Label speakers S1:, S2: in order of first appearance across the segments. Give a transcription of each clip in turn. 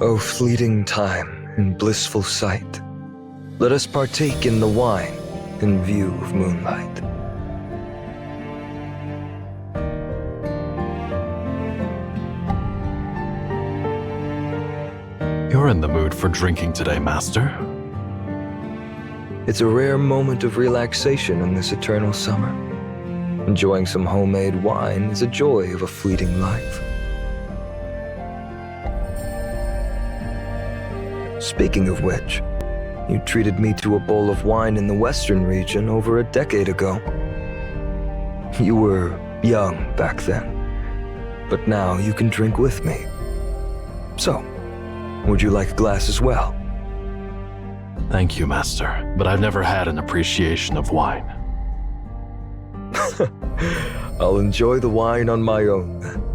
S1: O fleeting time and blissful sight, let us partake in the wine in view of moonlight.
S2: You're in the mood for drinking today, Master.
S1: It's a rare moment of relaxation in this eternal summer. Enjoying some homemade wine is a joy of a fleeting life. Speaking of which, you treated me to a bowl of wine in the western region over a decade ago. You were young back then, but now you can drink with me. So, would you like a glass as well?
S2: Thank you, Master, but I've never had an appreciation of wine.
S1: I'll enjoy the wine on my own then.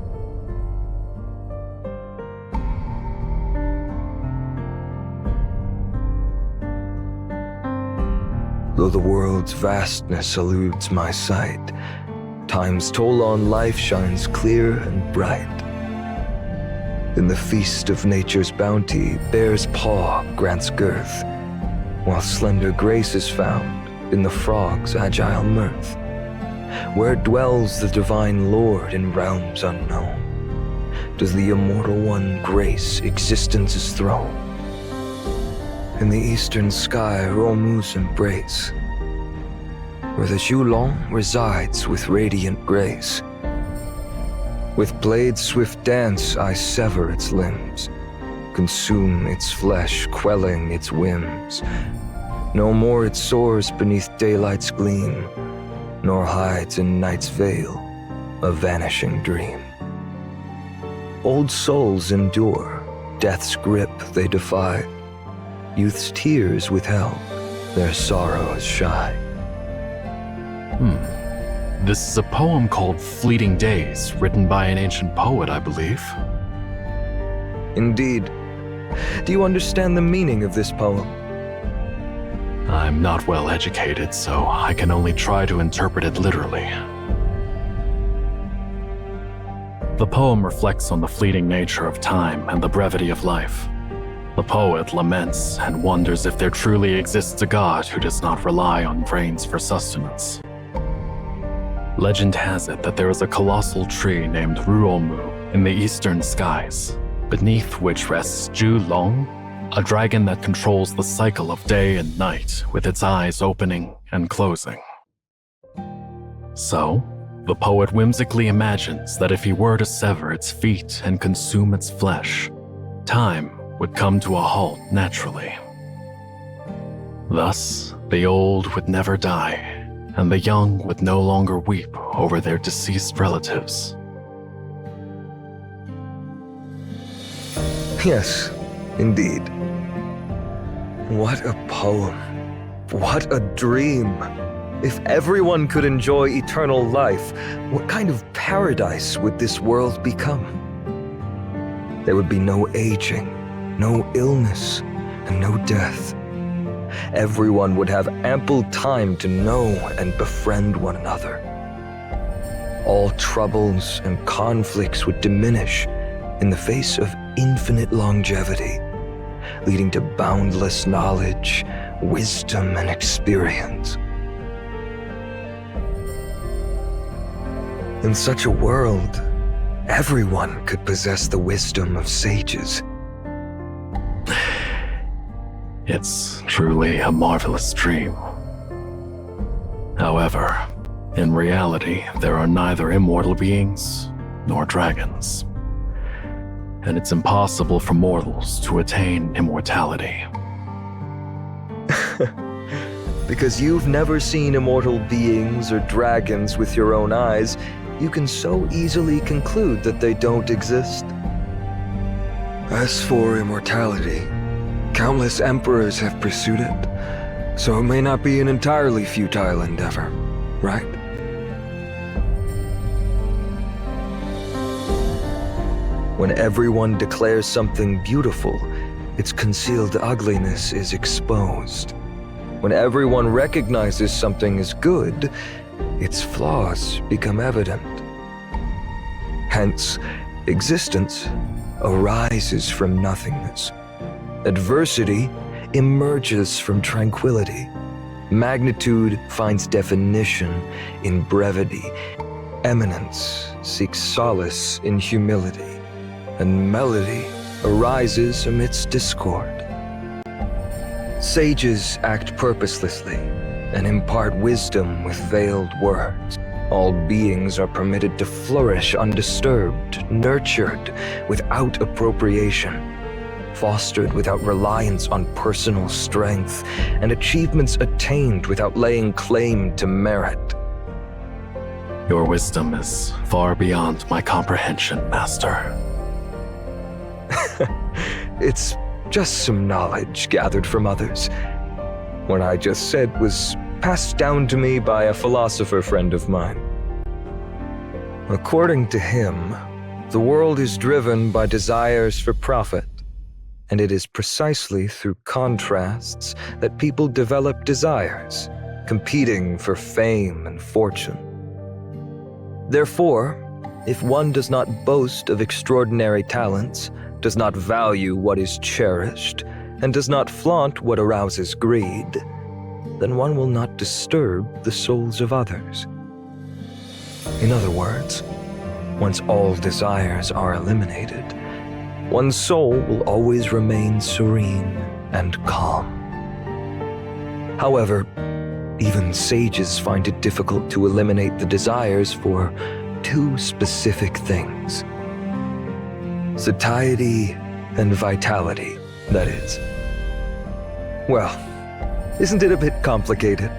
S1: Though the world's vastness eludes my sight, time's toll on life shines clear and bright. In the feast of nature's bounty, bear's paw grants girth, while slender grace is found in the frog's agile mirth. Where dwells the divine Lord in realms unknown? Does the immortal one grace existence's throne? In the eastern sky Romu's embrace, where the Zhulong resides with radiant grace. With blade's swift dance I sever its limbs, consume its flesh, quelling its whims. No more it soars beneath daylight's gleam, nor hides in night's veil a vanishing dream. Old souls endure, death's grip they defy. Youth's tears withheld, their sorrows shy.
S2: This is a poem called Fleeting Days, written by an ancient poet, I believe.
S1: Indeed. Do you understand the meaning of this poem?
S2: I'm not well educated, so I can only try to interpret it literally. The poem reflects on the fleeting nature of time and the brevity of life. The poet laments and wonders if there truly exists a god who does not rely on rains for sustenance. Legend has it that there is a colossal tree named Ruomu in the eastern skies, beneath which rests Zhulong, a dragon that controls the cycle of day and night with its eyes opening and closing. So, the poet whimsically imagines that if he were to sever its feet and consume its flesh, time would come to a halt naturally. Thus, the old would never die, and the young would no longer weep over their deceased relatives.
S1: Yes, indeed. What a poem. What a dream. If everyone could enjoy eternal life, what kind of paradise would this world become? There would be no aging, no illness, and no death. Everyone would have ample time to know and befriend one another. All troubles and conflicts would diminish in the face of infinite longevity, leading to boundless knowledge, wisdom, and experience. In such a world, everyone could possess the wisdom of sages.
S2: It's truly a marvelous dream. However, in reality, there are neither immortal beings nor dragons, and it's impossible for mortals to attain immortality.
S1: Because you've never seen immortal beings or dragons with your own eyes, you can so easily conclude that they don't exist. As for immortality, countless emperors have pursued it, so it may not be an entirely futile endeavor, right? When everyone declares something beautiful, its concealed ugliness is exposed. When everyone recognizes something is good, its flaws become evident. Hence, existence arises from nothingness. Adversity emerges from tranquility. Magnitude finds definition in brevity. Eminence seeks solace in humility. And melody arises amidst discord. Sages act purposelessly and impart wisdom with veiled words. All beings are permitted to flourish undisturbed, nurtured without appropriation, fostered without reliance on personal strength, and achievements attained without laying claim to merit.
S2: Your wisdom is far beyond my comprehension, Master.
S1: It's just some knowledge gathered from others. What I just said was passed down to me by a philosopher friend of mine. According to him, the world is driven by desires for profit, and it is precisely through contrasts that people develop desires, competing for fame and fortune. Therefore, if one does not boast of extraordinary talents, does not value what is cherished, and does not flaunt what arouses greed, then one will not disturb the souls of others. In other words, once all desires are eliminated, one's soul will always remain serene and calm. However, even sages find it difficult to eliminate the desires for two specific things: satiety and vitality, that is. Well, isn't it a bit complicated?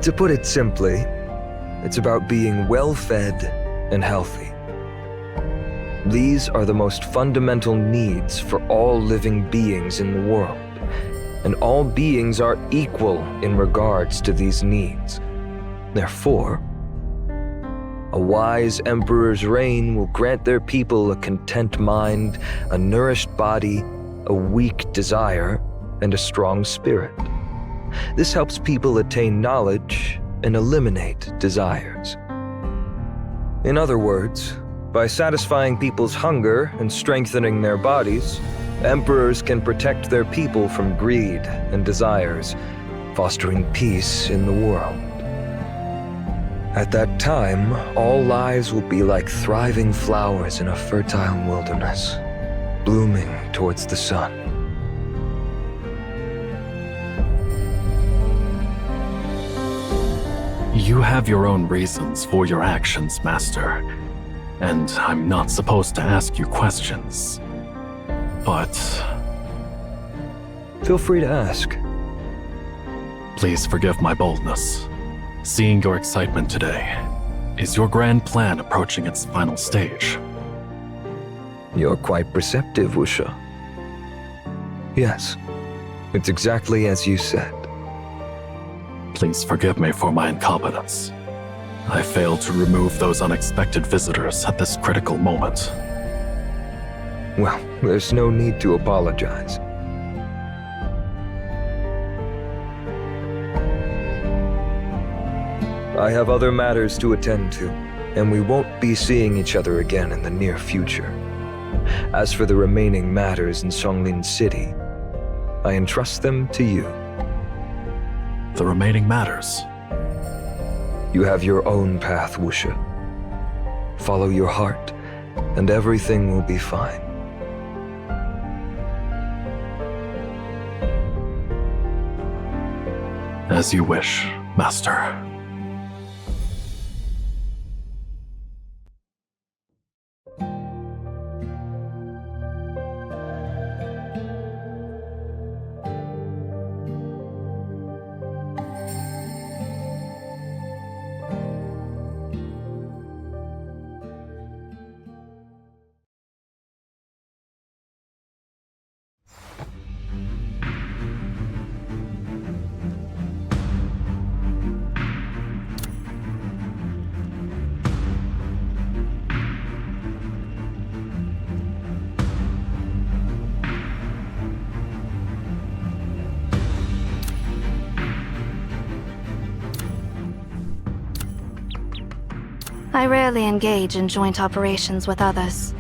S1: To put it simply, it's about being well-fed and healthy. These are the most fundamental needs for all living beings in the world, and all beings are equal in regards to these needs. Therefore, a wise emperor's reign will grant their people a content mind, a nourished body, a weak desire, and a strong spirit. This helps people attain knowledge and eliminate desires. In other words, by satisfying people's hunger and strengthening their bodies, emperors can protect their people from greed and desires, fostering peace in the world. At that time, all lives will be like thriving flowers in a fertile wilderness, blooming towards the sun.
S2: You have your own reasons for your actions, Master, and I'm not supposed to ask you questions. But
S1: Feel free to ask.
S2: please forgive my boldness. Seeing your excitement today, is your grand plan approaching its final stage?
S1: You're quite perceptive, Wushi. Yes, it's exactly as you said.
S2: Please forgive me for my incompetence. I failed to remove those unexpected visitors at this critical moment.
S1: Well, there's no need to apologize. I have other matters to attend to, and we won't be seeing each other again in the near future. As for the remaining matters in Feng Lin City, I entrust them to you.
S2: The remaining matters.
S1: You have your own path, Wushi. Follow your heart, and everything will be fine.
S2: As you wish, Master.
S3: I rarely engage in joint operations with others.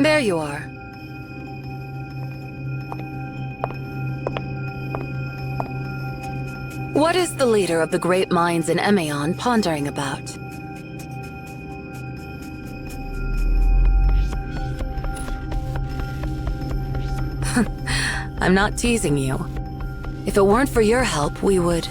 S3: There you are. What is the leader of the great minds in Emeon pondering about? I'm not teasing you. If it weren't for your help, we would...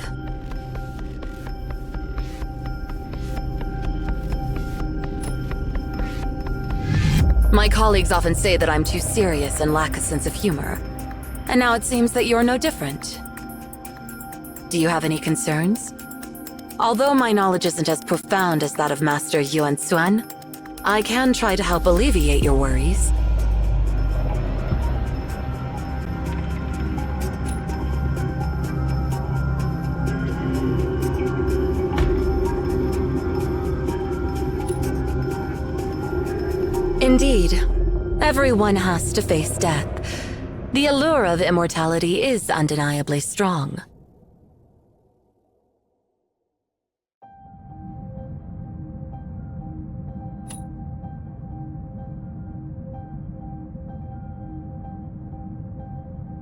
S3: My colleagues often say that I'm too serious and lack a sense of humor. And now it seems that you're no different. Do you have any concerns? Although my knowledge isn't as profound as that of Master Yuan Xuan, I can try to help alleviate your worries. Indeed, everyone has to face death. The allure of immortality is undeniably strong.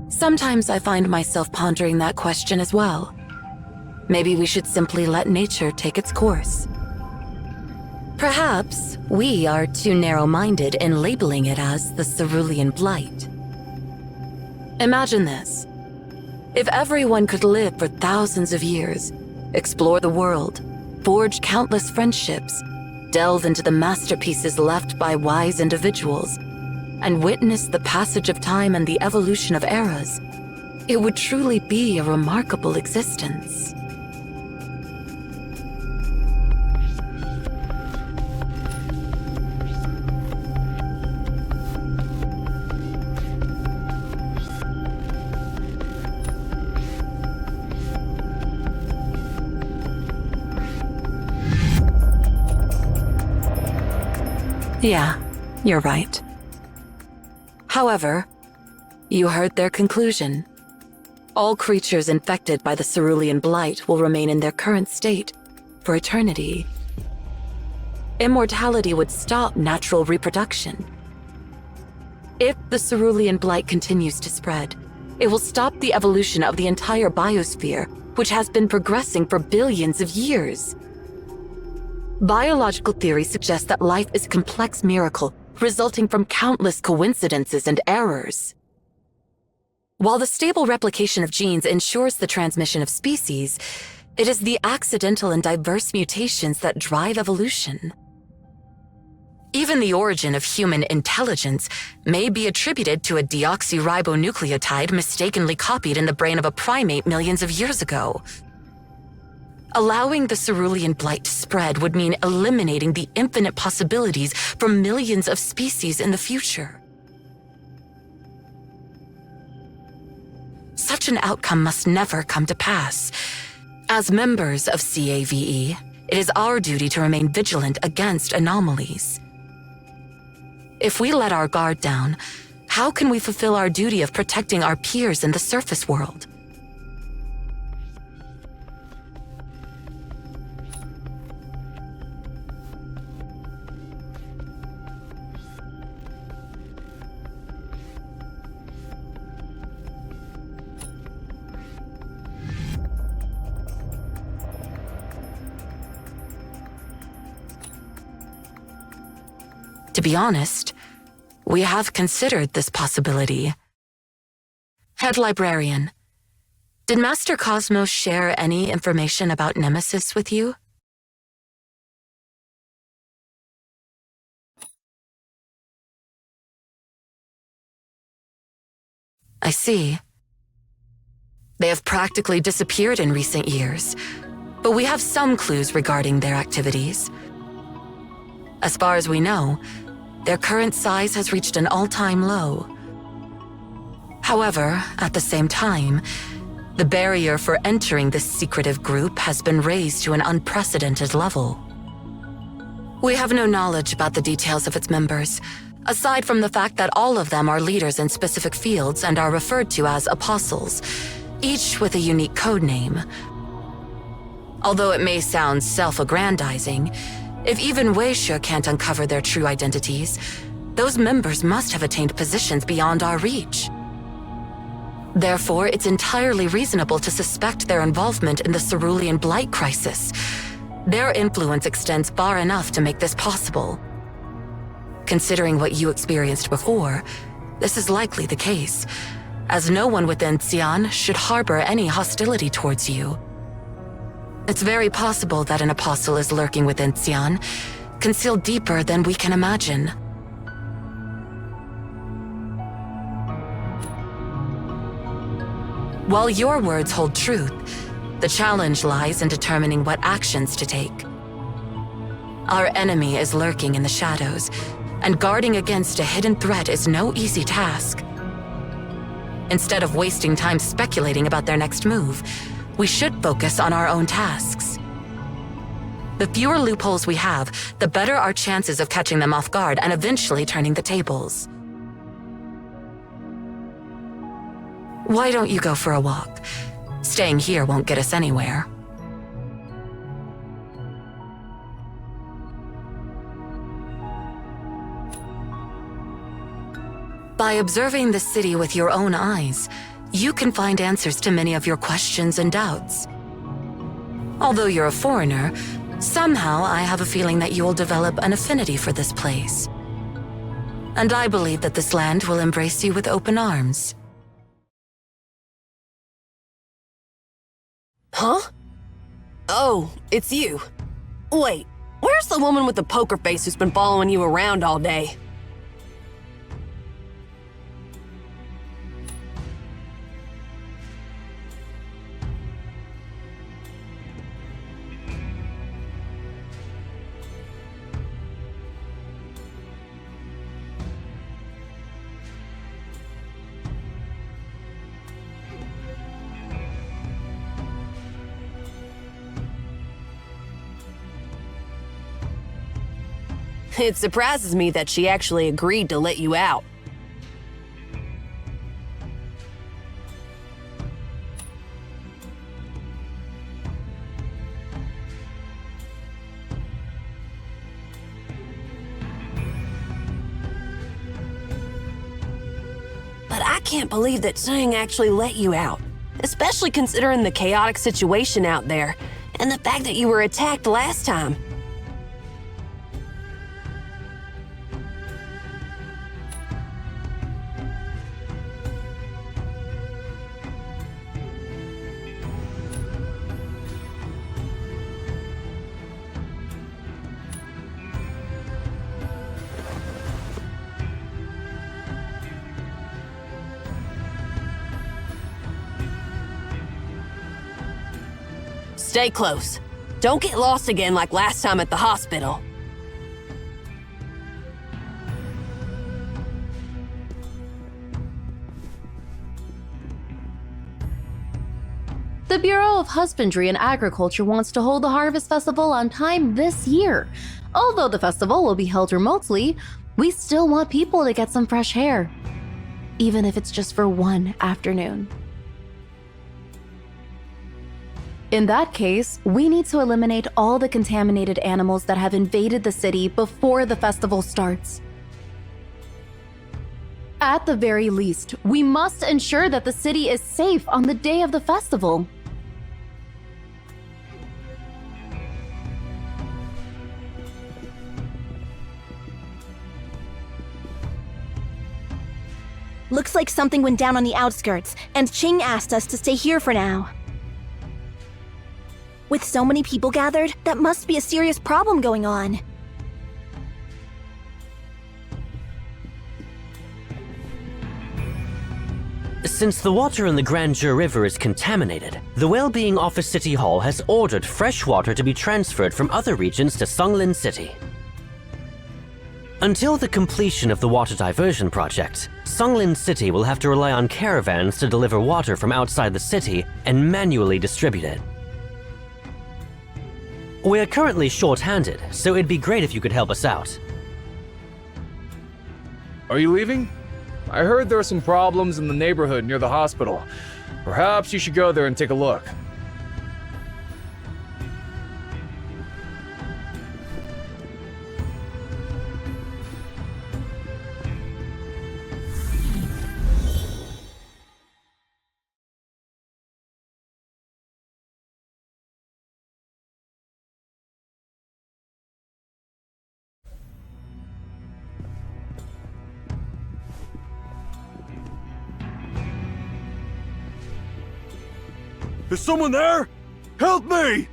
S3: Sometimes I find myself pondering that question as well. Maybe we should simply let nature take its course. Perhaps we are too narrow-minded in labeling it as the Cerulean Blight. Imagine this. If everyone could live for thousands of years, explore the world, forge countless friendships, delve into the masterpieces left by wise individuals, and witness the passage of time and the evolution of eras, it would truly be a remarkable existence. Yeah, you're right. However, you heard their conclusion. All creatures infected by the Cerulean Blight will remain in their current state for eternity. Immortality would stop natural reproduction. If the Cerulean Blight continues to spread, it will stop the evolution of the entire biosphere, which has been progressing for billions of years. Biological theory suggests that life is a complex miracle resulting from countless coincidences and errors. While the stable replication of genes ensures the transmission of species, it is the accidental and diverse mutations that drive evolution. Even the origin of human intelligence may be attributed to a deoxyribonucleotide mistakenly copied in the brain of a primate millions of years ago. Allowing the Cerulean Blight to spread would mean eliminating the infinite possibilities for millions of species in the future. Such an outcome must never come to pass. As members of CAVE, it is our duty to remain vigilant against anomalies. If we let our guard down, how can we fulfill our duty of protecting our peers in the surface world? To be honest, we have considered this possibility. Head Librarian, did Master Cosmos share any information about Nemesis with you? I see. They have practically disappeared in recent years, but we have some clues regarding their activities. As far as we know, their current size has reached an all-time low. However, at the same time, the barrier for entering this secretive group has been raised to an unprecedented level. We have no knowledge about the details of its members, aside from the fact that all of them are leaders in specific fields and are referred to as apostles, each with a unique code name. Although it may sound self-aggrandizing, if even Weisha can't uncover their true identities, those members must have attained positions beyond our reach. Therefore, it's entirely reasonable to suspect their involvement in the Cerulean Blight crisis. Their influence extends far enough to make this possible. Considering what you experienced before, this is likely the case, as no one within Xi'an should harbor any hostility towards you. It's very possible that an apostle is lurking within Xi'an, concealed deeper than we can imagine. While your words hold truth, the challenge lies in determining what actions to take. Our enemy is lurking in the shadows, and guarding against a hidden threat is no easy task. Instead of wasting time speculating about their next move, we should focus on our own tasks. The fewer loopholes we have, the better our chances of catching them off guard and eventually turning the tables. Why don't you go for a walk? Staying here won't get us anywhere. By observing the city with your own eyes, you can find answers to many of your questions and doubts. Although you're a foreigner, somehow I have a feeling that you will develop an affinity for this place. And I believe that this land will embrace you with open arms.
S4: Huh? Oh, it's you. Wait, where's the woman with the poker face who's been following you around all day? It surprises me that she actually agreed to let you out. But I can't believe that Tseng actually let you out, especially considering the chaotic situation out there and the fact that you were attacked last time. Stay close. Don't get lost again like last time at the hospital.
S5: The Bureau of Husbandry and Agriculture wants to hold the Harvest Festival on time this year. Although the festival will be held remotely, we still want people to get some fresh air, even if it's just for one afternoon. In that case, we need to eliminate all the contaminated animals that have invaded the city before the festival starts. At the very least, we must ensure that the city is safe on the day of the festival.
S6: Looks like something went down on the outskirts, and Ching asked us to stay here for now. With so many people gathered, that must be a serious problem going on.
S7: Since the water in the Grandeur River is contaminated, the Wellbeing Office City Hall has ordered fresh water to be transferred from other regions to Feng Lin City. Until the completion of the water diversion project, Feng Lin City will have to rely on caravans to deliver water from outside the city and manually distribute it. We're currently short-handed, so it'd be great if you could help us out.
S8: Are you leaving? I heard there are some problems in the neighborhood near the hospital. Perhaps you should go there and take a look.
S9: Is someone there? Help me!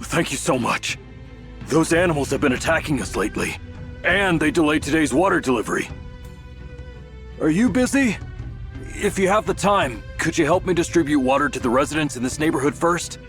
S9: Thank you so much. Those animals have been attacking us lately, and they delayed today's water delivery. Are you busy? If you have the time, could you help me distribute water to the residents in this neighborhood first?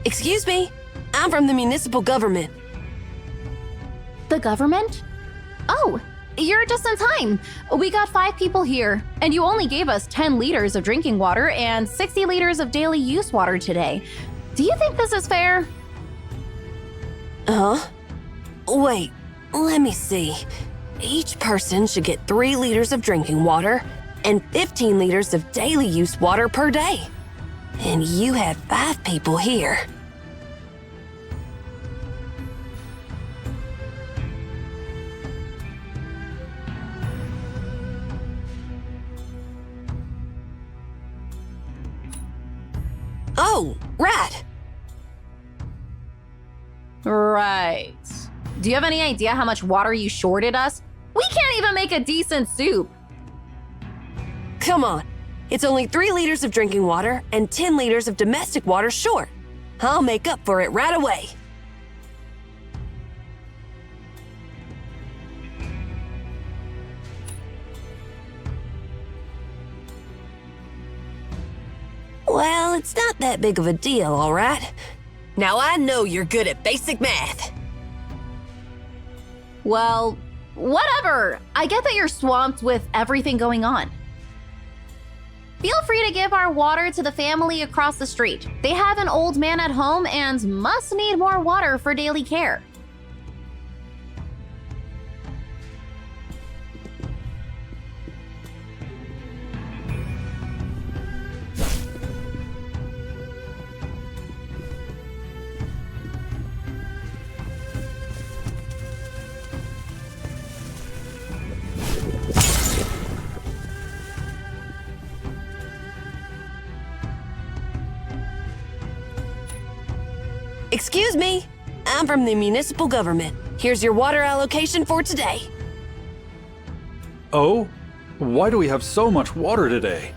S4: Excuse me, I'm from the municipal government.
S5: The government? Oh, you're just in time. We got 5 people here, and you only gave us 10 liters of drinking water and 60 liters of daily use water today. Do you think this is fair?
S4: Huh? Wait, let me see. Each person should get 3 liters of drinking water and 15 liters of daily use water per day. And you had 5 people here. Oh, right.
S5: Right. Do you have any idea how much water you shorted us? We can't even make a decent soup.
S4: Come on. It's only 3 liters of drinking water and 10 liters of domestic water short. I'll make up for it right away. Well, it's not that big of a deal, all right? Now I know you're good at basic math.
S5: Well, whatever. I get that you're swamped with everything going on. Feel free to give our water to the family across the street. They have an old man at home and must need more water for daily care.
S4: Excuse me, I'm from the municipal government. Here's your water allocation for today.
S10: Oh? Why do we have so much water today?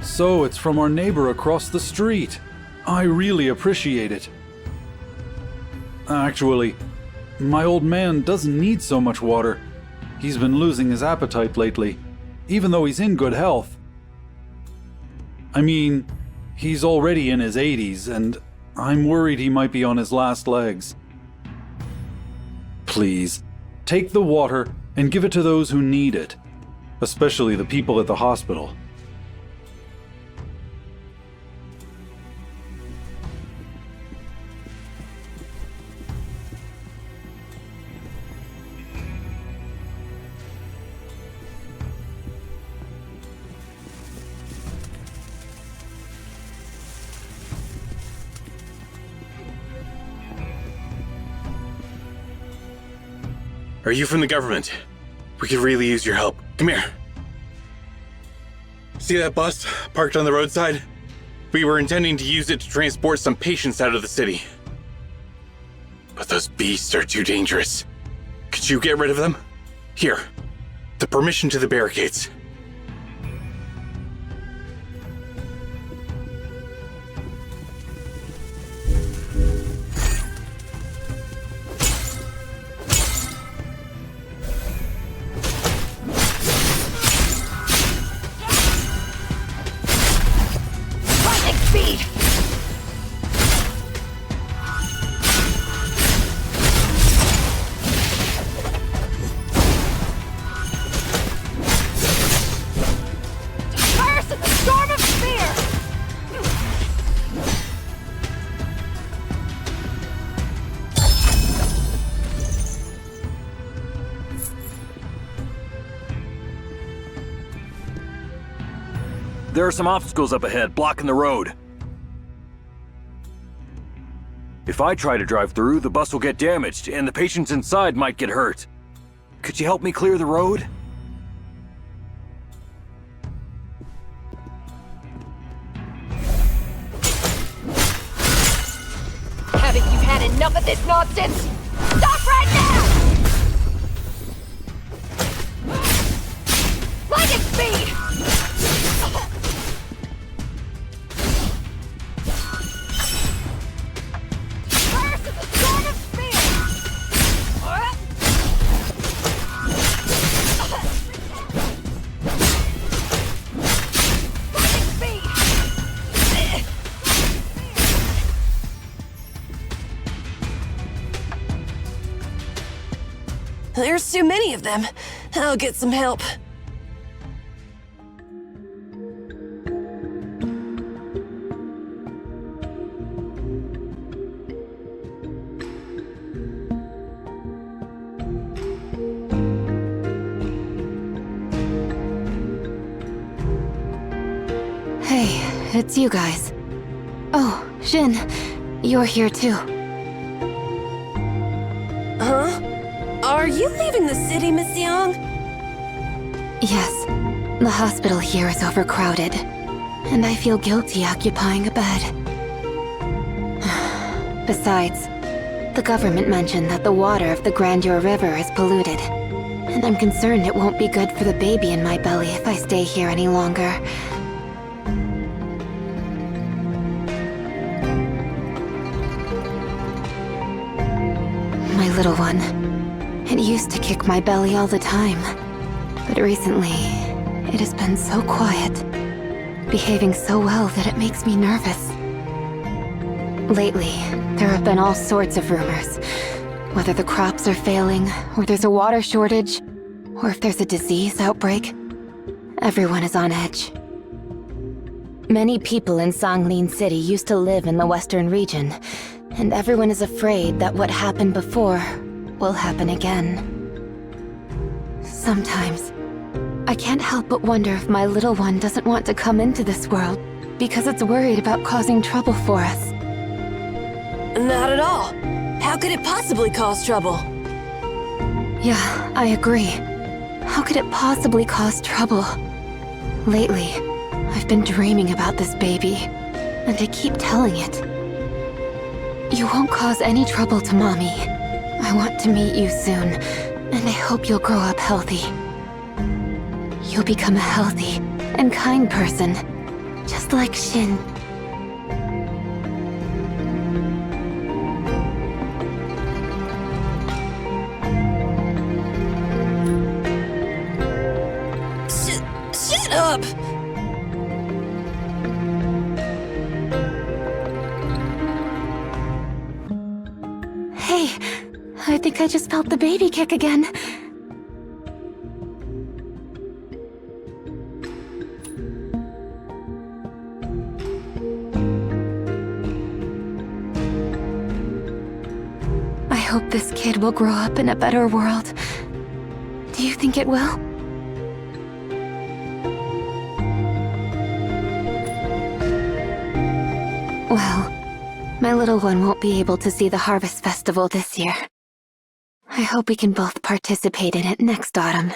S10: So it's from our neighbor across the street. I really appreciate it. Actually, my old man doesn't need so much water. He's been losing his appetite lately, even though he's in good health. I mean, he's already in his 80s, and I'm worried he might be on his last legs. Please, take the water and give it to those who need it, especially the people at the hospital.
S11: Are you from the government? We could really use your help. Come here. See that bus parked on the roadside? We were intending to use it to transport some patients out of the city. But those beasts are too dangerous. Could you get rid of them? Here, the permission to the barricades.
S9: There are some obstacles up ahead, blocking the road. If I try to drive through, the bus will get damaged, and the patients inside might get hurt. Could you help me clear the road?
S4: Haven't you had enough of this nonsense? Stop right now! Lightning speed! There's too many of them. I'll get some help.
S3: Hey, it's you guys. Oh, Shin, you're here too.
S4: Huh? Are you leaving the city, Miss Young?
S3: Yes, the hospital here is overcrowded, and I feel guilty occupying a bed. Besides, the government mentioned that the water of the Grandeur River is polluted, and I'm concerned it won't be good for the baby in my belly if I stay here any longer. My little one. It used to kick my belly all the time, but recently, it has been so quiet, behaving so well that it makes me nervous. Lately, there have been all sorts of rumors, whether the crops are failing, or there's a water shortage, or if there's a disease outbreak. Everyone is on edge. Many people in Feng Lin City used to live in the western region, and everyone is afraid that what happened before will happen again. Sometimes, I can't help but wonder if my little one doesn't want to come into this world because it's worried about causing trouble for us.
S4: Not at all. How could it possibly cause trouble?
S3: Yeah, I agree. How could it possibly cause trouble? Lately, I've been dreaming about this baby, and I keep telling it. You won't cause any trouble to Mommy. I want to meet you soon, and I hope you'll grow up healthy. You'll become a healthy and kind person, just like Shin.
S6: I think I just felt the baby kick again.
S3: I hope this kid will grow up in a better world. Do you think it will? Well, my little one won't be able to see the Harvest Festival this year. I hope we can both participate in it next autumn.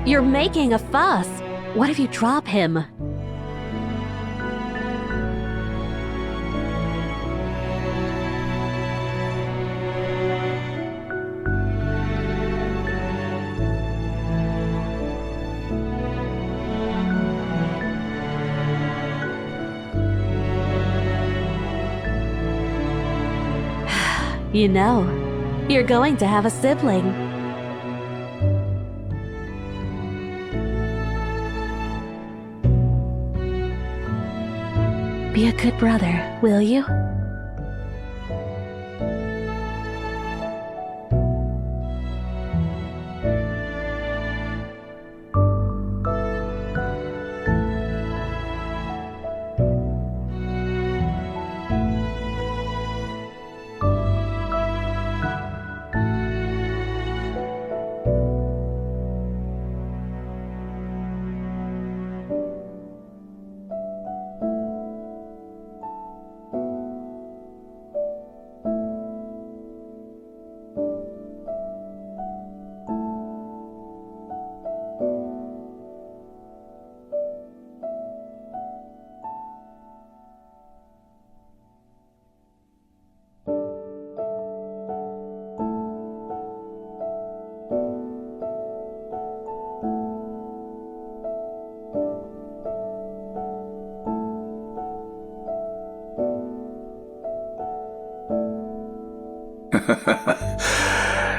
S12: You're making a fuss. What if you drop him? You know, you're going to have a sibling. Be a good brother, will you?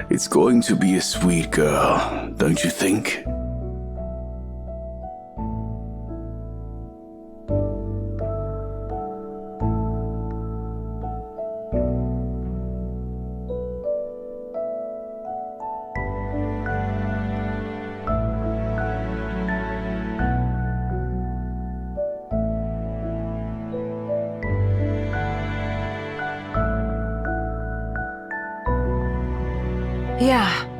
S13: It's going to be a sweet girl, don't you think?
S3: Yeah.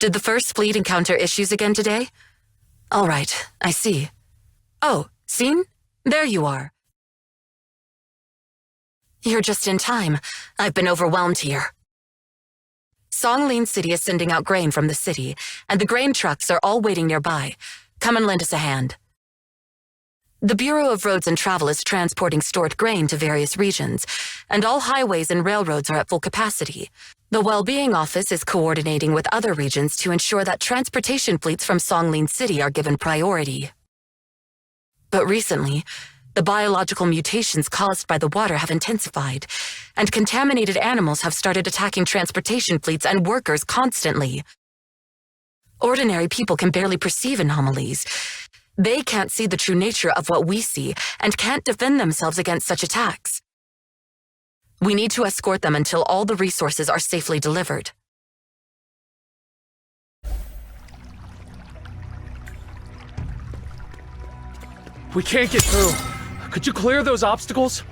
S3: Did the first fleet encounter issues again today? All right, I see. Oh, seen? There you are. You're just in time. I've been overwhelmed here. Feng Lin City is sending out grain from the city, and the grain trucks are all waiting nearby. Come and lend us a hand. The Bureau of Roads and Travel is transporting stored grain to various regions, and all highways and railroads are at full capacity. The Well-Being Office is coordinating with other regions to ensure that transportation fleets from Feng Lin City are given priority. But recently, the biological mutations caused by the water have intensified, and contaminated animals have started attacking transportation fleets and workers constantly. Ordinary people can barely perceive anomalies. They can't see the true nature of what we see and can't defend themselves against such attacks. We need to escort them until all the resources are safely delivered.
S8: We can't get through. Could you clear those obstacles?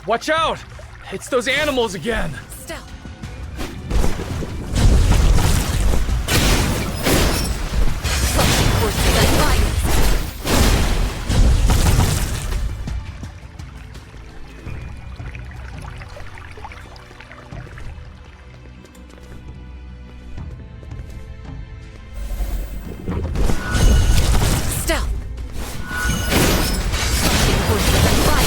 S8: Watch out! It's those animals again!
S3: Still. Horses and riders. Stealth. Horses and riders.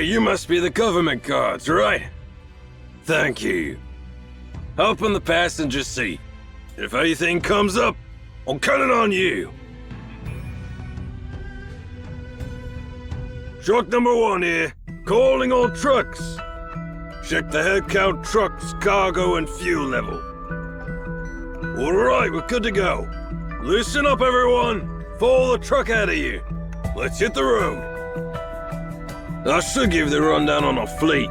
S14: You must be the government guards, right? Thank you. Hop on the passenger seat. If anything comes up, I'll cut it on you. Truck number 1 here. Calling all trucks. Check the head count, trucks, cargo, and fuel level. Alright, we're good to go. Listen up, everyone. Follow the truck out of you. Let's hit the road. I should give the rundown on our fleet,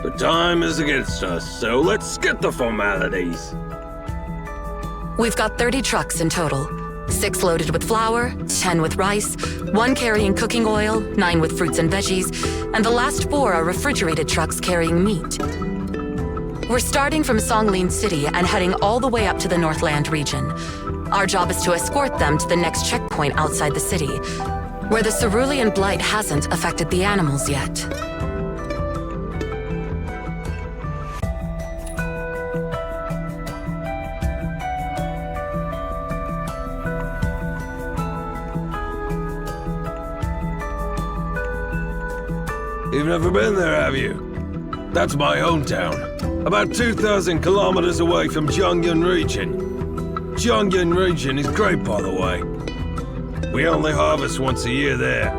S14: but time is against us, so let's get the formalities.
S3: We've got 30 trucks in total. 6 loaded with flour, 10 with rice, 1 carrying cooking oil, 9 with fruits and veggies, and the last 4 are refrigerated trucks carrying meat. We're starting from Feng Lin City and heading all the way up to the Northland region. Our job is to escort them to the next checkpoint outside the city, where the cerulean blight hasn't affected the animals yet.
S14: You've never been there, have you? That's my hometown. About 2,000 kilometers away from Zhongyun region. Zhongyun region is great, by the way. We only harvest once a year there.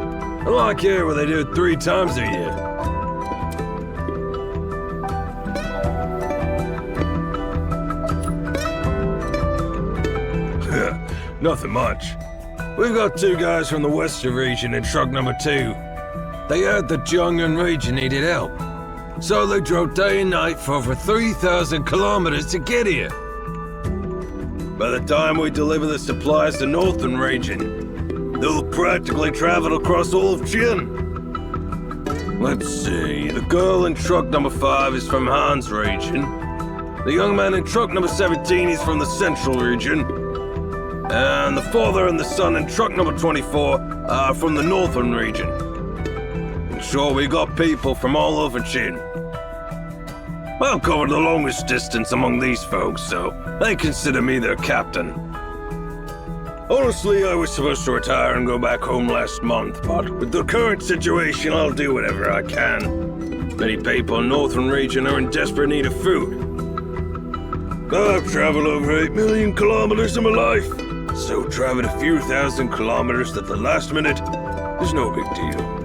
S14: Unlike here, where they do it 3 times a year. Nothing much. We've got 2 guys from the western region in truck number 2. They heard the Zhongyun region needed help. So they drove day and night for over 3,000 kilometers to get here. By the time we deliver the supplies to northern region, they'll practically travel across all of Churn. Let's see, the girl in truck number 5 is from Han's region. The young man in truck number 17 is from the central region. And the father and the son in truck number 24 are from the northern region. In sure we got people from all over Chin. I'll cover the longest distance among these folks, so they consider me their captain. Honestly, I was supposed to retire and go back home last month, but with the current situation, I'll do whatever I can. Many people in the northern region are in desperate need of food. I've traveled over 8 million kilometers in my life, so traveling a few thousand kilometers at the last minute is no big deal.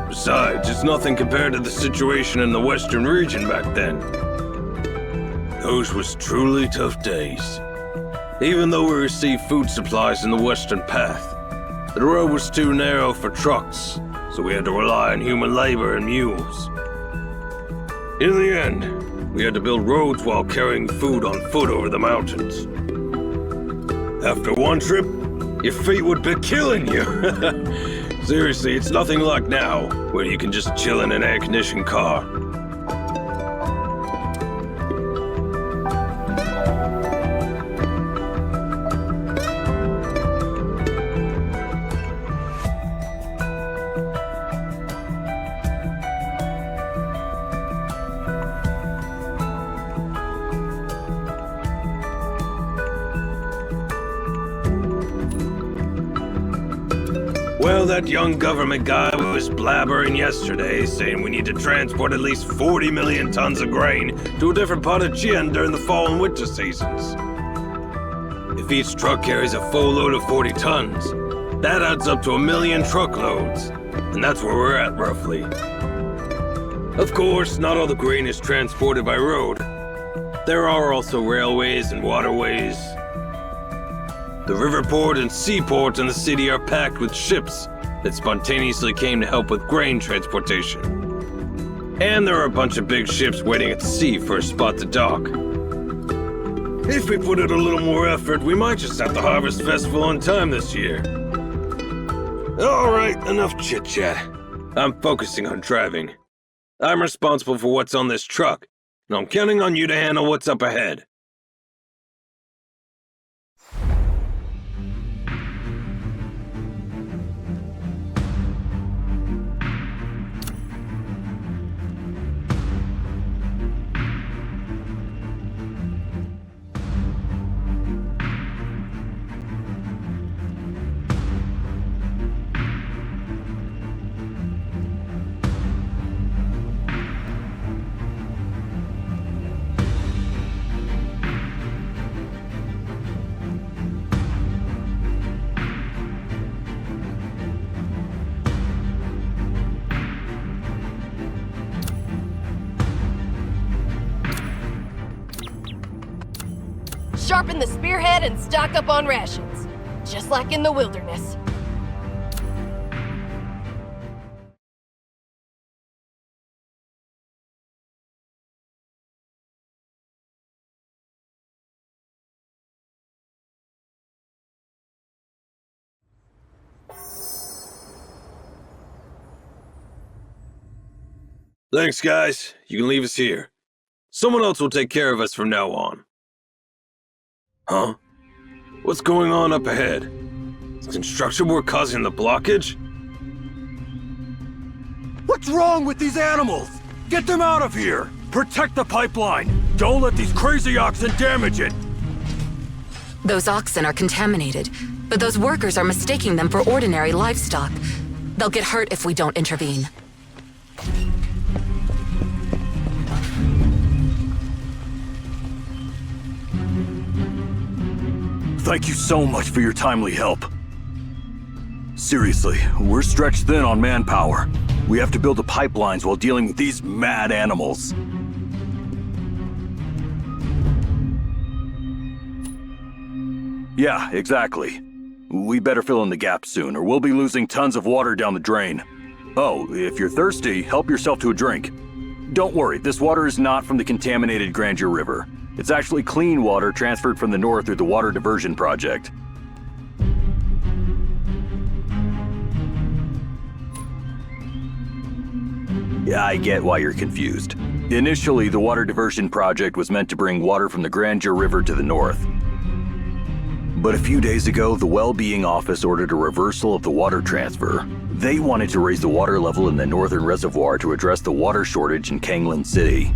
S14: Besides, it's nothing compared to the situation in the western region back then. Those was truly tough days. Even though we received food supplies in the western path, the road was too narrow for trucks, so we had to rely on human labor and mules. In the end, we had to build roads while carrying food on foot over the mountains. After one trip, your feet would be killing you. Seriously, it's nothing like now, where you can just chill in an air-conditioned car. Well, that young government guy was blabbering yesterday, saying we need to transport at least 40 million tons of grain to a different part of Chien during the fall and winter seasons. If each truck carries a full load of 40 tons, that adds up to 1 million truckloads, and that's where we're at, roughly. Of course, not all the grain is transported by road. There are also railways and waterways. The riverport and seaport in the city are packed with ships that spontaneously came to help with grain transportation. And there are a bunch of big ships waiting at sea for a spot to dock. If we put in a little more effort, we might just have the Harvest Festival on time this year. Alright, enough chit-chat. I'm focusing on driving. I'm responsible for what's on this truck, and I'm counting on you to handle what's up ahead.
S4: Sharpen the spearhead and stock up on rations, just like in the wilderness.
S14: Thanks, guys. You can leave us here. Someone else will take care of us from now on. Huh? What's going on up ahead? Is construction work causing the blockage?
S9: What's wrong with these animals? Get them out of here! Protect the pipeline! Don't let these crazy oxen damage it!
S3: Those oxen are contaminated, but those workers are mistaking them for ordinary livestock. They'll get hurt if we don't intervene.
S9: Thank you so much for your timely help. Seriously, we're stretched thin on manpower. We have to build the pipelines while dealing with these mad animals. Yeah, exactly. We better fill in the gaps soon, or we'll be losing tons of water down the drain. Oh, if you're thirsty, help yourself to a drink. Don't worry, this water is not from the contaminated Grandeur River. It's actually clean water transferred from the north through the water diversion project. Yeah, I get why you're confused. Initially, the water diversion project was meant to bring water from the Grandeur River to the north. But a few days ago, the Well-Being Office ordered a reversal of the water transfer. They wanted to raise the water level in the northern reservoir to address the water shortage in Feng Lin City.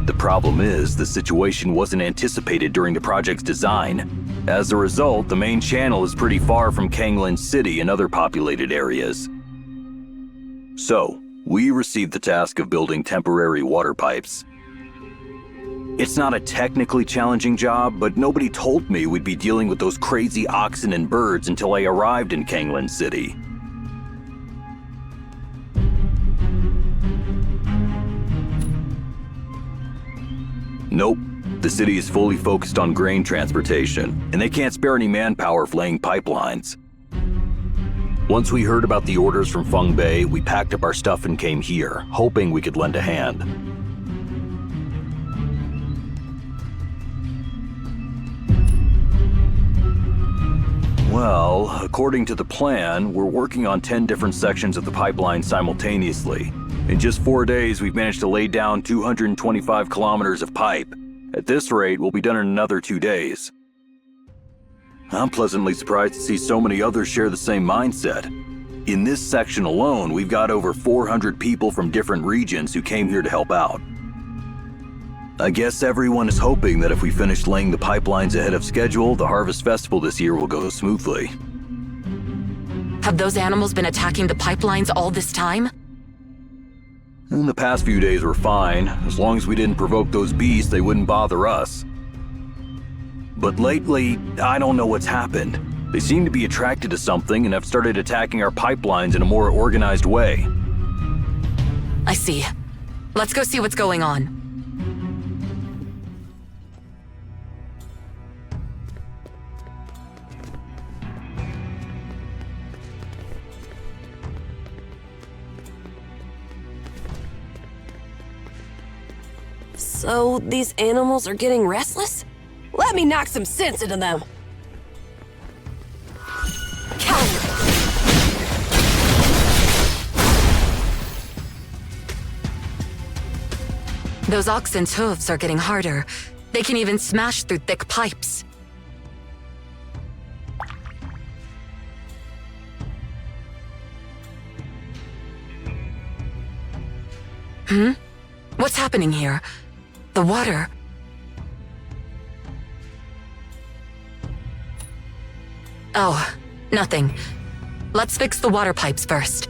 S9: The problem is, the situation wasn't anticipated during the project's design. As a result, the main channel is pretty far from Feng Lin City and other populated areas. So, we received the task of building temporary water pipes. It's not a technically challenging job, but nobody told me we'd be dealing with those crazy oxen and birds until I arrived in Feng Lin City. Nope. The city is fully focused on grain transportation, and they can't spare any manpower for laying pipelines. Once we heard about the orders from Feng Bei, we packed up our stuff and came here, hoping we could lend a hand. Well, according to the plan, we're working on 10 different sections of the pipeline simultaneously. In just 4 days, we've managed to lay down 225 kilometers of pipe. At this rate, we'll be done in another 2 days. I'm pleasantly surprised to see so many others share the same mindset. In this section alone, we've got over 400 people from different regions who came here to help out. I guess everyone is hoping that if we finish laying the pipelines ahead of schedule, the Harvest Festival this year will go smoothly.
S3: Have those animals been attacking the pipelines all this time?
S9: In the past few days were fine. As long as we didn't provoke those beasts, they wouldn't bother us. But lately, I don't know what's happened. They seem to be attracted to something and have started attacking our pipelines in a more organized way.
S3: I see. Let's go see what's going on.
S4: So, these animals are getting restless? Let me knock some sense into them.
S3: Those oxen's hooves are getting harder. They can even smash through thick pipes. What's happening here? The water... Oh, nothing. Let's fix the water pipes first.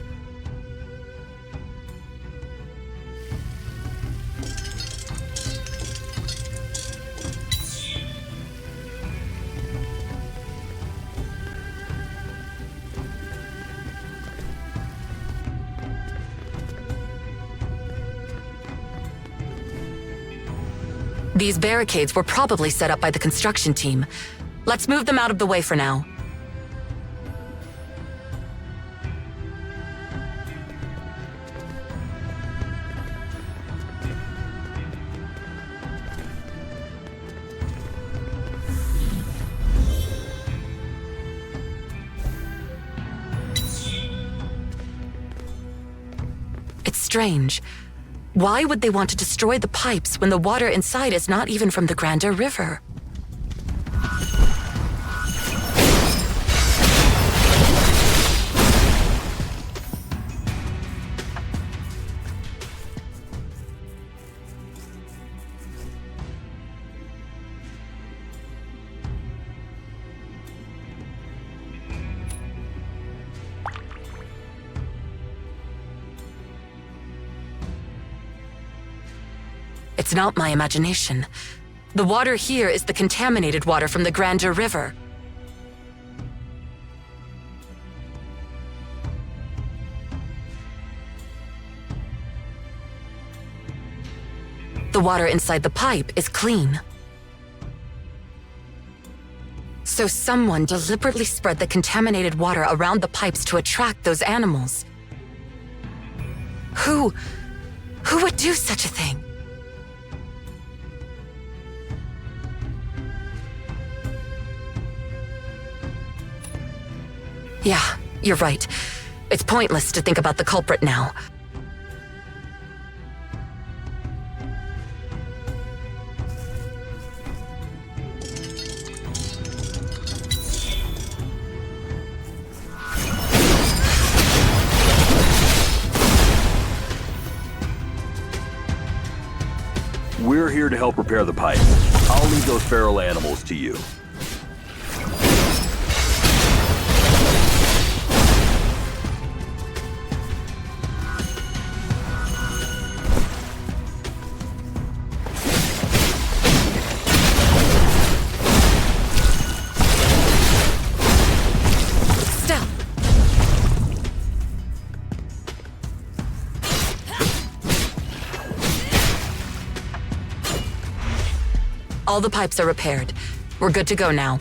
S3: These barricades were probably set up by the construction team. Let's move them out of the way for now. It's strange. Why would they want to destroy the pipes when the water inside is not even from the Grande River? It's not my imagination. The water here is the contaminated water from the Grande River. The water inside the pipe is clean. So someone deliberately spread the contaminated water around the pipes to attract those animals. Who would do such a thing? Yeah, you're right. It's pointless to think about the culprit now.
S9: We're here to help repair the pipes. I'll leave those feral animals to you.
S3: All the pipes are repaired. We're good to go now.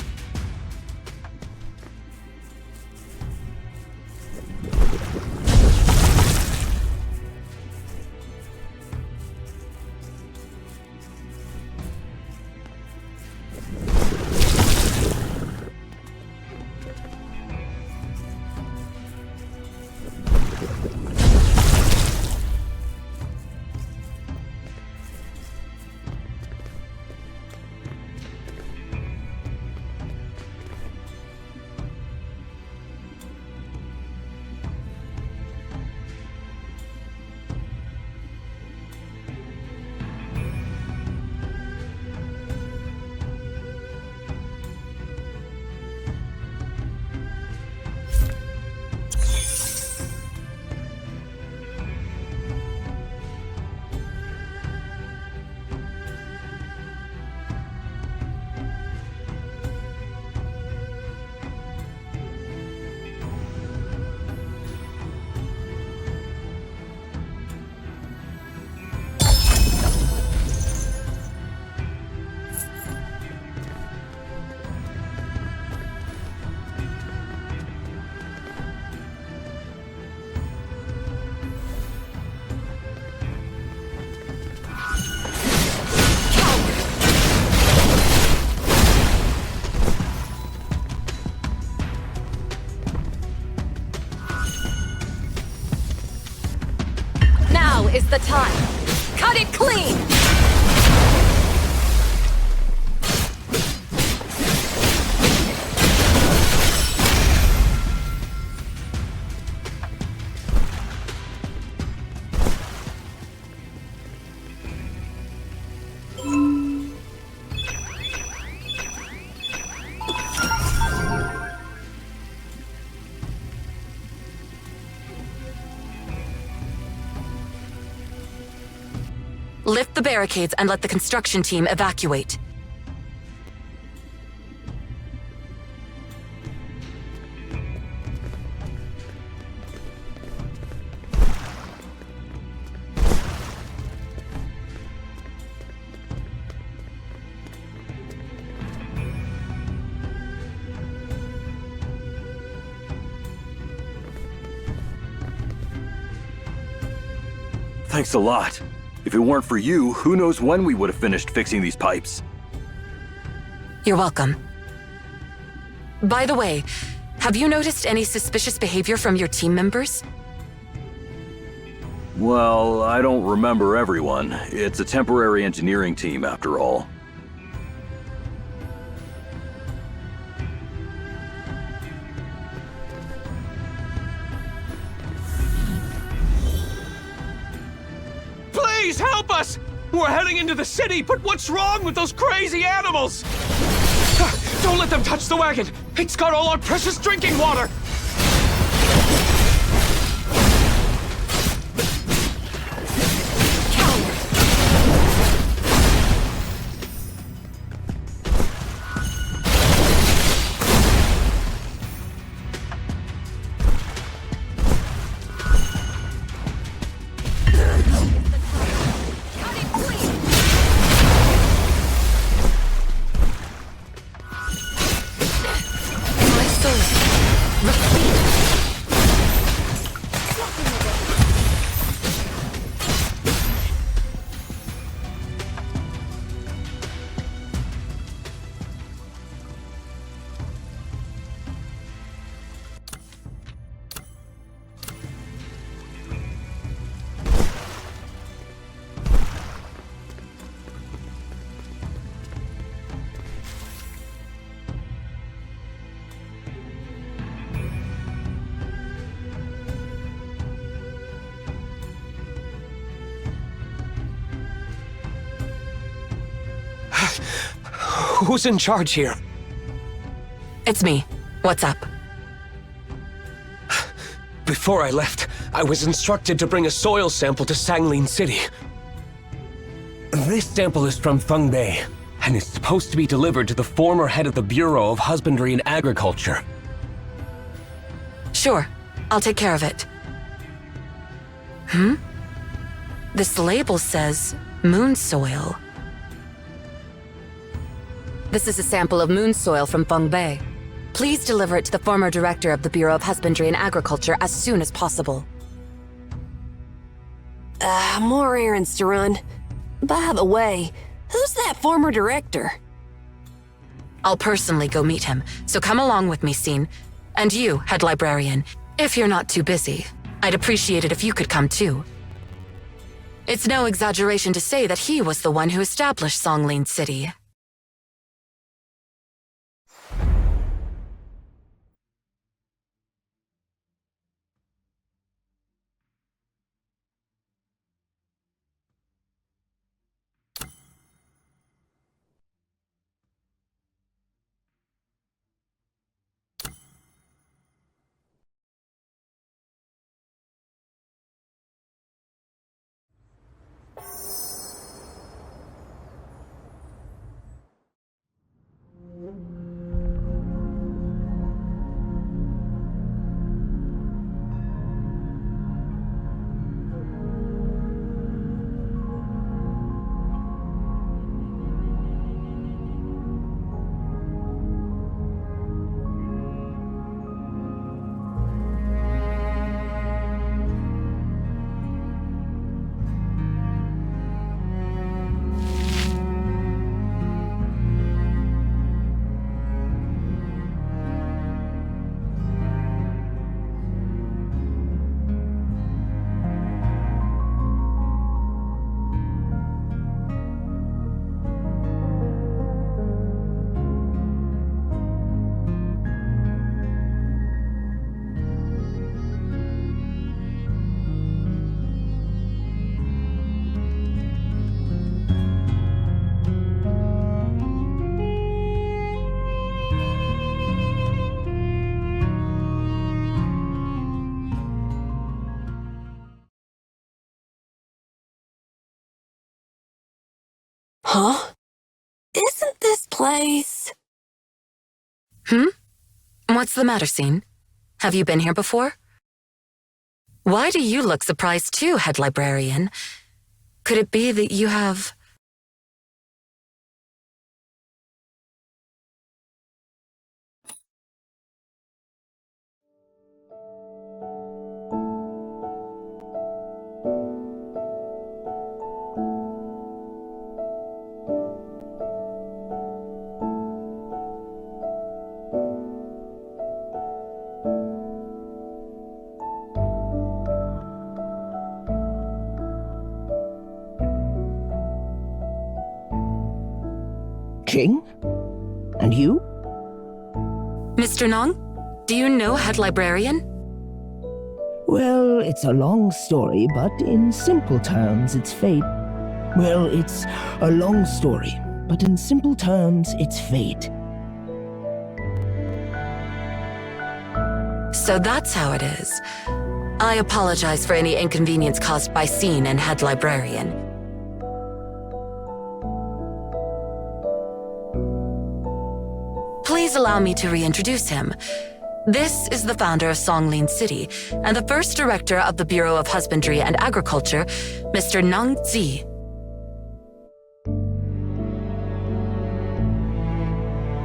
S3: Is the time. Cut it clean! Lift the barricades and let the construction team evacuate.
S9: Thanks a lot. If it weren't for you, who knows when we would have finished fixing these pipes.
S3: You're welcome. By the way, have you noticed any suspicious behavior from your team members?
S9: Well, I don't remember everyone. It's a temporary engineering team, after all.
S15: Please help us! We're heading into the city, but what's wrong with those crazy animals? Don't let them touch the wagon! It's got all our precious drinking water!
S3: Refresh
S15: Who's in charge here?
S3: It's me. What's up?
S15: Before I left, I was instructed to bring a soil sample to Feng Lin City. This sample is from Feng Bei, and is supposed to be delivered to the former head of the Bureau of Husbandry and Agriculture.
S3: Sure, I'll take care of it. This label says moon soil. This is a sample of moon soil from Feng Bei. Please deliver it to the former director of the Bureau of Husbandry and Agriculture as soon as possible.
S4: More errands to run. By the way, who's that former director?
S3: I'll personally go meet him, so come along with me, Scene. And you, head librarian, if you're not too busy, I'd appreciate it if you could come too. It's no exaggeration to say that he was the one who established Feng Lin City.
S4: Huh? Isn't this place...
S3: What's the matter, Scene? Have you been here before? Why do you look surprised too, head librarian? Could it be that you have...
S16: Ching? And you?
S3: Mr. Nong, do you know head librarian?
S16: Well, it's a long story, but in simple terms, it's fate. Well, it's a long story, but in simple terms, it's fate.
S3: So that's how it is. I apologize for any inconvenience caused by Scene and head librarian. Please allow me to reintroduce him. This is the founder of Feng Lin City and the first director of the Bureau of Husbandry and Agriculture, Mr. Nang Zi.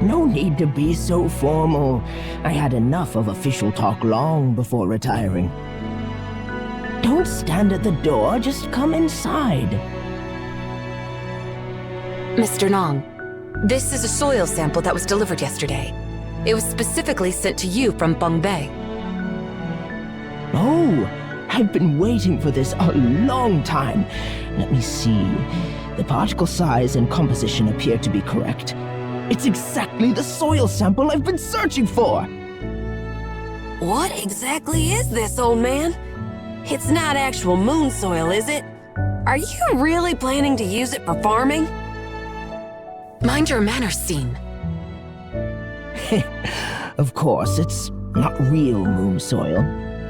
S16: No need to be so formal. I had enough of official talk long before retiring. Don't stand at the door, just come inside.
S3: Mr. Nong, this is a soil sample that was delivered yesterday. It was specifically sent to you from Feng Bei.
S16: Oh, I've been waiting for this a long time. Let me see. The particle size and composition appear to be correct. It's exactly the soil sample I've been searching for!
S4: What exactly is this, old man? It's not actual moon soil, is it? Are you really planning to use it for farming?
S3: Mind your manners, Scene.
S16: Of course, it's not real moon soil.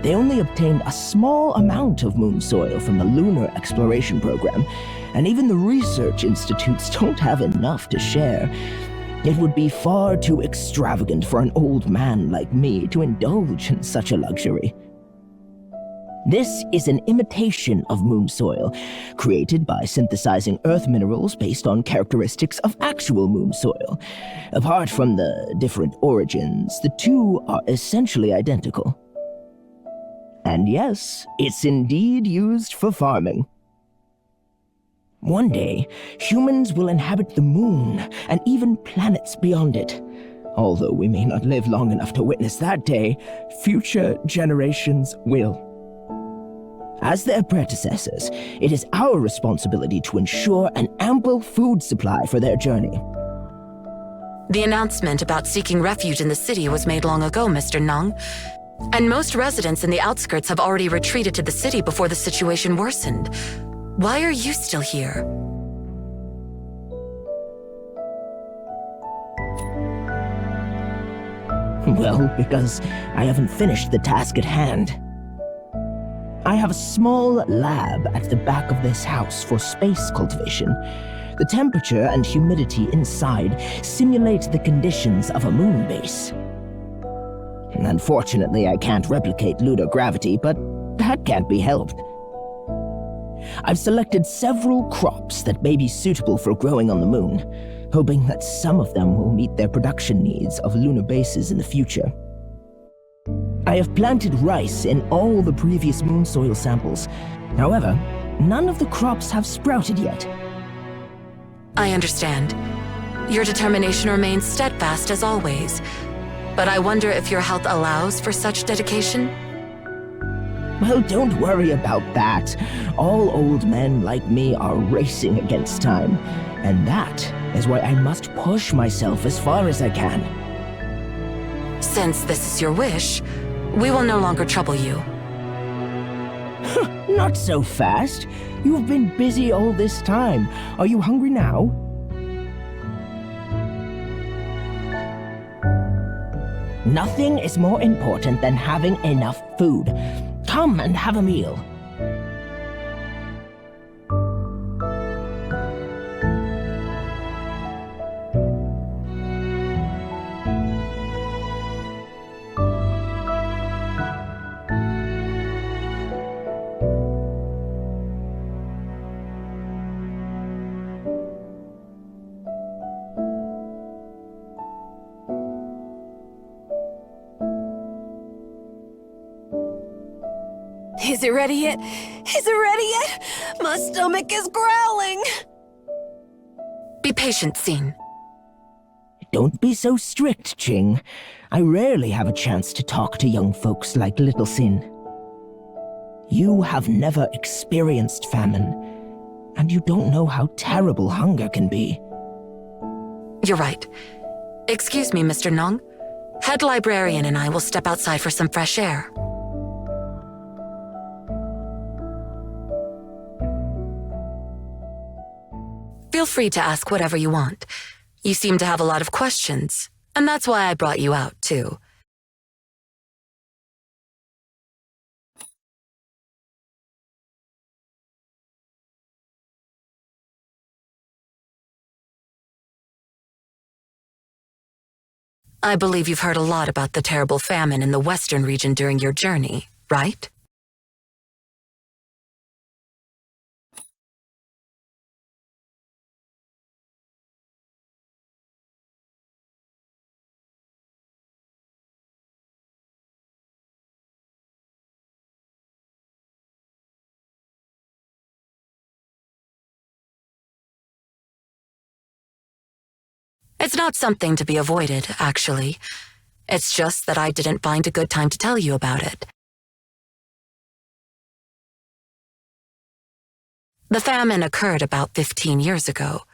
S16: They only obtained a small amount of moon soil from the lunar exploration program, and even the research institutes don't have enough to share. It would be far too extravagant for an old man like me to indulge in such a luxury. This is an imitation of moon soil, created by synthesizing earth minerals based on characteristics of actual moon soil. Apart from the different origins, the two are essentially identical. And yes, it's indeed used for farming. One day, humans will inhabit the moon and even planets beyond it. Although we may not live long enough to witness that day, future generations will. As their predecessors, it is our responsibility to ensure an ample food supply for their journey.
S3: The announcement about seeking refuge in the city was made long ago, Mr. Nong, and most residents in the outskirts have already retreated to the city before the situation worsened. Why are you still here?
S16: Well, because I haven't finished the task at hand. I have a small lab at the back of this house for space cultivation. The temperature and humidity inside simulate the conditions of a moon base. Unfortunately, I can't replicate lunar gravity, but that can't be helped. I've selected several crops that may be suitable for growing on the moon, hoping that some of them will meet their production needs of lunar bases in the future. I have planted rice in all the previous moon soil samples. However, none of the crops have sprouted yet.
S3: I understand. Your determination remains steadfast as always. But I wonder if your health allows for such dedication?
S16: Well, don't worry about that. All old men like me are racing against time. And that is why I must push myself as far as I can.
S3: Since this is your wish, we will no longer trouble you.
S16: Not so fast. You've been busy all this time. Are you hungry now? Nothing is more important than having enough food. Come and have a meal.
S4: Is it ready yet? Is it ready yet? My stomach is growling.
S3: Be patient, Scene.
S16: Don't be so strict, Ching. I rarely have a chance to talk to young folks like Little Sin. You have never experienced famine, and you don't know how terrible hunger can be.
S3: You're right. Excuse me, Mr. Nong. Head librarian and I will step outside for some fresh air. Feel free to ask whatever you want. You seem to have a lot of questions, and that's why I brought you out, too. I believe you've heard a lot about the terrible famine in the western region during your journey, right? It's not something to be avoided, actually. It's just that I didn't find a good time to tell you about it. The famine occurred about 15 years ago.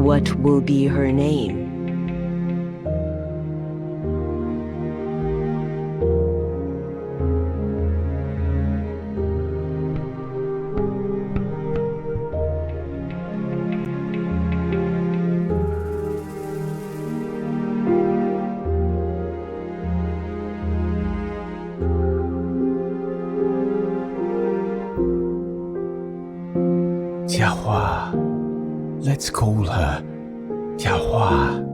S17: What will be her name?
S18: Jiahua. Let's call her Jiahua.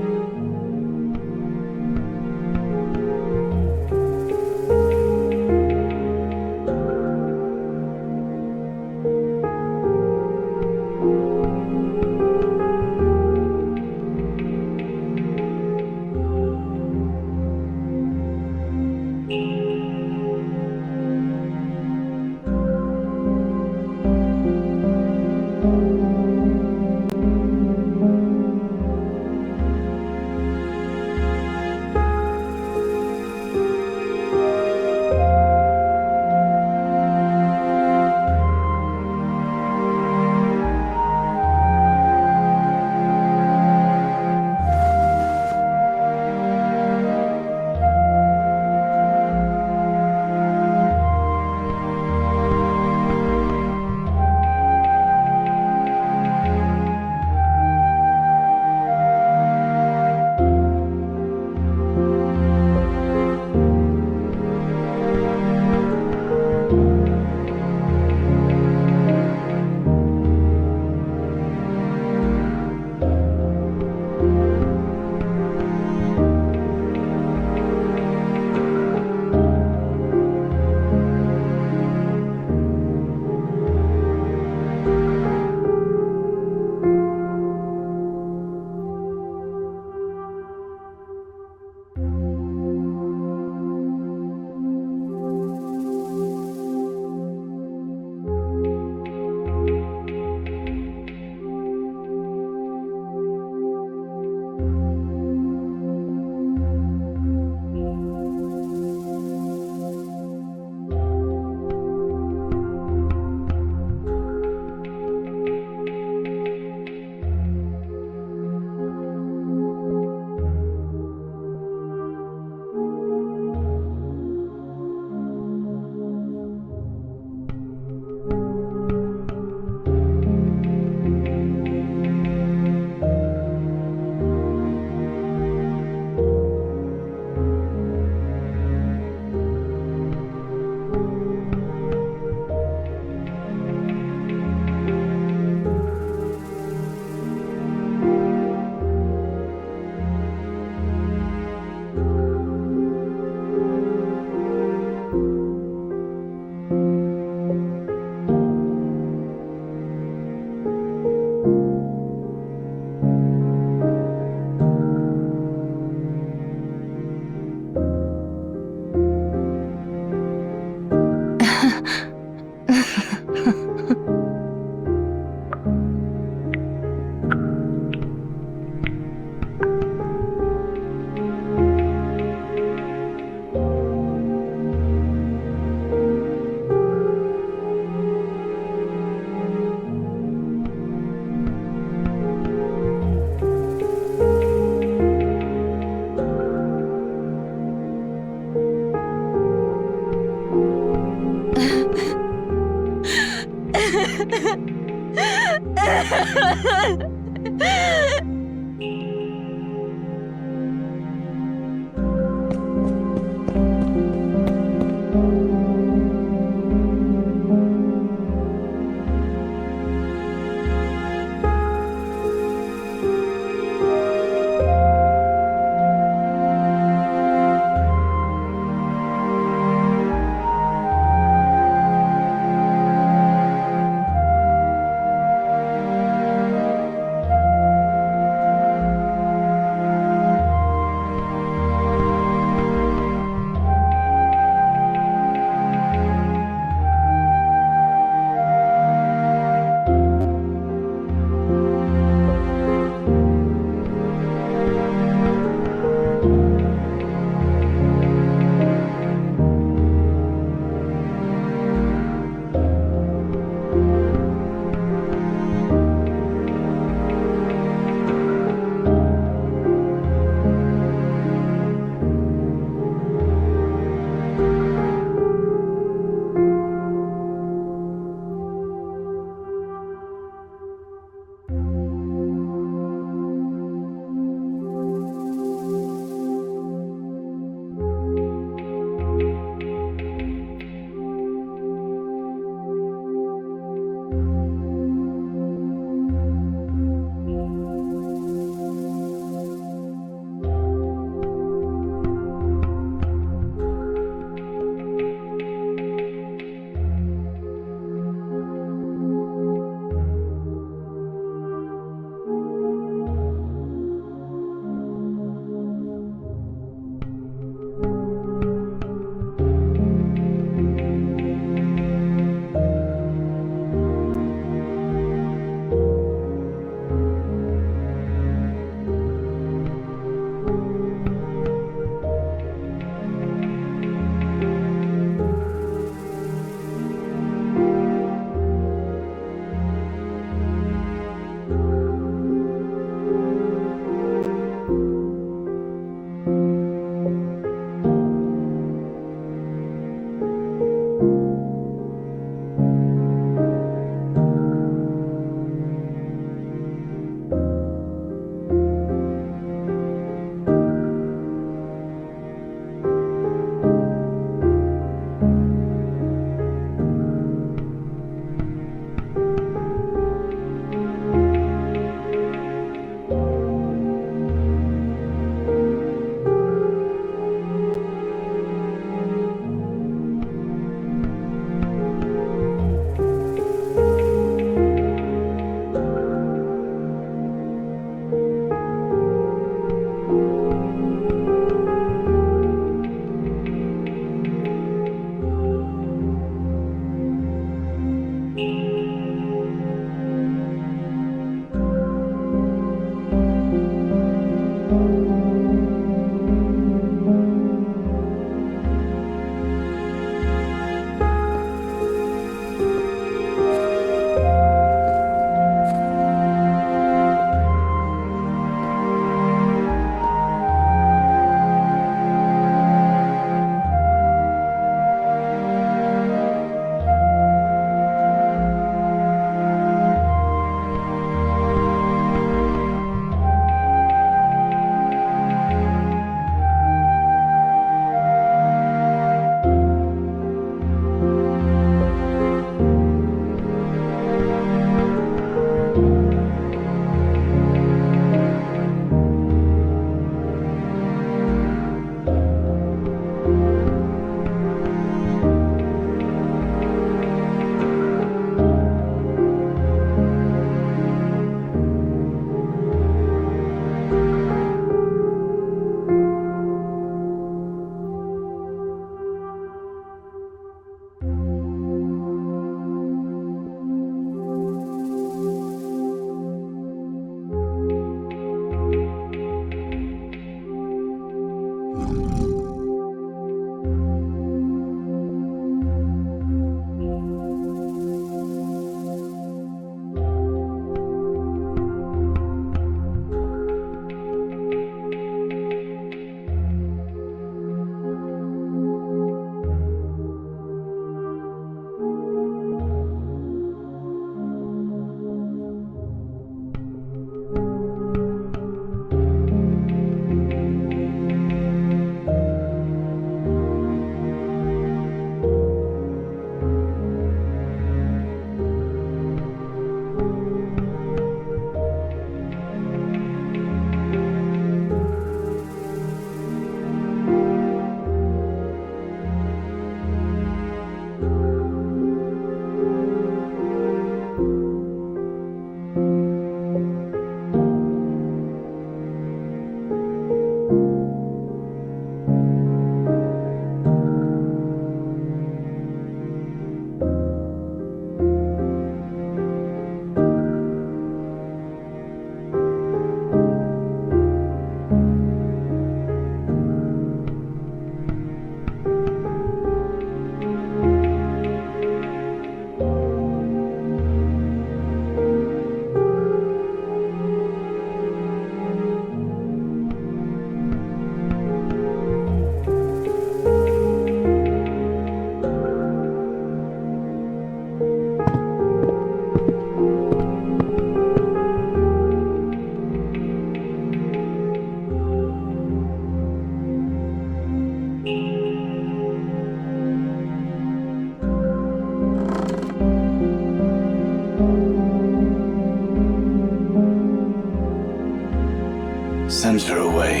S13: send her away.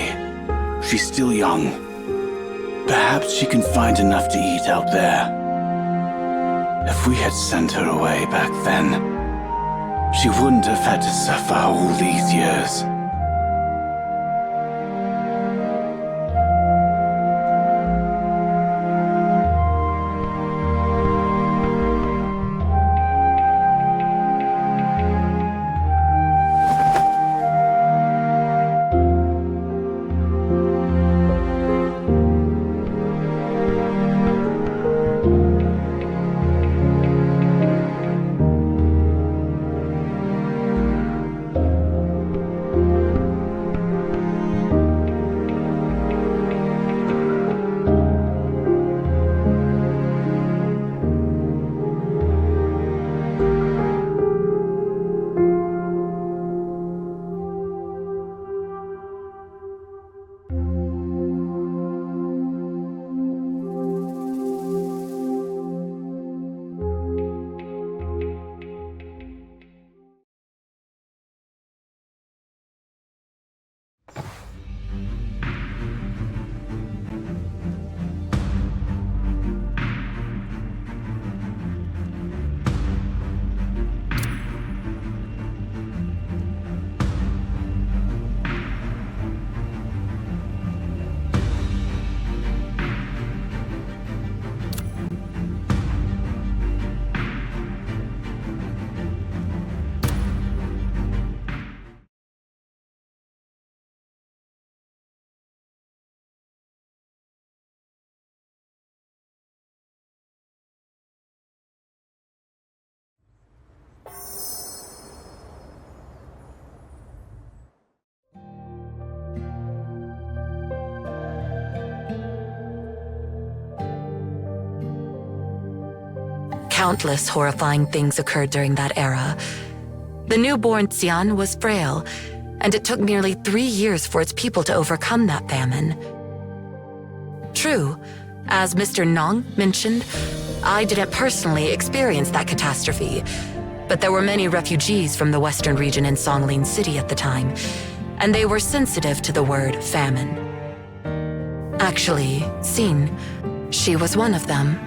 S13: She's still young. Perhaps she can find enough to eat out there. If we had sent her away back then, she wouldn't have had to suffer all these years.
S3: Countless horrifying things occurred during that era. The newborn Xian was frail, and it took nearly 3 years for its people to overcome that famine. True, as Mr. Nong mentioned, I didn't personally experience that catastrophe, but there were many refugees from the western region in Songlin City at the time, and they were sensitive to the word famine. Actually, Xin, she was one of them.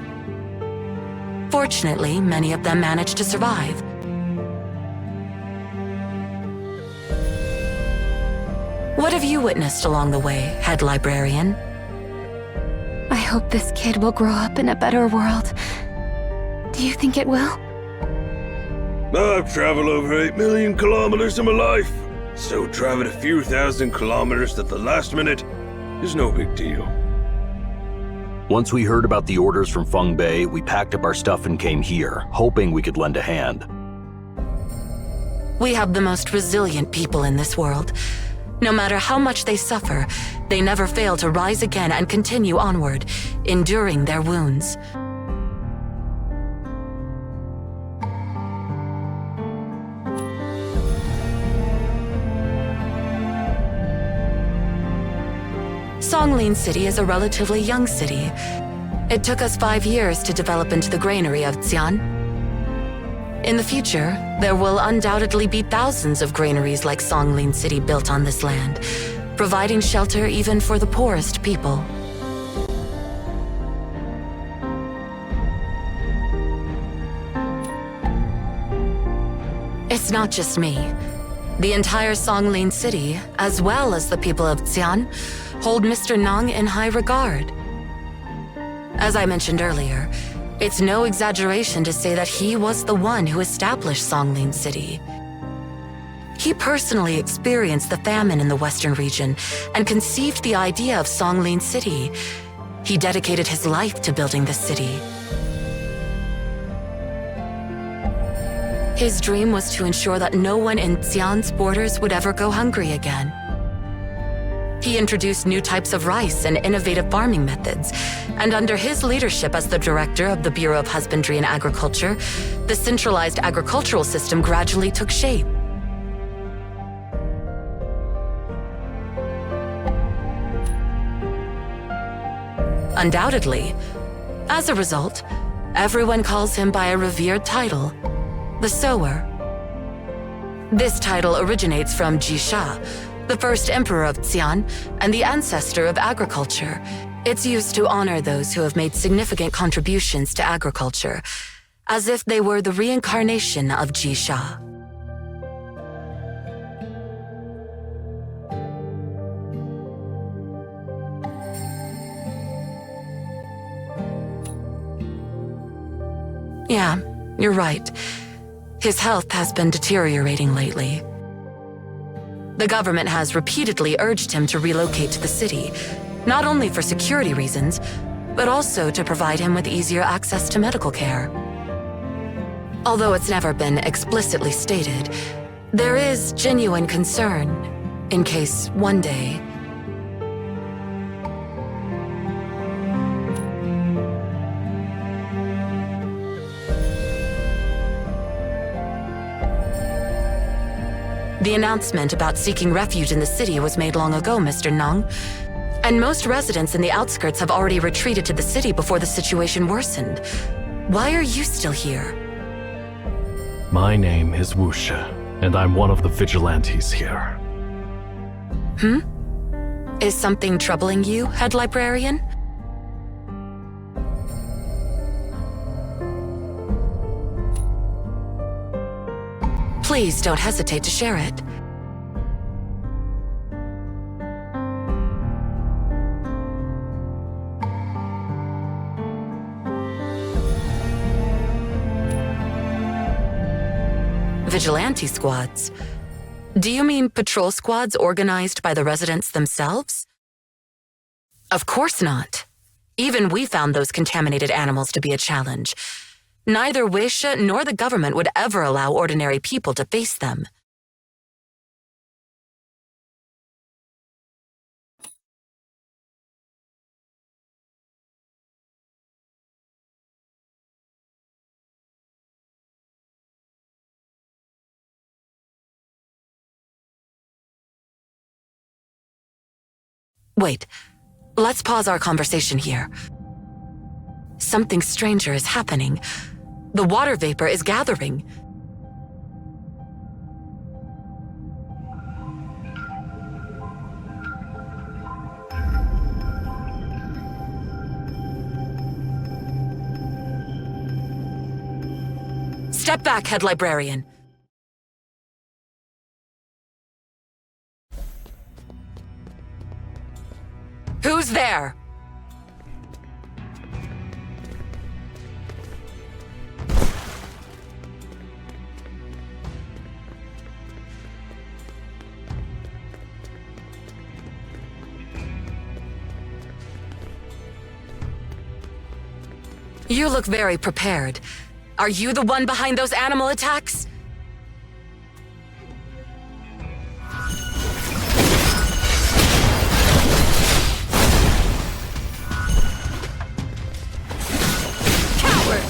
S3: Fortunately, many of them managed to survive. What have you witnessed along the way, head librarian?
S19: I hope this kid will grow up in a better world. Do you think it will?
S14: I've traveled over 8 million kilometers in my life, so traveled a few thousand kilometers at the last minute is no big deal.
S20: Once we heard about the orders from Feng Bei, we packed up our stuff and came here, hoping we could lend a hand.
S3: We have the most resilient people in this world. No matter how much they suffer, they never fail to rise again and continue onward, enduring their wounds. Songlin City is a relatively young city. It took us 5 years to develop into the granary of Xian. In the future, there will undoubtedly be thousands of granaries like Songlin City built on this land, providing shelter even for the poorest people. It's not just me. The entire Songlin City, as well as the people of Xian, hold Mr. Nong in high regard. As I mentioned earlier, it's no exaggeration to say that he was the one who established Songlin City. He personally experienced the famine in the western region and conceived the idea of Songlin City. He dedicated his life to building this city. His dream was to ensure that no one in Xian's borders would ever go hungry again. He introduced new types of rice and innovative farming methods, and under his leadership as the director of the Bureau of Husbandry and Agriculture, the centralized agricultural system gradually took shape. Undoubtedly, as a result, everyone calls him by a revered title, the Sower. This title originates from Jisha, the first emperor of Xi'an and the ancestor of agriculture. It's used to honor those who have made significant contributions to agriculture, as if they were the reincarnation of Jisha. Yeah, you're right. His health has been deteriorating lately. The government has repeatedly urged him to relocate to the city, not only for security reasons, but also to provide him with easier access to medical care. Although it's never been explicitly stated, there is genuine concern in case one day the announcement about seeking refuge in the city was made long ago, Mr. Nong, and most residents in the outskirts have already retreated to the city before the situation worsened. Why are you still here?
S2: My name is Wushi, and I'm one of the vigilantes here.
S3: Is something troubling you, head librarian? Please don't hesitate to share it. Vigilante squads? Do you mean patrol squads organized by the residents themselves? Of course not. Even we found those contaminated animals to be a challenge. Neither Wushi nor the government would ever allow ordinary people to face them. Wait, let's pause our conversation here. Something stranger is happening. The water vapor is gathering. Step back, head librarian. Who's there? You look very prepared. Are you the one behind those animal attacks? Coward!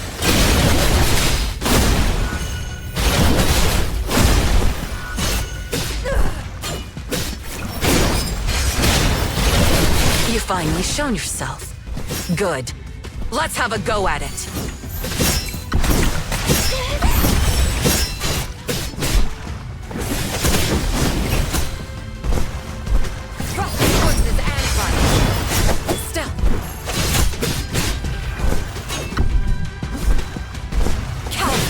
S3: You finally shown yourself. Good. Let's have a go at it. Horses and fire. Still. Coward.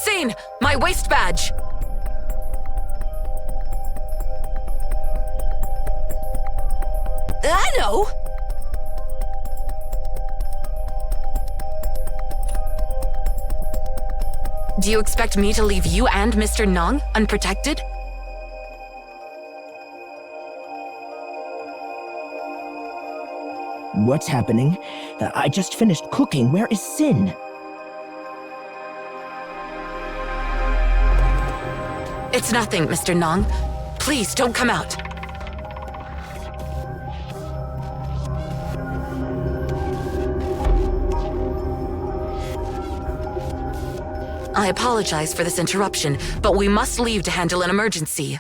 S3: Sane, my waist badge!
S4: I know!
S3: Do you expect me to leave you and Mr. Nong unprotected?
S16: What's happening? I just finished cooking. Where is Sin?
S3: It's nothing, Mr. Nong. Please don't come out. I apologize for this interruption, but we must leave to handle an emergency.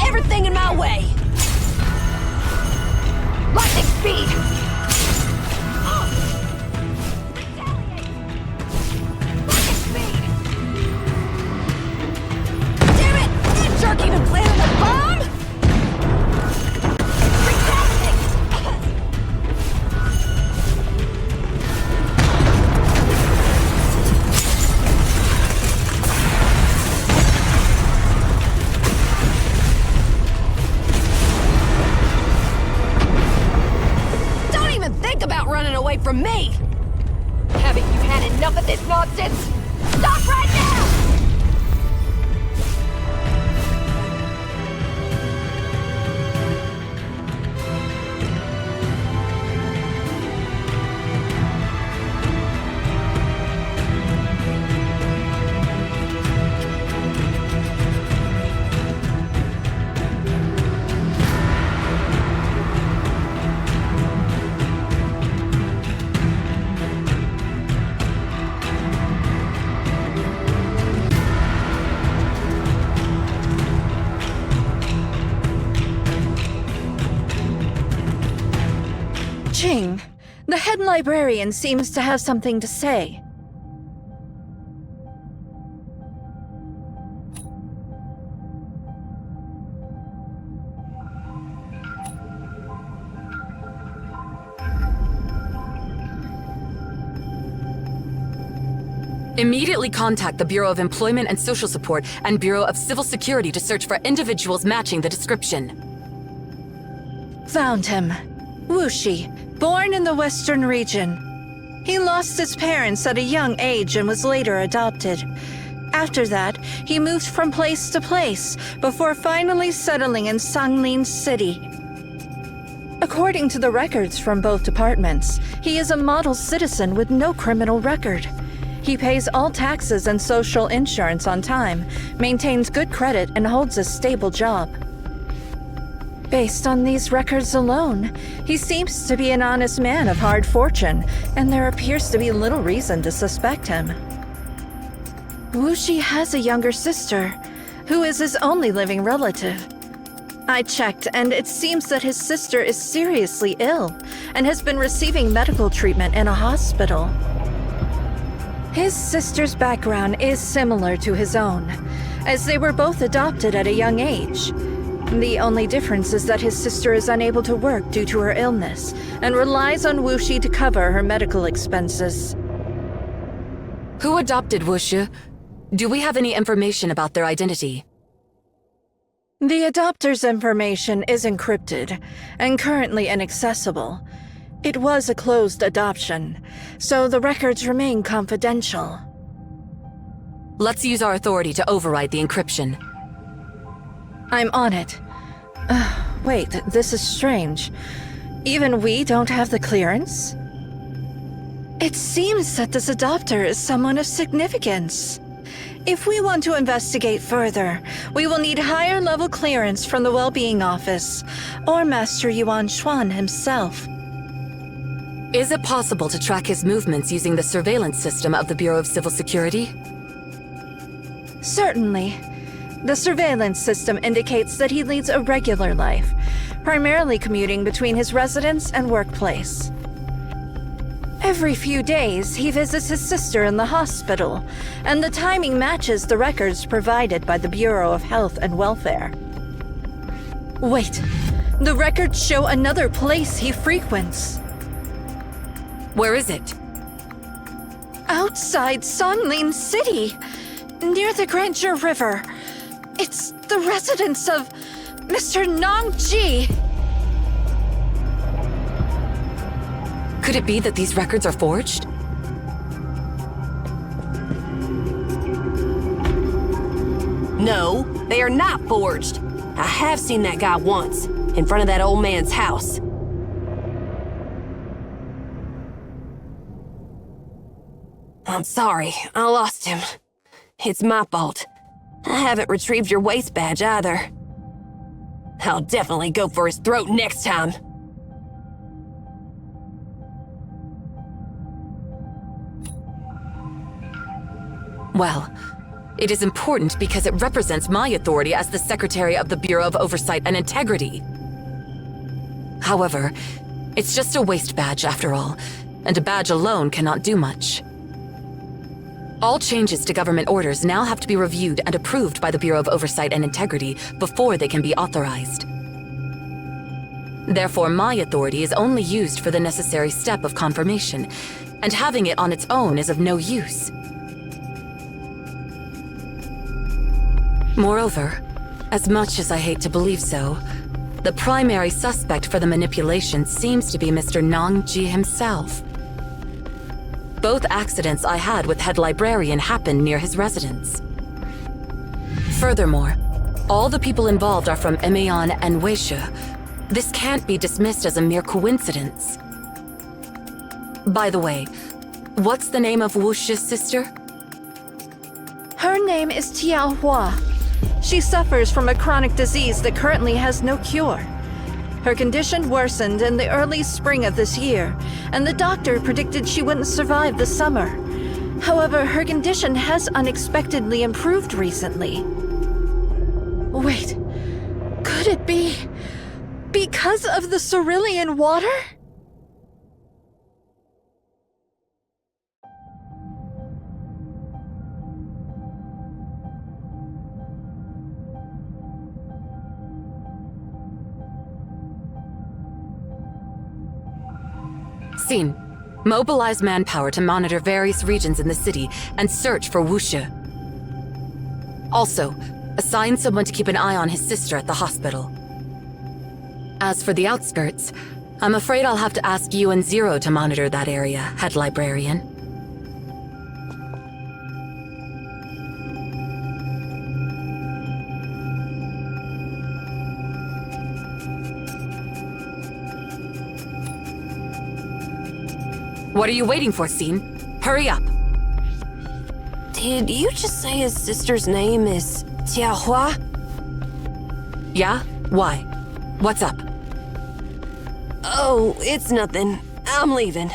S4: Everything in my way! Lightning speed! Lightning speed! Damn it! That jerk even planted a bomb! Away from me! Haven't you had enough of this nonsense? Stop right now!
S6: Ching, the head librarian seems to have something to say.
S3: Immediately contact the Bureau of Employment and Social Support and Bureau of Civil Security to search for individuals matching the description.
S6: Found him. Wushi, born in the Western region. He lost his parents at a young age and was later adopted. After that, he moved from place to place before finally settling in Sanglin City. According to the records from both departments, he is a model citizen with no criminal record. He pays all taxes and social insurance on time, maintains good credit, and holds a stable job. Based on these records alone, he seems to be an honest man of hard fortune, and there appears to be little reason to suspect him. Wushi has a younger sister, who is his only living relative. I checked, and it seems that his sister is seriously ill and has been receiving medical treatment in a hospital. His sister's background is similar to his own, as they were both adopted at a young age. The only difference is that his sister is unable to work due to her illness and relies on Wushi to cover her medical expenses.
S3: Who adopted Wushi? Do we have any information about their identity?
S6: The adopter's information is encrypted and currently inaccessible. It was a closed adoption, so the records remain confidential.
S3: Let's use our authority to override the encryption.
S6: I'm on it. Wait, this is strange. Even we don't have the clearance? It seems that this adopter is someone of significance. If we want to investigate further, we will need higher level clearance from the Well-Being Office, or Master Yuan Xuan himself.
S3: Is it possible to track his movements using the surveillance system of the Bureau of Civil Security?
S6: Certainly. The surveillance system indicates that he leads a regular life, primarily commuting between his residence and workplace. Every few days, he visits his sister in the hospital, and the timing matches the records provided by the Bureau of Health and Welfare. Wait, the records show another place he frequents.
S3: Where is it?
S6: Outside Feng Lin City, near the Grandeur River. It's the residence of Mr. Nong Ji.
S3: Could it be that these records are forged?
S4: No, they are not forged. I have seen that guy once, in front of that old man's house. I'm sorry, I lost him. It's my fault. I haven't retrieved your waist badge either. I'll definitely go for his throat next time.
S3: Well, it is important because it represents my authority as the Secretary of the Bureau of Oversight and Integrity. However, it's just a waist badge after all, and a badge alone cannot do much. All changes to government orders now have to be reviewed and approved by the Bureau of Oversight and Integrity before they can be authorized. Therefore, my authority is only used for the necessary step of confirmation, and having it on its own is of no use. Moreover, as much as I hate to believe so, the primary suspect for the manipulation seems to be Mr. Nong Ji himself. Both accidents I had with head librarian happened near his residence. Furthermore, all the people involved are from Emaon and Wushi. This can't be dismissed as a mere coincidence. By the way, what's the name of Wushi's sister?
S6: Her name is Tianhua. She suffers from a chronic disease that currently has no cure. Her condition worsened in the early spring of this year, and the doctor predicted she wouldn't survive the summer. However, her condition has unexpectedly improved recently. Wait, could it be because of the cerulean water?
S3: Scene. Mobilize manpower to monitor various regions in the city and search for Wushi. Also, assign someone to keep an eye on his sister at the hospital. As for the outskirts, I'm afraid I'll have to ask you and Zero to monitor that area, head librarian. What are you waiting for, Scene? Hurry up!
S4: Did you just say his sister's name is Tianhua?
S3: Yeah? Why? What's up?
S4: Oh, it's nothing. I'm leaving.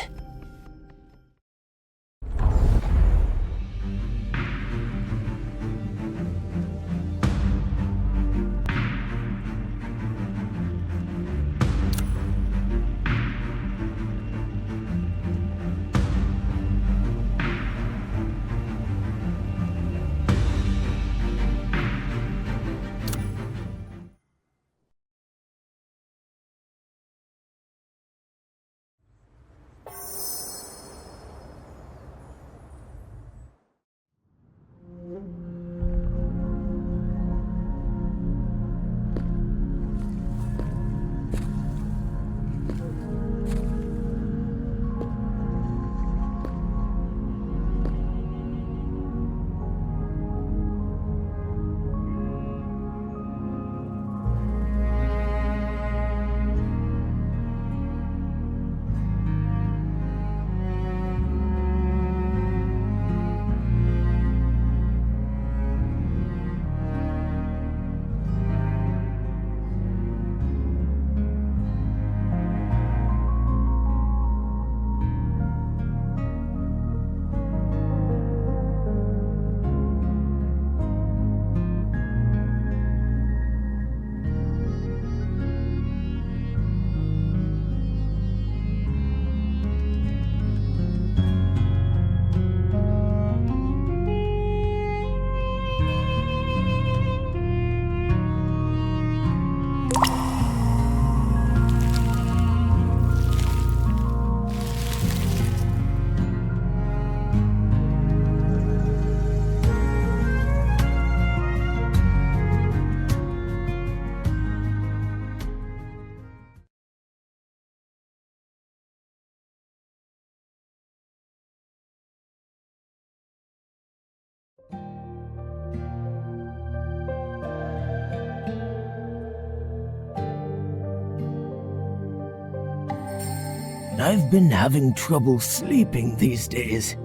S16: I've been having trouble sleeping these days.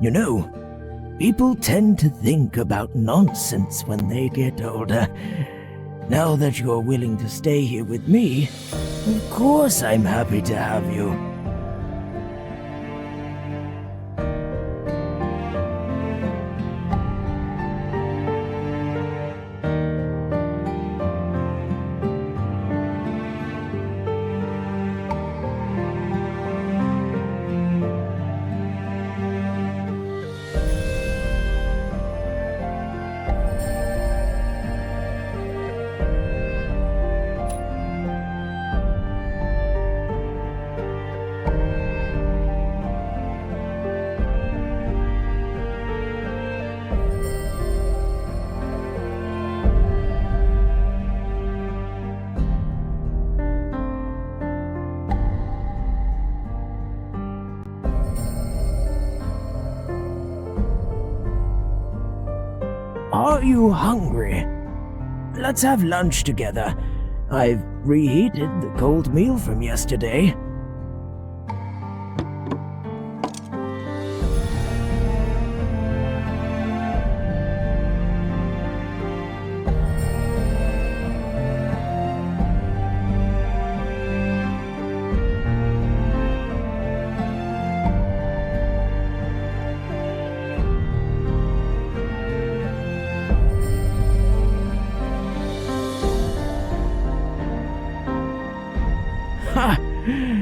S16: You know, people tend to think about nonsense when they get older. Now that you're willing to stay here with me, of course I'm happy to have you. Are you hungry? Let's have lunch together. I've reheated the cold meal from yesterday.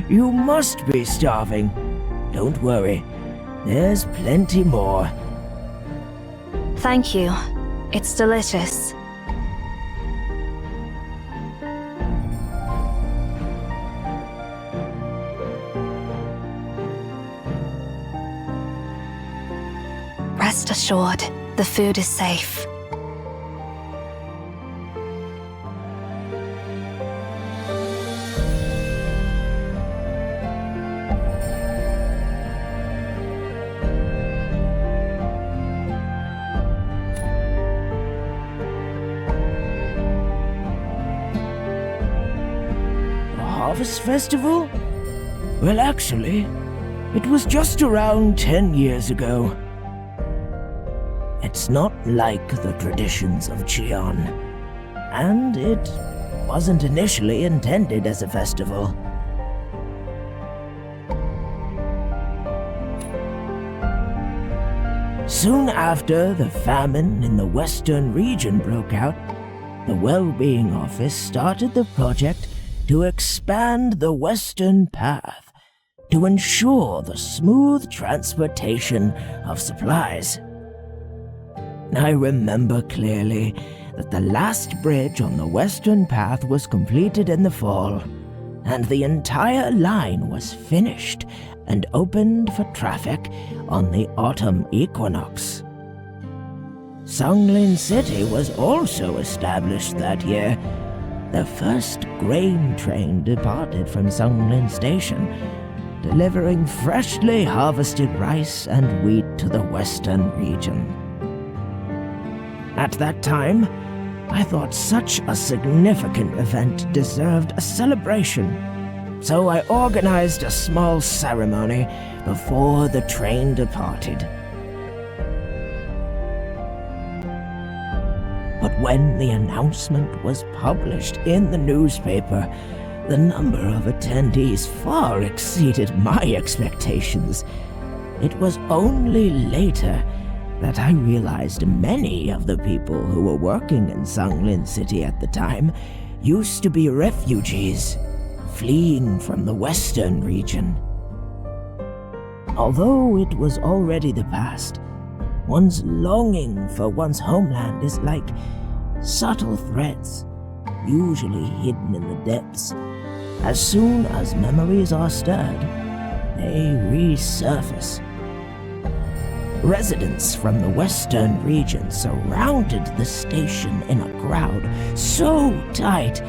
S16: You must be starving. Don't worry, there's plenty more.
S19: Thank you. It's delicious. Rest assured, the food is safe. Harvest Festival? Well, actually, it was just around 10 years ago. It's not like the traditions of Qian, and it wasn't initially intended as a festival. Soon after the famine in the western region broke out, the Well-Being Office started the project to expand the Western Path to ensure the smooth transportation of supplies. I remember clearly that the last bridge on the Western Path was completed in the fall, and the entire line was finished and opened for traffic on the autumn equinox. Songlin City was also established that year. The first grain train departed from Songlin Station, delivering freshly harvested rice and wheat to the western region. At that time, I thought such a significant event deserved a celebration, so I organized a small ceremony before the train departed. But when the announcement was published in the newspaper, the number of attendees far exceeded my expectations. It was only later that I realized many of the people who were working in Songlin City at the time used to be refugees, fleeing from the western region. Although it was already the past, one's longing for one's homeland is like subtle threads, usually hidden in the depths. As soon as memories are stirred, they resurface. Residents from the western region surrounded the station in a crowd so tight,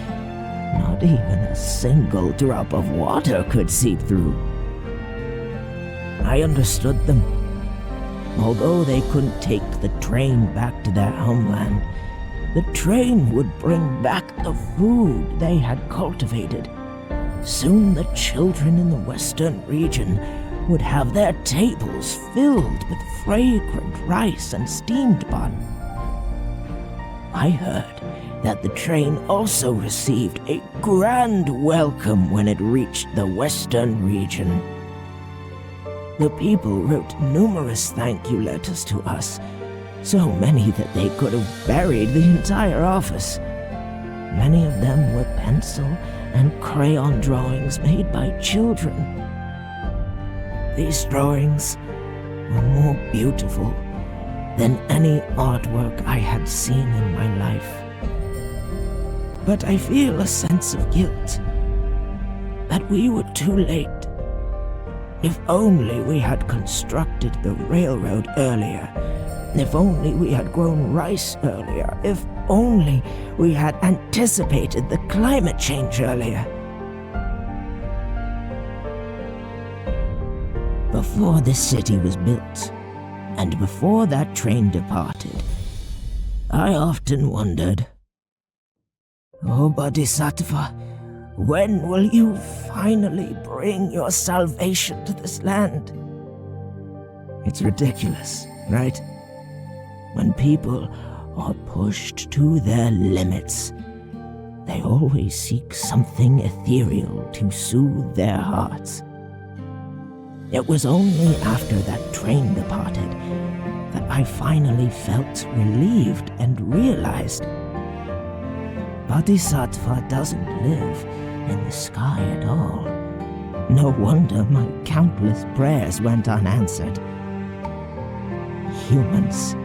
S19: not even a single drop of water could seep through. I understood them. Although they couldn't take the train back to their homeland, the train would bring back the food they had cultivated. Soon the children in the western region would have their tables filled with fragrant rice and steamed bun. I heard that the train also received a grand welcome when it reached the western region. The people wrote numerous thank you letters to us, so many that they could have buried the entire office. Many of them were pencil and crayon drawings made by children. These drawings were more beautiful than any artwork I had seen in my life. But I feel a sense of guilt that we were too late. If only we had constructed the railroad earlier. If only we had grown rice earlier. If only we had anticipated the climate change earlier. Before this city was built, and before that train departed, I often wondered, "Oh, Bodhisattva, when will you finally bring your salvation to this land?" It's ridiculous, right? When people are pushed to their limits, they always seek something ethereal to soothe their hearts. It was only after that train departed that I finally felt relieved and realized Bodhisattva doesn't live in the sky at all. No wonder my countless prayers went unanswered. Humans,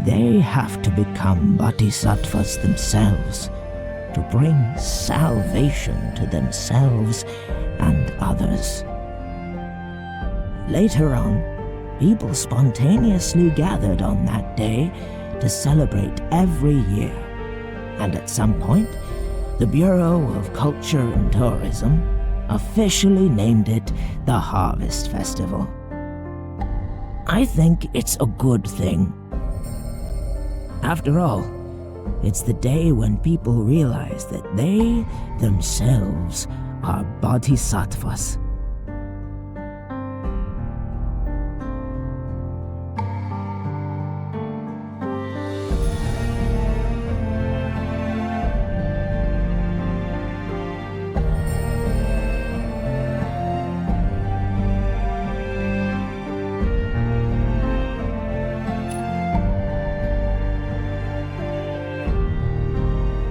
S19: they have to become bodhisattvas themselves to bring salvation to themselves and others. Later on, people spontaneously gathered on that day to celebrate every year. And at some point, the Bureau of Culture and Tourism officially named it the Harvest Festival. I think it's a good thing. After all, it's the day when people realize that they themselves are bodhisattvas.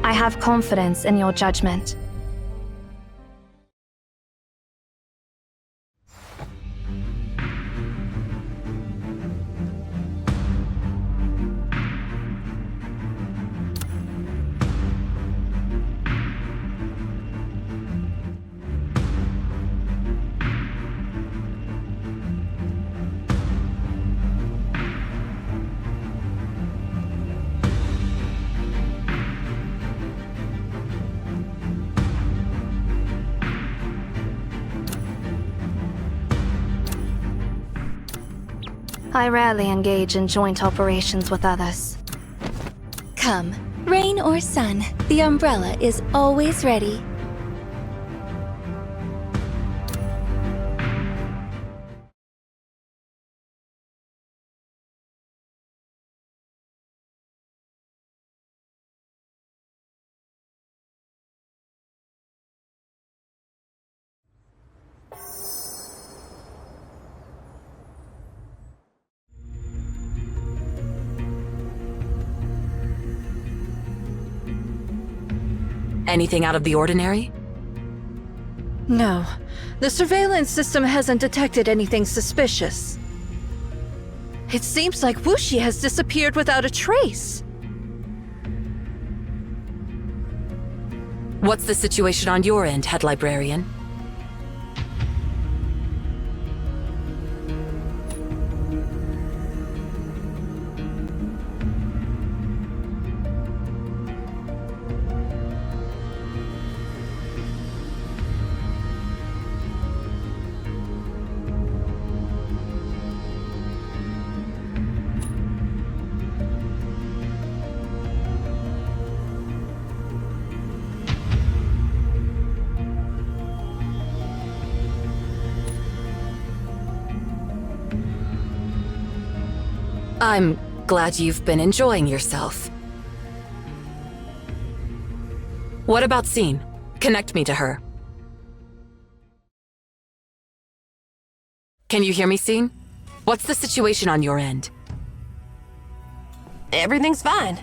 S21: I have confidence in your judgment. I rarely engage in joint operations with others.
S22: Come, rain or sun, the umbrella is always ready.
S3: Anything out of the ordinary?
S6: No. The surveillance system hasn't detected anything suspicious. It seems like Wushi has disappeared without a trace.
S3: What's the situation on your end, head librarian? I'm glad you've been enjoying yourself. What about Scene? Connect me to her. Can you hear me, Scene? What's the situation on your end?
S4: Everything's fine.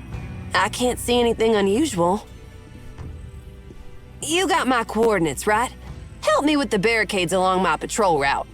S4: I can't see anything unusual. You got my coordinates, right? Help me with the barricades along my patrol route.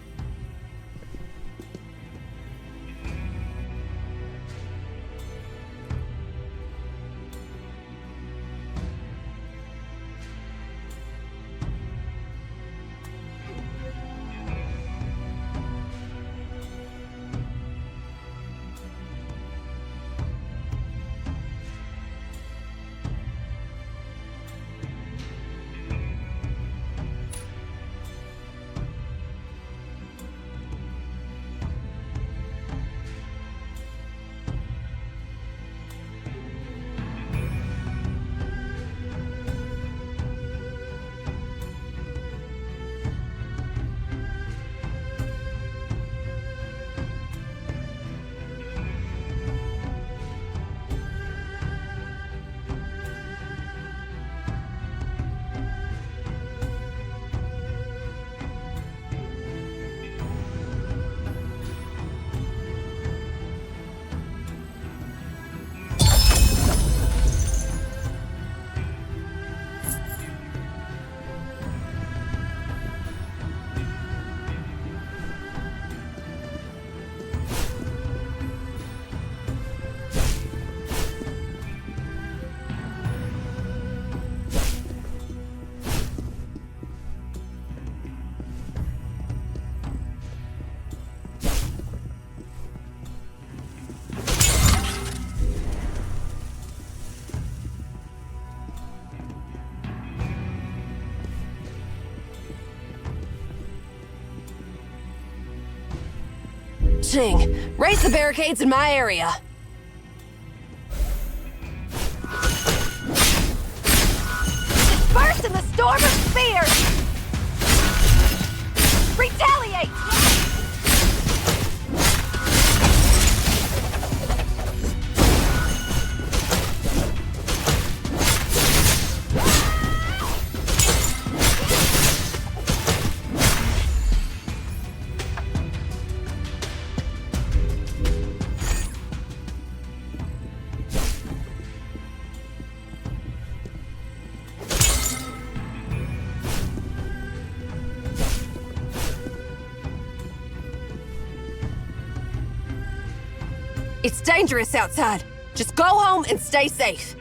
S4: Ching, raise the barricades in my area.
S1: Disperse in the storm of spears! Retaliate!
S4: It's dangerous outside. Just go home and stay safe.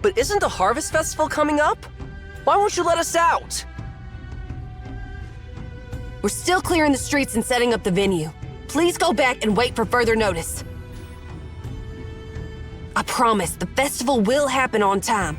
S7: But isn't the Harvest Festival coming up? Why won't you let us out?
S4: We're still clearing the streets and setting up the venue. Please go back and wait for further notice. I promise, the festival will happen on time.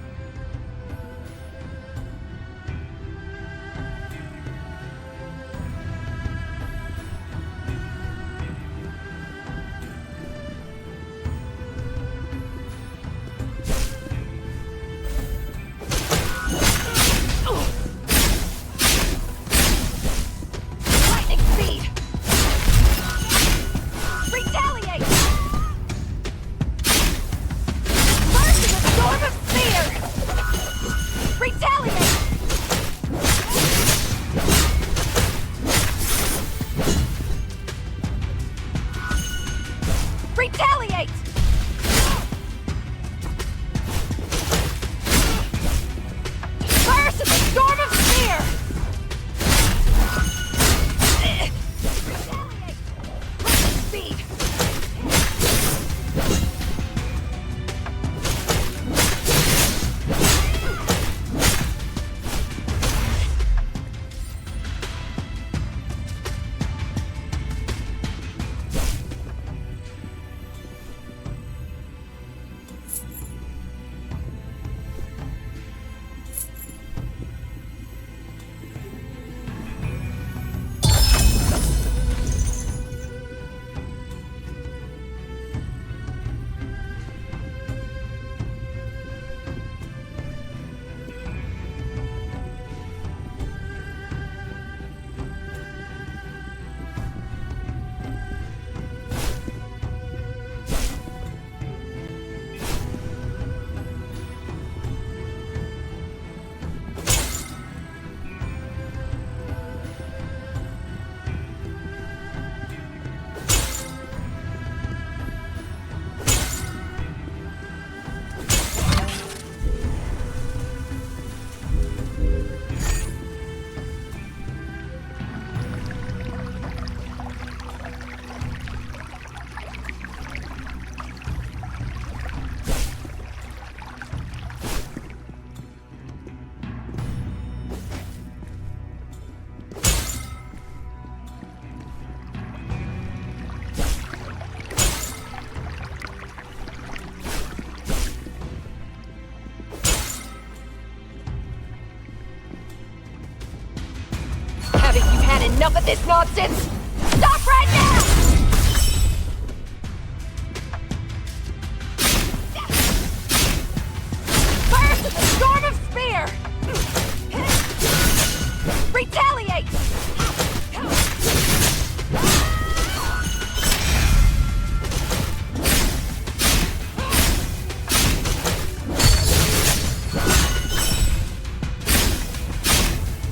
S1: enough of this nonsense! Stop right now! First, the storm of spear! Retaliate!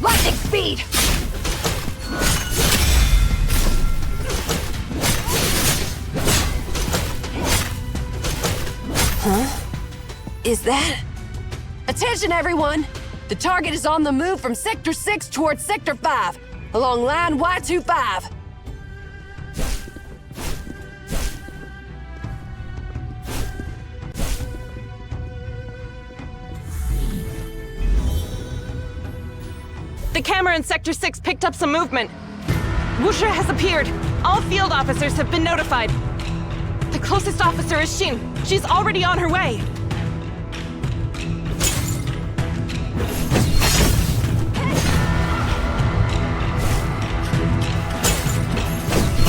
S1: Lightning speed!
S4: Huh? Is that? Attention, everyone! The target is on the move from Sector 6 towards Sector 5, along line Y25.
S5: The camera in Sector 6 picked up some movement. Wushi has appeared. All field officers have been notified. The closest officer is Shin. She's already on her way.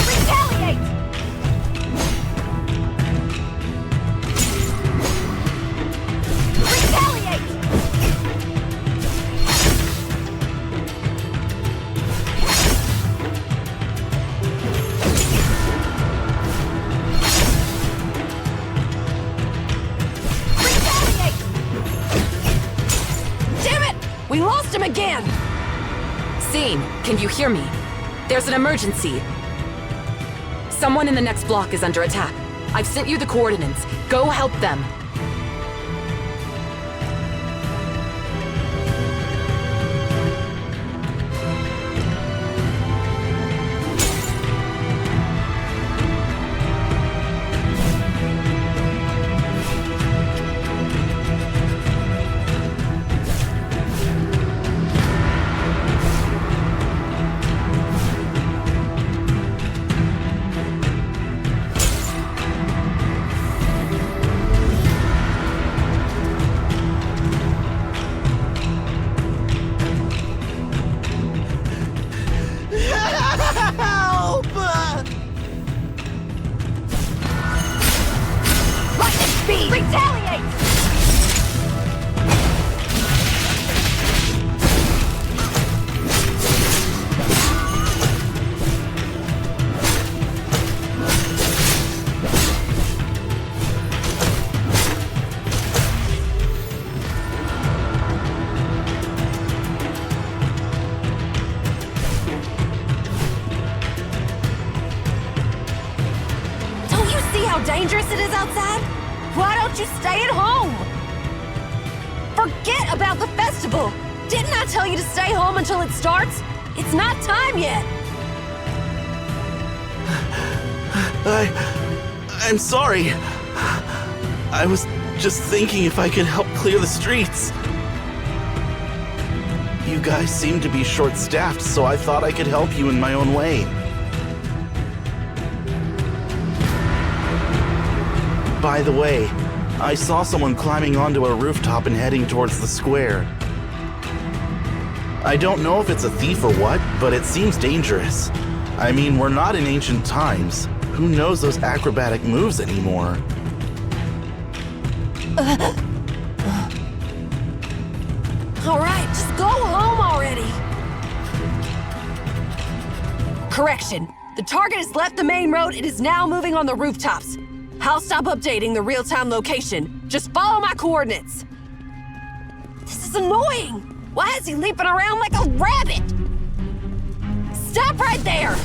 S1: Retaliate! Retaliate!
S4: We lost him again!
S3: Zane, can you hear me? There's an emergency. Someone in the next block is under attack. I've sent you the coordinates. Go help them.
S1: Speed! Retaliate!
S4: Don't you see how dangerous it is outside? Why don't you stay at home? Forget about the festival! Didn't I tell you to stay home until it starts? It's not time yet!
S10: I'm sorry. I was just thinking if I could help clear the streets. You guys seem to be short-staffed, so I thought I could help you in my own way. By the way, I saw someone climbing onto a rooftop and heading towards the square. I don't know if it's a thief or what, but it seems dangerous. I mean, we're not in ancient times. Who knows those acrobatic moves anymore?
S4: All right, just go home already! Correction. The target has left the main road. It is now moving on the rooftops. I'll stop updating the real-time location. Just follow my coordinates. This is annoying! Why is he leaping around like a rabbit? Stop right there!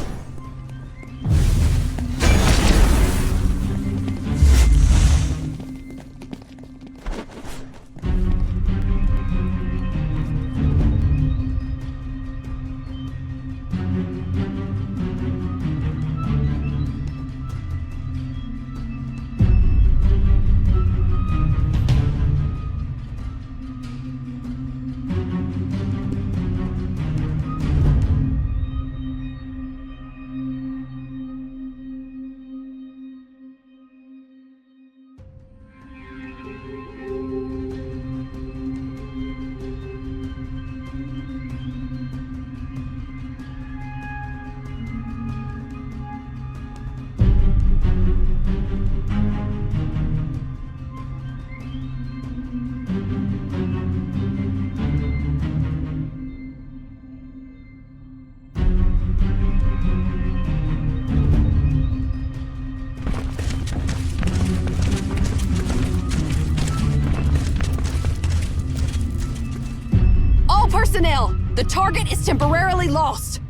S4: personnel! The target is temporarily lost!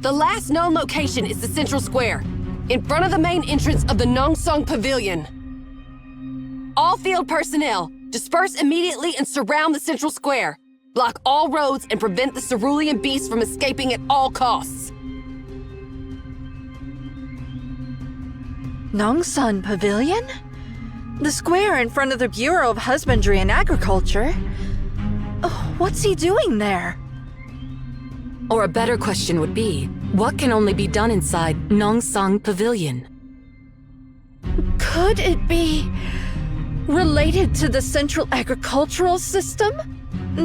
S4: The last known location is the Central Square, in front of the main entrance of the Nongsong Pavilion. All field personnel, disperse immediately and surround the Central Square. Block all roads and prevent the cerulean beast from escaping at all costs.
S6: Nongsong Pavilion? The square in front of the Bureau of Husbandry and Agriculture? Oh, what's he doing there?
S3: Or a better question would be, what can only be done inside Nongsong Pavilion?
S6: Could it be related to the Central Agricultural System?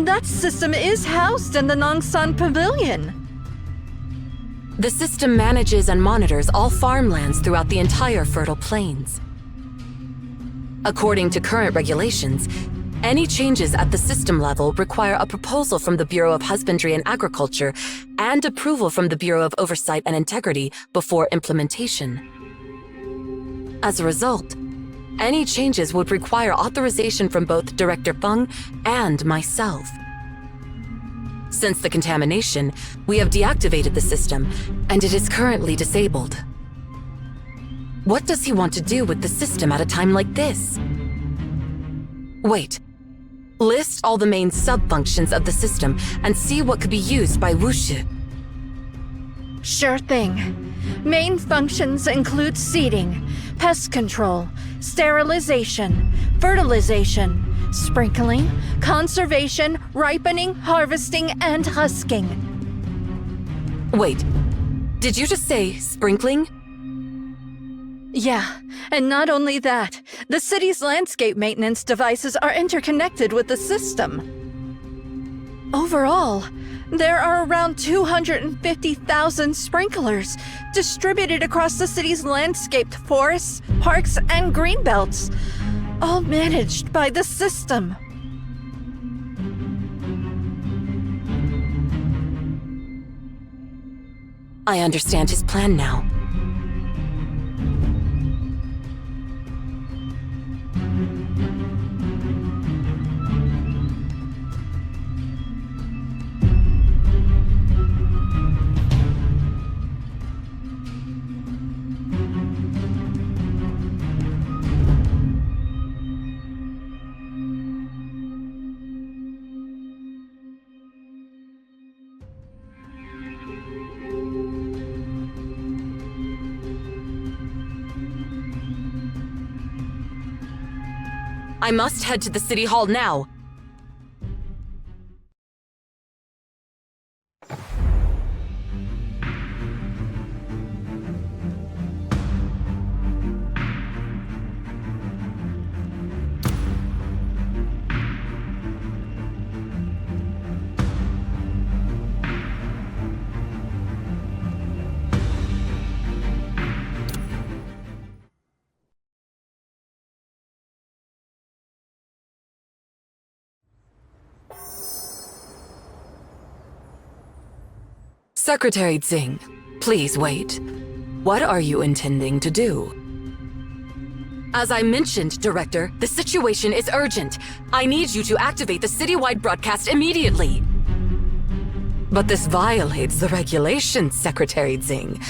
S6: That system is housed in the Nongsong Pavilion.
S3: The system manages and monitors all farmlands throughout the entire Fertile Plains. According to current regulations, any changes at the system level require a proposal from the Bureau of Husbandry and Agriculture and approval from the Bureau of Oversight and Integrity before implementation. As a result, any changes would require authorization from both Director Feng and myself. Since the contamination, we have deactivated the system, and it is currently disabled. What does he want to do with the system at a time like this? Wait. List all the main sub-functions of the system and see what could be used by Wushi.
S6: Sure thing. Main functions include seeding, pest control, sterilization, fertilization, sprinkling, conservation, ripening, harvesting, and husking.
S3: Wait, did you just say sprinkling?
S6: Yeah, and not only that, the city's landscape maintenance devices are interconnected with the system. Overall, there are around 250,000 sprinklers distributed across the city's landscaped forests, parks, and greenbelts, all managed by the system.
S3: I understand his plan now. I must head to the City Hall now. Secretary Tsing, please wait. What are you intending to do? As I mentioned, Director, the situation is urgent. I need you to activate the citywide broadcast immediately. But this violates the regulations, Secretary Tsing.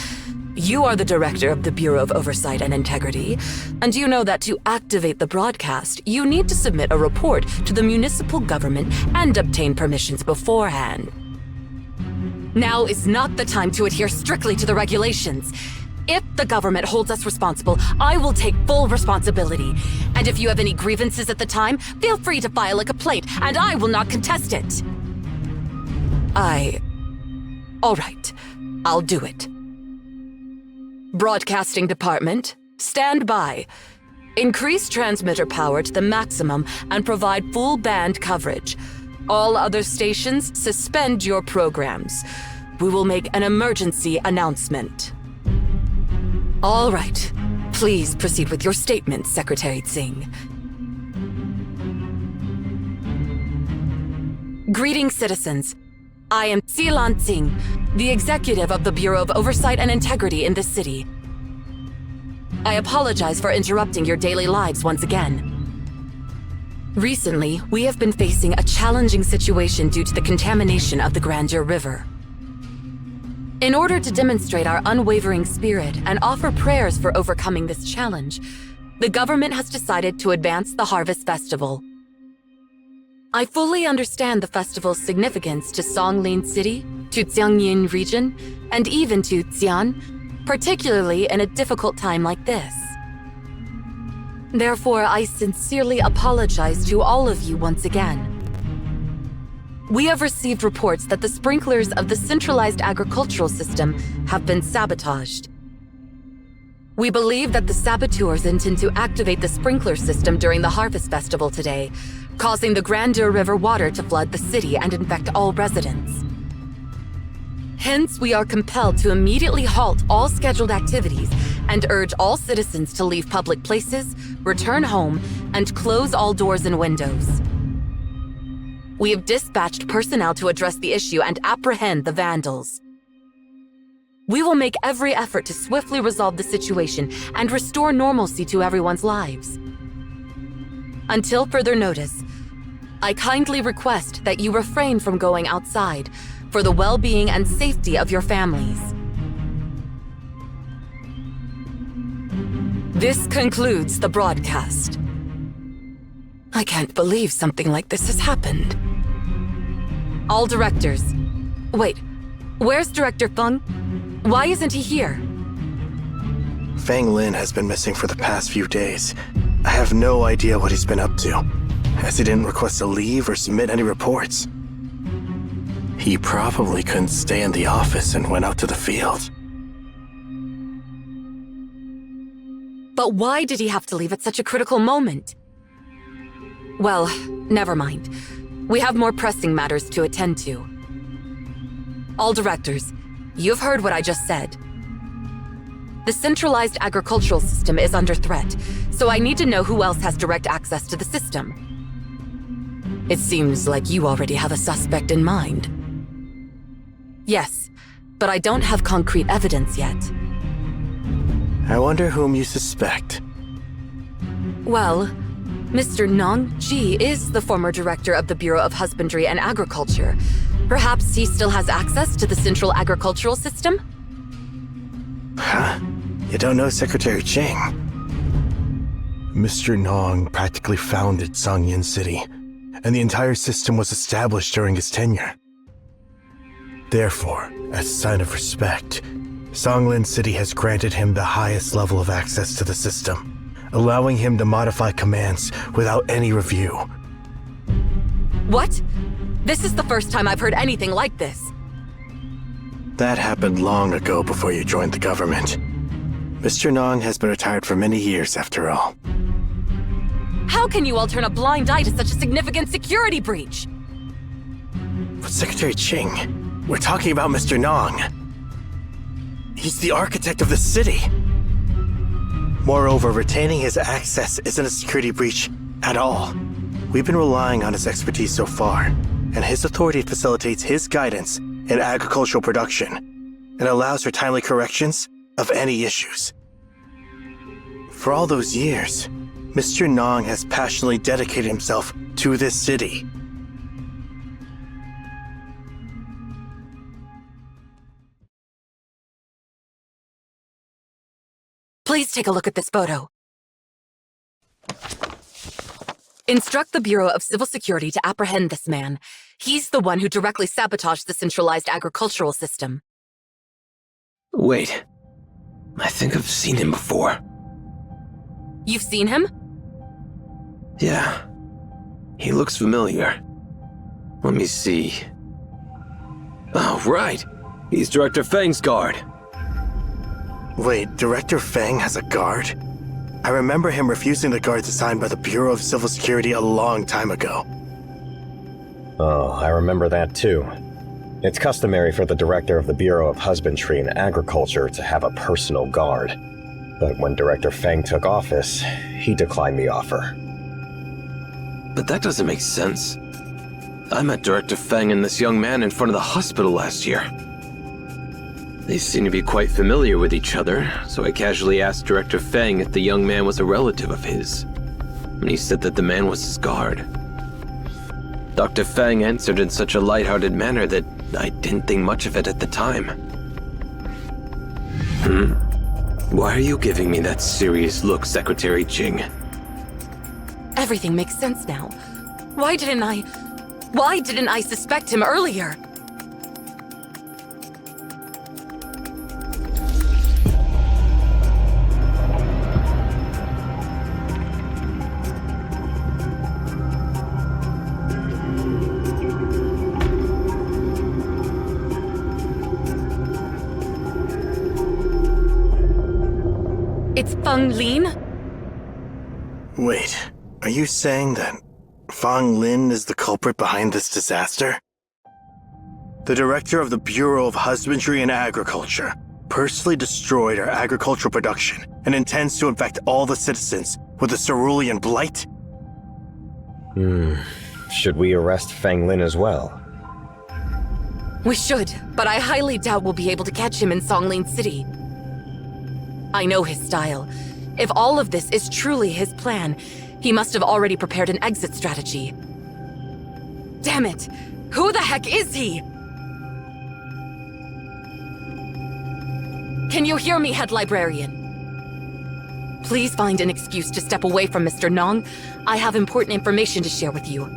S3: You are the Director of the Bureau of Oversight and Integrity, and you know that to activate the broadcast, you need to submit a report to the municipal government and obtain permissions beforehand. Now is not the time to adhere strictly to the regulations. If the government holds us responsible, I will take full responsibility. And if you have any grievances at the time, feel free to file a complaint, and I will not contest it. All right, I'll do it. Broadcasting Department, stand by. Increase transmitter power to the maximum and provide full band coverage. All other stations, suspend your programs. We will make an emergency announcement. All right. Please proceed with your statement, Secretary Tsing. Greetings, citizens. I am Xilan Tsing, the executive of the Bureau of Oversight and Integrity in this city. I apologize for interrupting your daily lives once again. Recently, we have been facing a challenging situation due to the contamination of the Grandeur River. In order to demonstrate our unwavering spirit and offer prayers for overcoming this challenge, the government has decided to advance the Harvest Festival. I fully understand the festival's significance to Songlin City, to Jiangyin region, and even to Xi'an, particularly in a difficult time like this. Therefore, I sincerely apologize to all of you once again. We have received reports that the sprinklers of the centralized agricultural system have been sabotaged. We believe that the saboteurs intend to activate the sprinkler system during the Harvest Festival today, causing the Grandeur River water to flood the city and infect all residents. Hence, we are compelled to immediately halt all scheduled activities and urge all citizens to leave public places, return home, and close all doors and windows. We have dispatched personnel to address the issue and apprehend the vandals. We will make every effort to swiftly resolve the situation and restore normalcy to everyone's lives. Until further notice, I kindly request that you refrain from going outside for the well-being and safety of your families. This concludes the broadcast. I can't believe something like this has happened. All directors. Wait, where's Director Feng? Why isn't he here?
S11: Feng Lin has been missing for the past few days. I have no idea what he's been up to, as he didn't request a leave or submit any reports. He probably couldn't stay in the office and went out to the field.
S3: But why did he have to leave at such a critical moment? Well, never mind. We have more pressing matters to attend to. All directors, you've heard what I just said. The centralized agricultural system is under threat, so I need to know who else has direct access to the system. It seems like you already have a suspect in mind. Yes, but I don't have concrete evidence yet.
S11: I wonder whom you suspect.
S3: Well, Mr. Nong Ji is the former director of the Bureau of Husbandry and Agriculture. Perhaps he still has access to the central agricultural system?
S11: Huh? You don't know Secretary Ching? Mr. Nong practically founded Songlin City, and the entire system was established during his tenure. Therefore, as a sign of respect, Songlin City has granted him the highest level of access to the system, allowing him to modify commands without any review.
S3: What? This is the first time I've heard anything like this.
S11: That happened long ago before you joined the government. Mr. Nong has been retired for many years after all.
S3: How can you all turn a blind eye to such a significant security breach?
S11: But Secretary Ching, we're talking about Mr. Nong. He's the architect of the city. Moreover, retaining his access isn't a security breach at all. We've been relying on his expertise so far, and his authority facilitates his guidance in agricultural production and allows for timely corrections of any issues. For all those years, Mr. Nong has passionately dedicated himself to this city.
S3: Please take a look at this photo. Instruct the Bureau of Civil Security to apprehend this man. He's the one who directly sabotaged the centralized agricultural system.
S12: Wait. I think I've seen him before.
S3: You've seen him?
S12: Yeah. He looks familiar. Let me see. Oh, right. He's Director Feng's guard.
S11: Wait, Director Feng has a guard? I remember him refusing the guards assigned by the Bureau of Civil Security a long time ago.
S23: Oh, I remember that too. It's customary for the director of the Bureau of Husbandry and Agriculture to have a personal guard. But when Director Feng took office, he declined the offer.
S12: But that doesn't make sense. I met Director Feng and this young man in front of the hospital last year. They seem to be quite familiar with each other, so I casually asked Director Feng if the young man was a relative of his. and he said that the man was his guard. Dr. Feng answered in such a light-hearted manner that I didn't think much of it at the time. Why are you giving me that serious look, Secretary Jing?
S3: Everything makes sense now. Why didn't I suspect him earlier? It's Feng Lin?
S11: Wait, are you saying that Feng Lin is the culprit behind this disaster? The director of the Bureau of Husbandry and Agriculture personally destroyed our agricultural production and intends to infect all the citizens with the cerulean blight?
S23: Should we arrest Feng Lin as well?
S3: We should, but I highly doubt we'll be able to catch him in Songlin City. I know his style. If all of this is truly his plan, he must have already prepared an exit strategy. Damn it! Who the heck is he? Can you hear me, Head Librarian? Please find an excuse to step away from Mr. Nong. I have important information to share with you.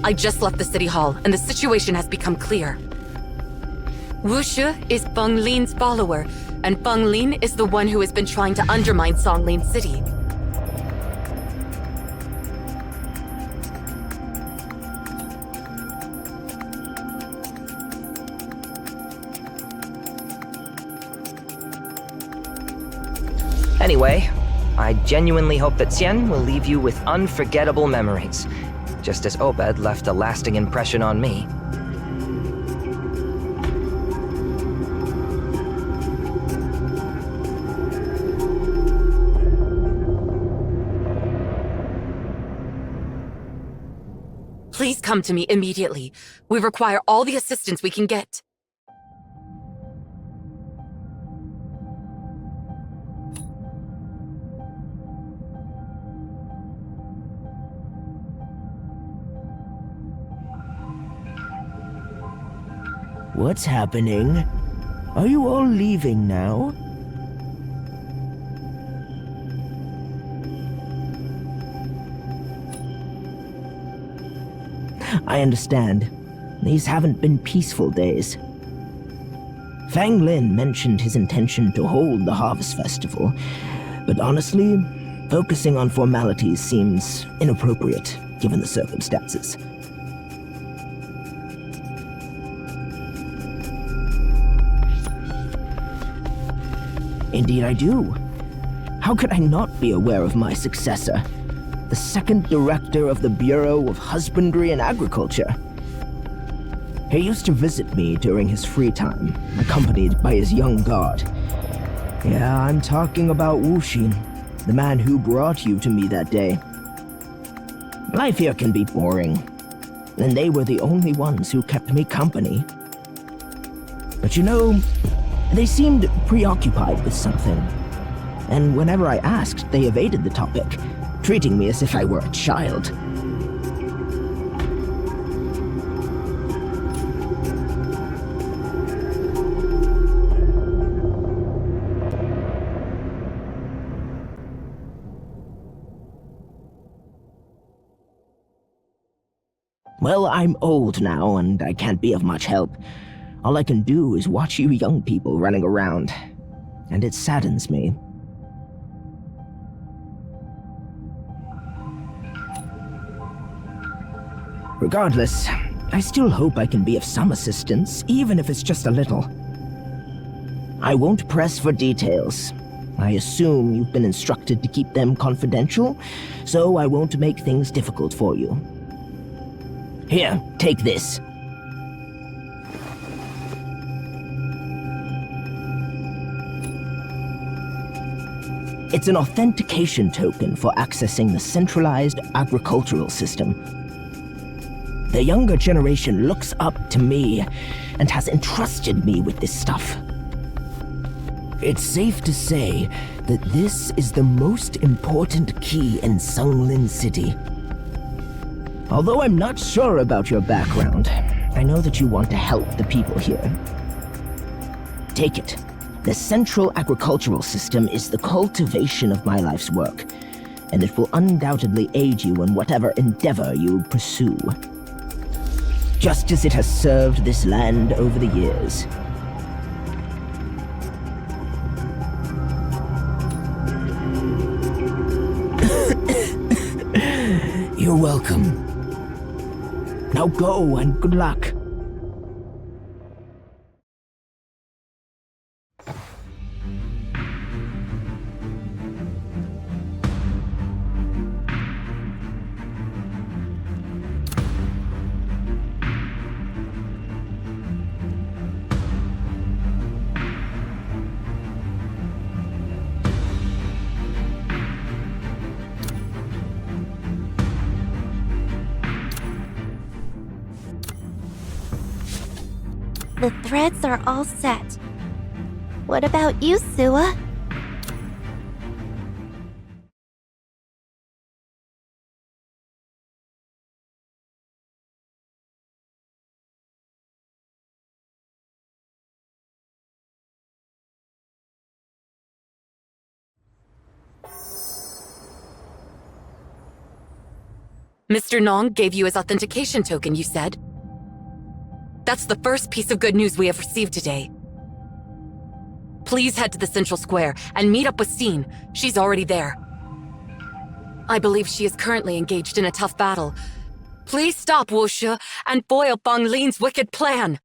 S3: I just left the city hall, and the situation has become clear. Wushi is Feng Lin's follower, and Feng Lin is the one who has been trying to undermine Songlin City.
S8: Anyway, I genuinely hope that Xian will leave you with unforgettable memories, just as Obed left a lasting impression on me.
S3: Please come to me immediately. We require all the assistance we can get.
S19: What's happening? Are you all leaving now? I understand. These haven't been peaceful days. Feng Lin mentioned his intention to hold the Harvest Festival, but honestly, focusing on formalities seems inappropriate given the circumstances. Indeed I do. How could I not be aware of my successor, the second director of the Bureau of Husbandry and Agriculture? He used to visit me during his free time, accompanied by his young guard. Yeah, I'm talking about Wushi, the man who brought you to me that day. Life here can be boring, and they were the only ones who kept me company. But you know, they seemed preoccupied with something, and whenever I asked, they evaded the topic, treating me as if I were a child. Well, I'm old now, and I can't be of much help. All I can do is watch you young people running around, and it saddens me. Regardless, I still hope I can be of some assistance, even if it's just a little. I won't press for details. I assume you've been instructed to keep them confidential, so I won't make things difficult for you. Here, take this. It's an authentication token for accessing the centralized agricultural system.
S16: The younger generation looks up to me and has entrusted me with this stuff. It's safe to say that this is the most important key in Feng Lin City. Although I'm not sure about your background, I know that you want to help the people here. Take it. The central agricultural system is the cultivation of my life's work, and it will undoubtedly aid you in whatever endeavor you pursue. Just as it has served this land over the years. You're welcome. Now go and good luck.
S9: The threads are all set. What about you, Sua?
S3: Mr. Nong gave you his authentication token, you said? That's the first piece of good news we have received today. Please head to the Central Square and meet up with Steen. She's already there. I believe she is currently engaged in a tough battle. Please stop Wushi and foil Feng Lin's wicked plan.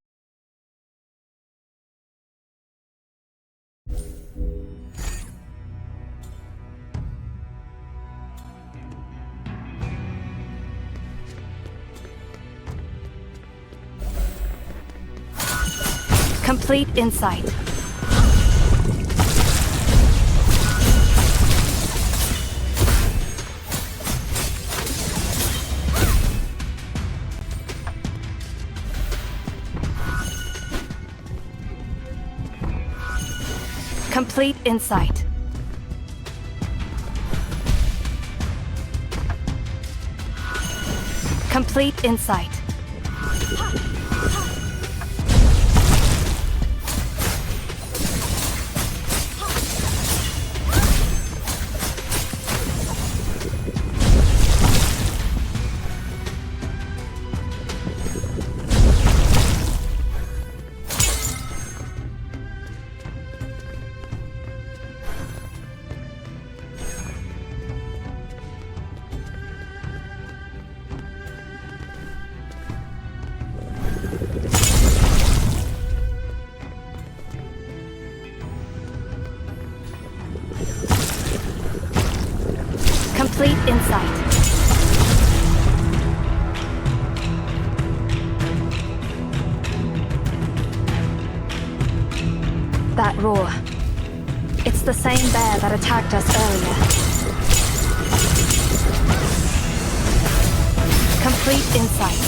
S21: Complete insight. Complete insight. Complete insight. Complete insight. That roar. It's the same bear that attacked us earlier. Complete insight.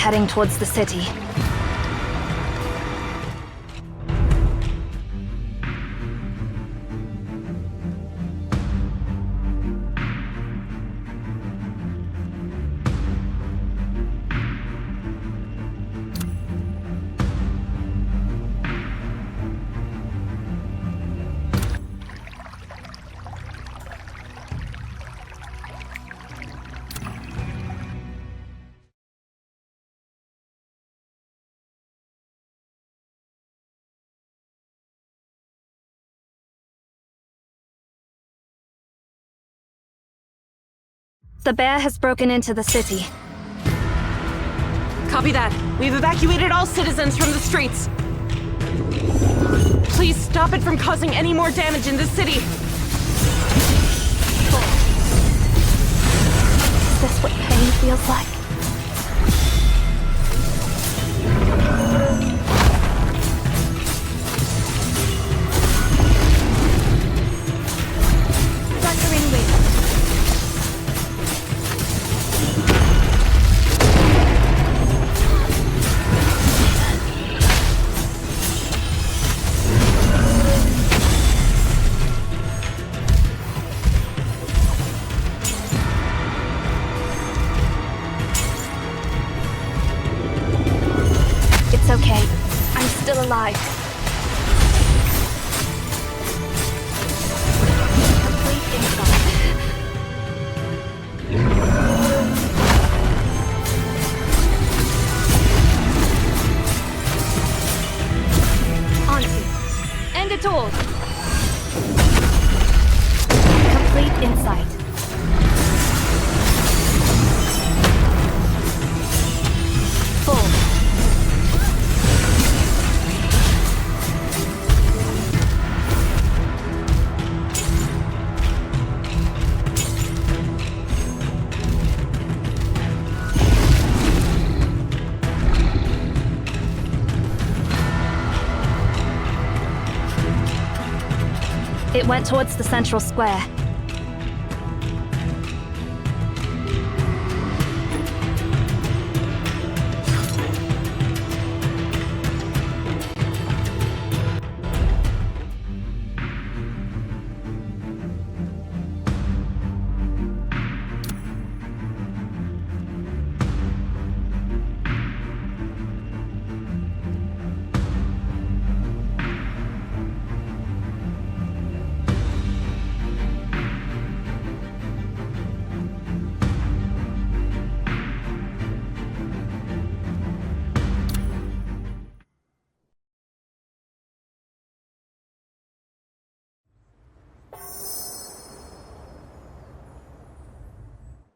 S21: Heading towards the city. The bear has broken into the city.
S5: Copy that. We've evacuated all citizens from the streets. Please stop it from causing any more damage in the city.
S21: feels like.
S1: Thundering wind.
S21: It's okay. I'm still alive. Complete insight. On to. End it all. Complete insight. Full. It went towards the central square.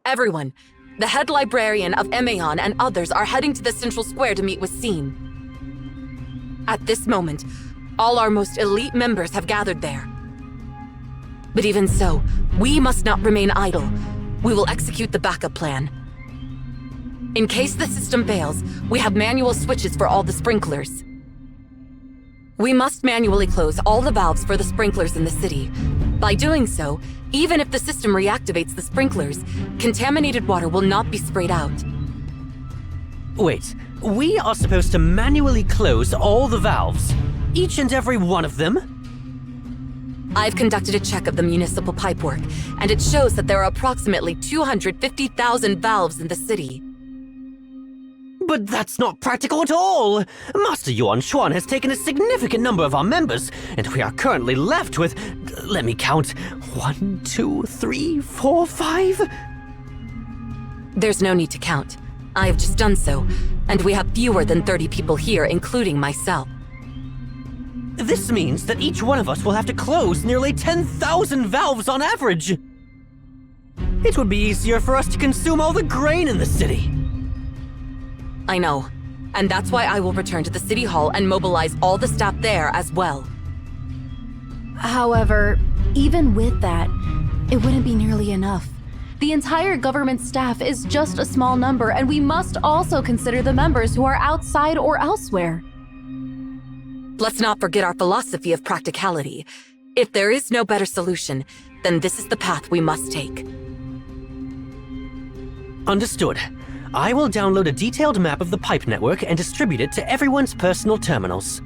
S3: Everyone, the head librarian of Emaon and others are heading to the central square to meet with Scene. At this moment, all our most elite members have gathered there. But even so, we must not remain idle. We will execute the backup plan. In case the system fails, we have manual switches for all the sprinklers. We must manually close all the valves for the sprinklers in the city. By doing so, even if the system reactivates the sprinklers, contaminated water will not be sprayed out.
S15: Wait, we are supposed to manually close all the valves? Each and every one of them?
S3: I've conducted a check of the municipal pipework, and it shows that there are approximately 250,000 valves in the city.
S15: But that's not practical at all! Master Yuan Xuan has taken a significant number of our members, and we are currently left with, let me count, 1, 2, 3, 4, 5?
S3: There's no need to count. I have just done so, and we have fewer than 30 people here, including myself.
S15: This means that each one of us will have to close nearly 10,000 valves on average! It would be easier for us to consume all the grain in the city.
S3: I know, and that's why I will return to the city hall and mobilize all the staff there as well.
S17: However, even with that, it wouldn't be nearly enough. The entire government staff is just a small number, and we must also consider the members who are outside or elsewhere.
S3: Let's not forget our philosophy of practicality. If there is no better solution, then this is the path we must take.
S15: Understood. I will download a detailed map of the pipe network and distribute it to everyone's personal terminals.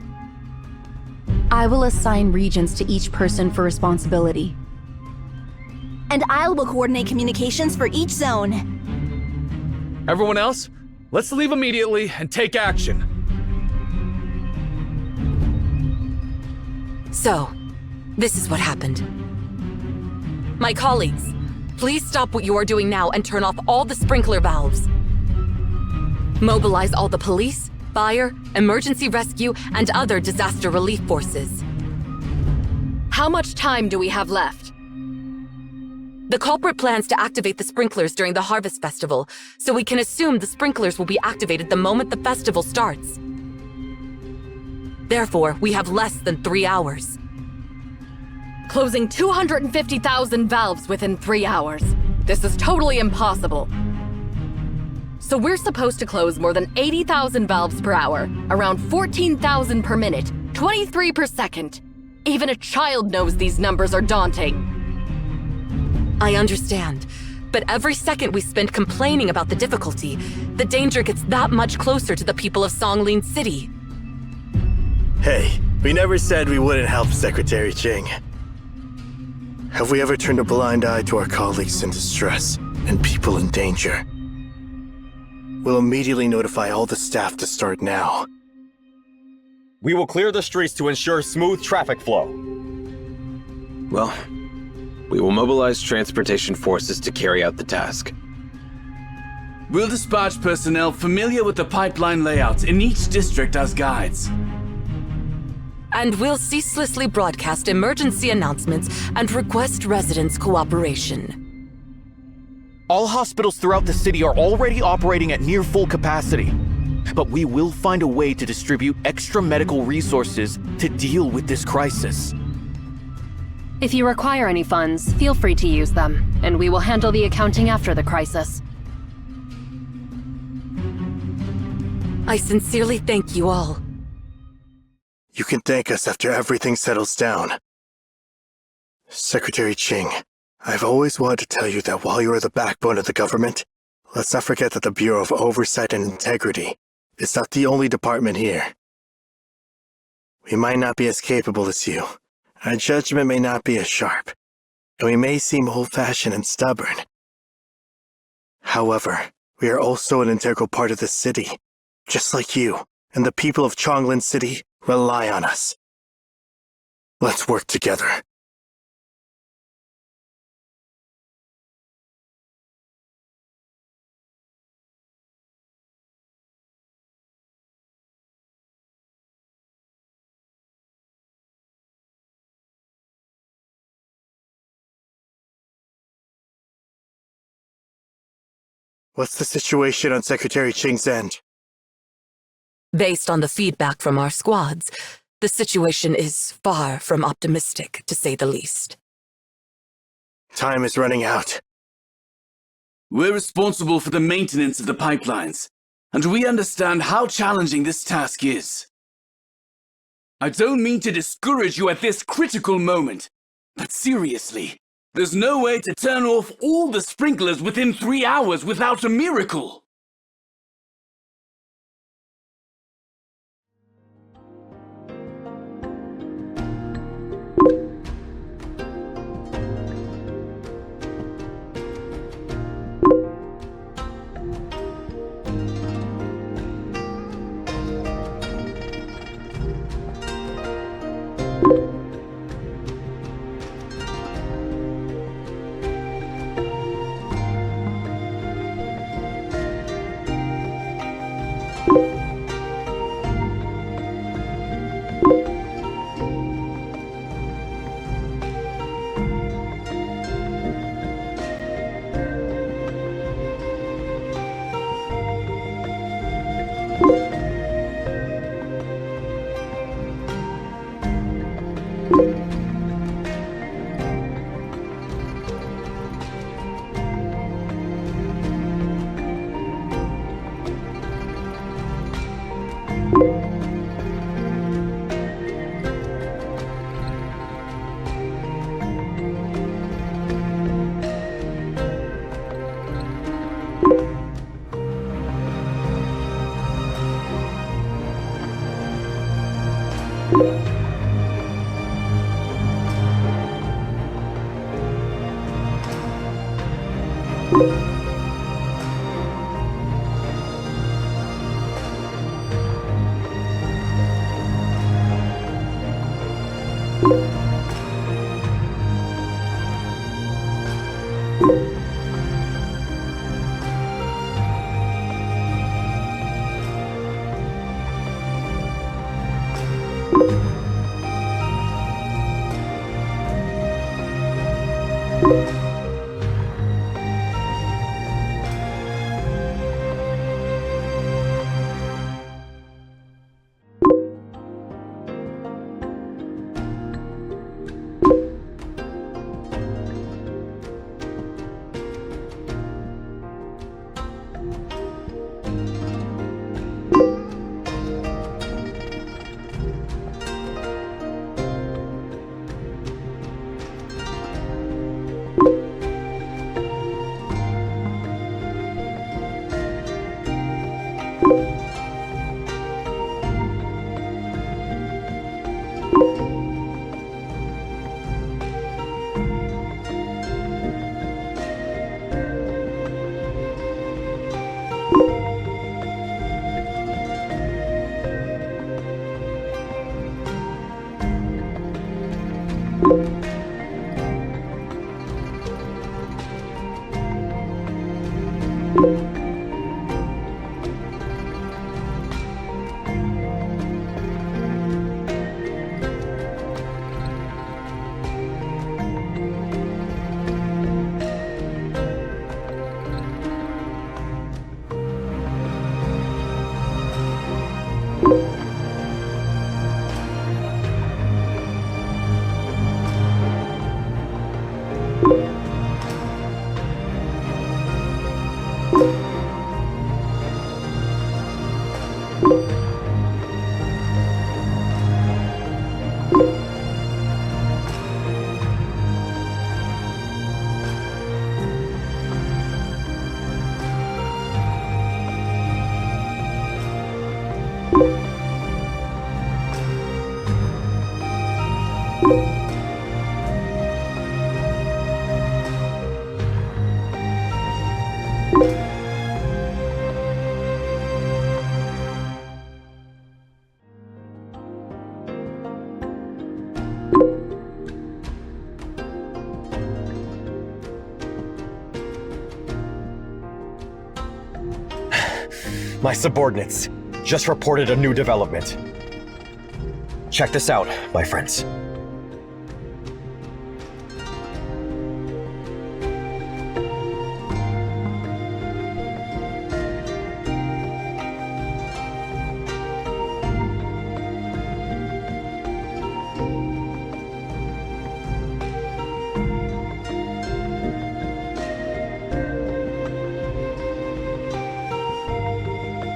S17: I will assign regions to each person for responsibility.
S18: And I will coordinate communications for each zone.
S24: Everyone else, let's leave immediately and take action.
S3: So, this is what happened. My colleagues, please stop what you are doing now and turn off all the sprinkler valves. Mobilize all the police, fire, emergency rescue, and other disaster relief forces.
S25: How much time do we have left?
S3: The culprit plans to activate the sprinklers during the Harvest Festival, so we can assume the sprinklers will be activated the moment the festival starts. Therefore, we have less than 3 hours.
S25: Closing 250,000 valves within 3 hours. This is totally impossible. So we're supposed to close more than 80,000 valves per hour, around 14,000 per minute, 23 per second. Even a child knows these numbers are daunting.
S3: I understand, but every second we spend complaining about the difficulty, the danger gets that much closer to the people of Songlin City.
S11: Hey, we never said we wouldn't help Secretary Ching. Have we ever turned a blind eye to our colleagues in distress and people in danger? We'll immediately notify all the staff to start now.
S23: We will clear the streets to ensure smooth traffic flow.
S12: Well, we will mobilize transportation forces to carry out the task.
S2: We'll dispatch personnel familiar with the pipeline layouts in each district as guides.
S3: And we'll ceaselessly broadcast emergency announcements and request residents' cooperation.
S13: All hospitals throughout the city are already operating at near full capacity. But we will find a way to distribute extra medical resources to deal with this crisis.
S25: If you require any funds, feel free to use them, and we will handle the accounting after the crisis.
S3: I sincerely thank you all.
S11: You can thank us after everything settles down. Secretary Ching, I've always wanted to tell you that while you are the backbone of the government, let's not forget that the Bureau of Oversight and Integrity is not the only department here. We might not be as capable as you, our judgment may not be as sharp, and we may seem old-fashioned and stubborn. However, we are also an integral part of this city, just like you, and the people of Chonglin City rely on us. Let's work together. What's the situation on Secretary Ching's end?
S3: Based on the feedback from our squads, the situation is far from optimistic, to say the least.
S11: Time is running out.
S2: We're responsible for the maintenance of the pipelines, and we understand how challenging this task is. I don't mean to discourage you at this critical moment, but seriously, there's no way to turn off all the sprinklers within 3 hours without a miracle.
S23: My subordinates just reported a new development. Check this out, my friends.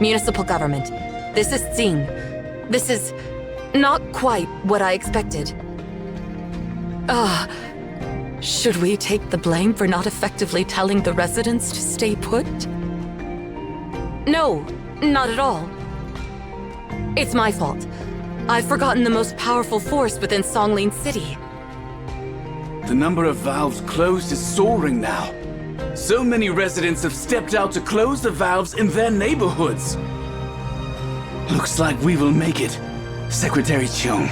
S3: Municipal government. This is Tsing. This is not quite what I expected. Should we take the blame for not effectively telling the residents to stay put? No, not at all. It's my fault. I've forgotten the most powerful force within Songlin City.
S2: The number of valves closed is soaring now. So many residents have stepped out to close the valves in their neighborhoods. Looks like we will make it, Secretary Chung.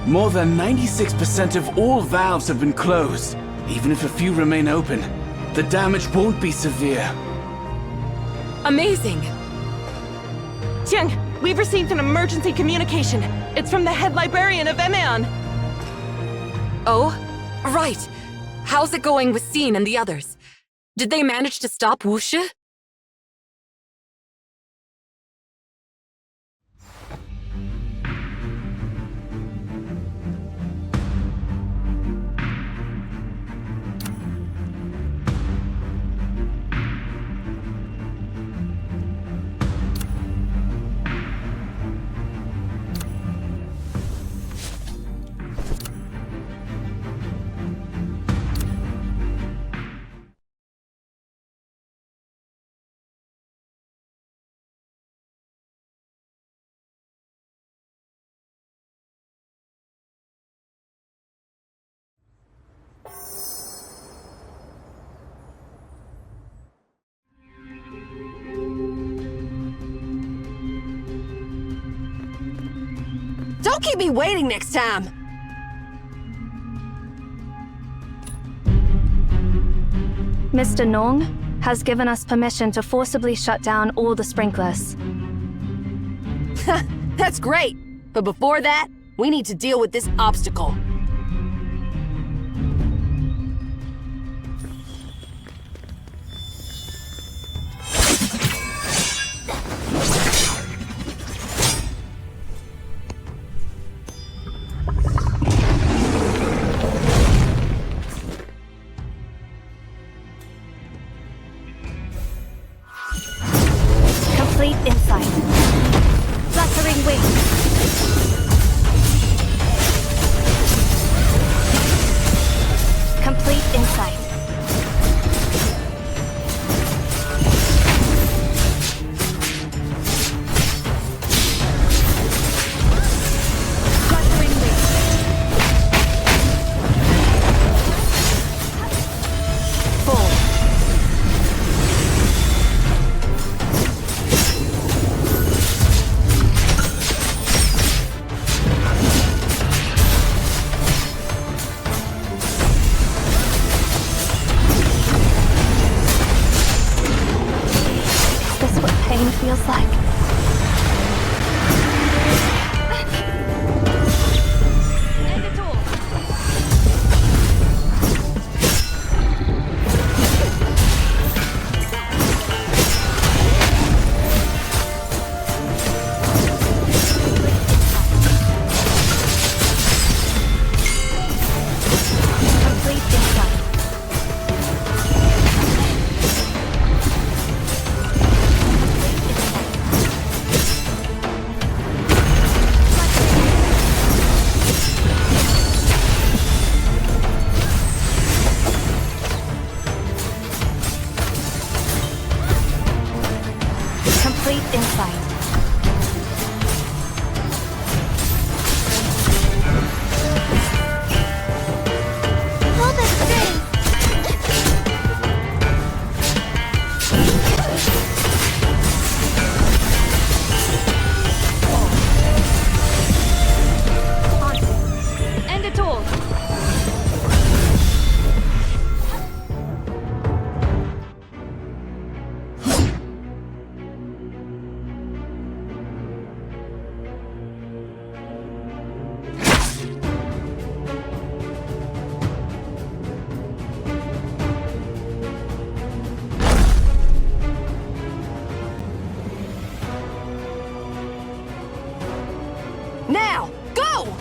S2: More than 96% of all valves have been closed. Even if a few remain open, the damage won't be severe.
S3: Amazing!
S5: Jiang, we've received an emergency communication. It's from the head librarian of Emeon.
S3: Oh, right. How's it going with Xin and the others? Did they manage to stop Wushi?
S4: Don't keep me waiting next time!
S21: Mr. Nong has given us permission to forcibly shut down all the sprinklers.
S4: That's great! But before that, we need to deal with this obstacle.
S21: Complete insight. Fluttering wings. Complete insight. Fluttering wings. Full. feels like.
S4: Now, go!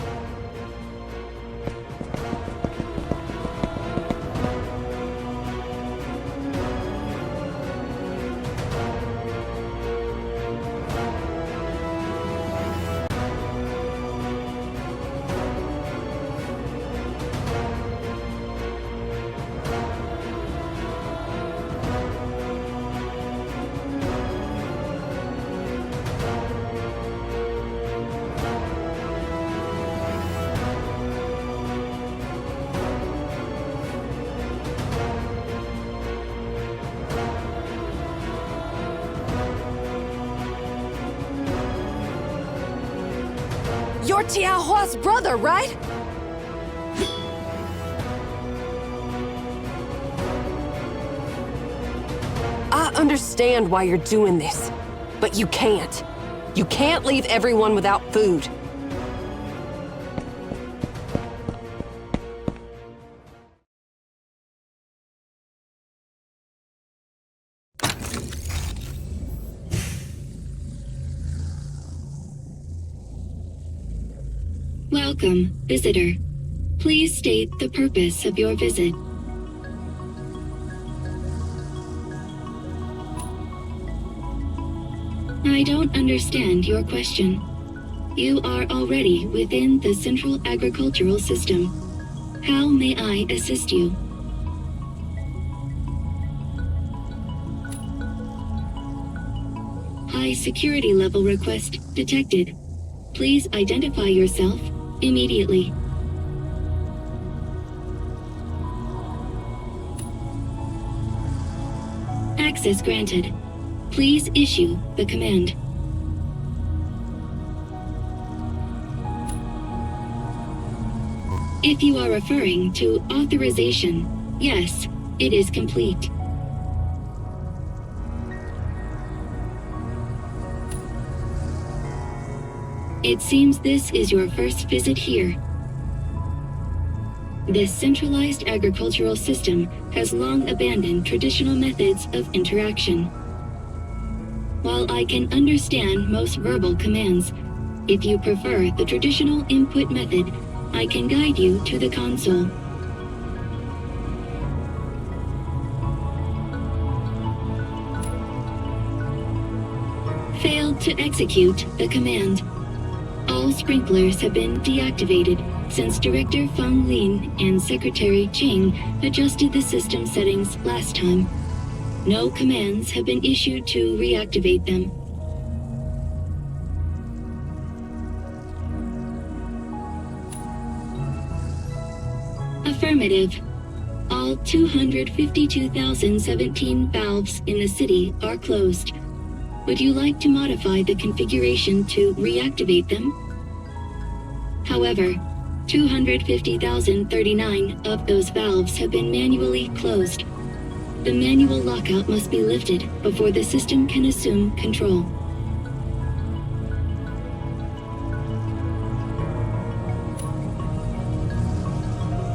S4: You're Tiahua's brother, right? I understand why you're doing this, but you can't. You can't leave everyone without food.
S7: Welcome, visitor. Please state the purpose of your visit. I don't understand your question. You are already within the Central Agricultural System. How may I assist you? High security level request detected. Please identify yourself immediately. Access granted. Please issue the command. If you are referring to authorization, yes, it is complete. It seems this is your first visit here. This centralized agricultural system has long abandoned traditional methods of interaction. While I can understand most verbal commands, if you prefer the traditional input method, I can guide you to the console. Failed to execute the command. All sprinklers have been deactivated since Director Feng Lin and Secretary Ching adjusted the system settings last time. No commands have been issued to reactivate them. Affirmative. All 252,017 valves in the city are closed. Would you like to modify the configuration to reactivate them? However, 250,039 of those valves have been manually closed. The manual lockout must be lifted before the system can assume control.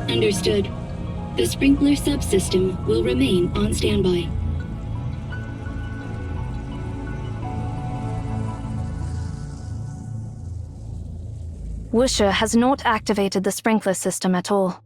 S7: Understood. The sprinkler subsystem will remain on standby.
S21: Wushi has not activated the sprinkler system at all.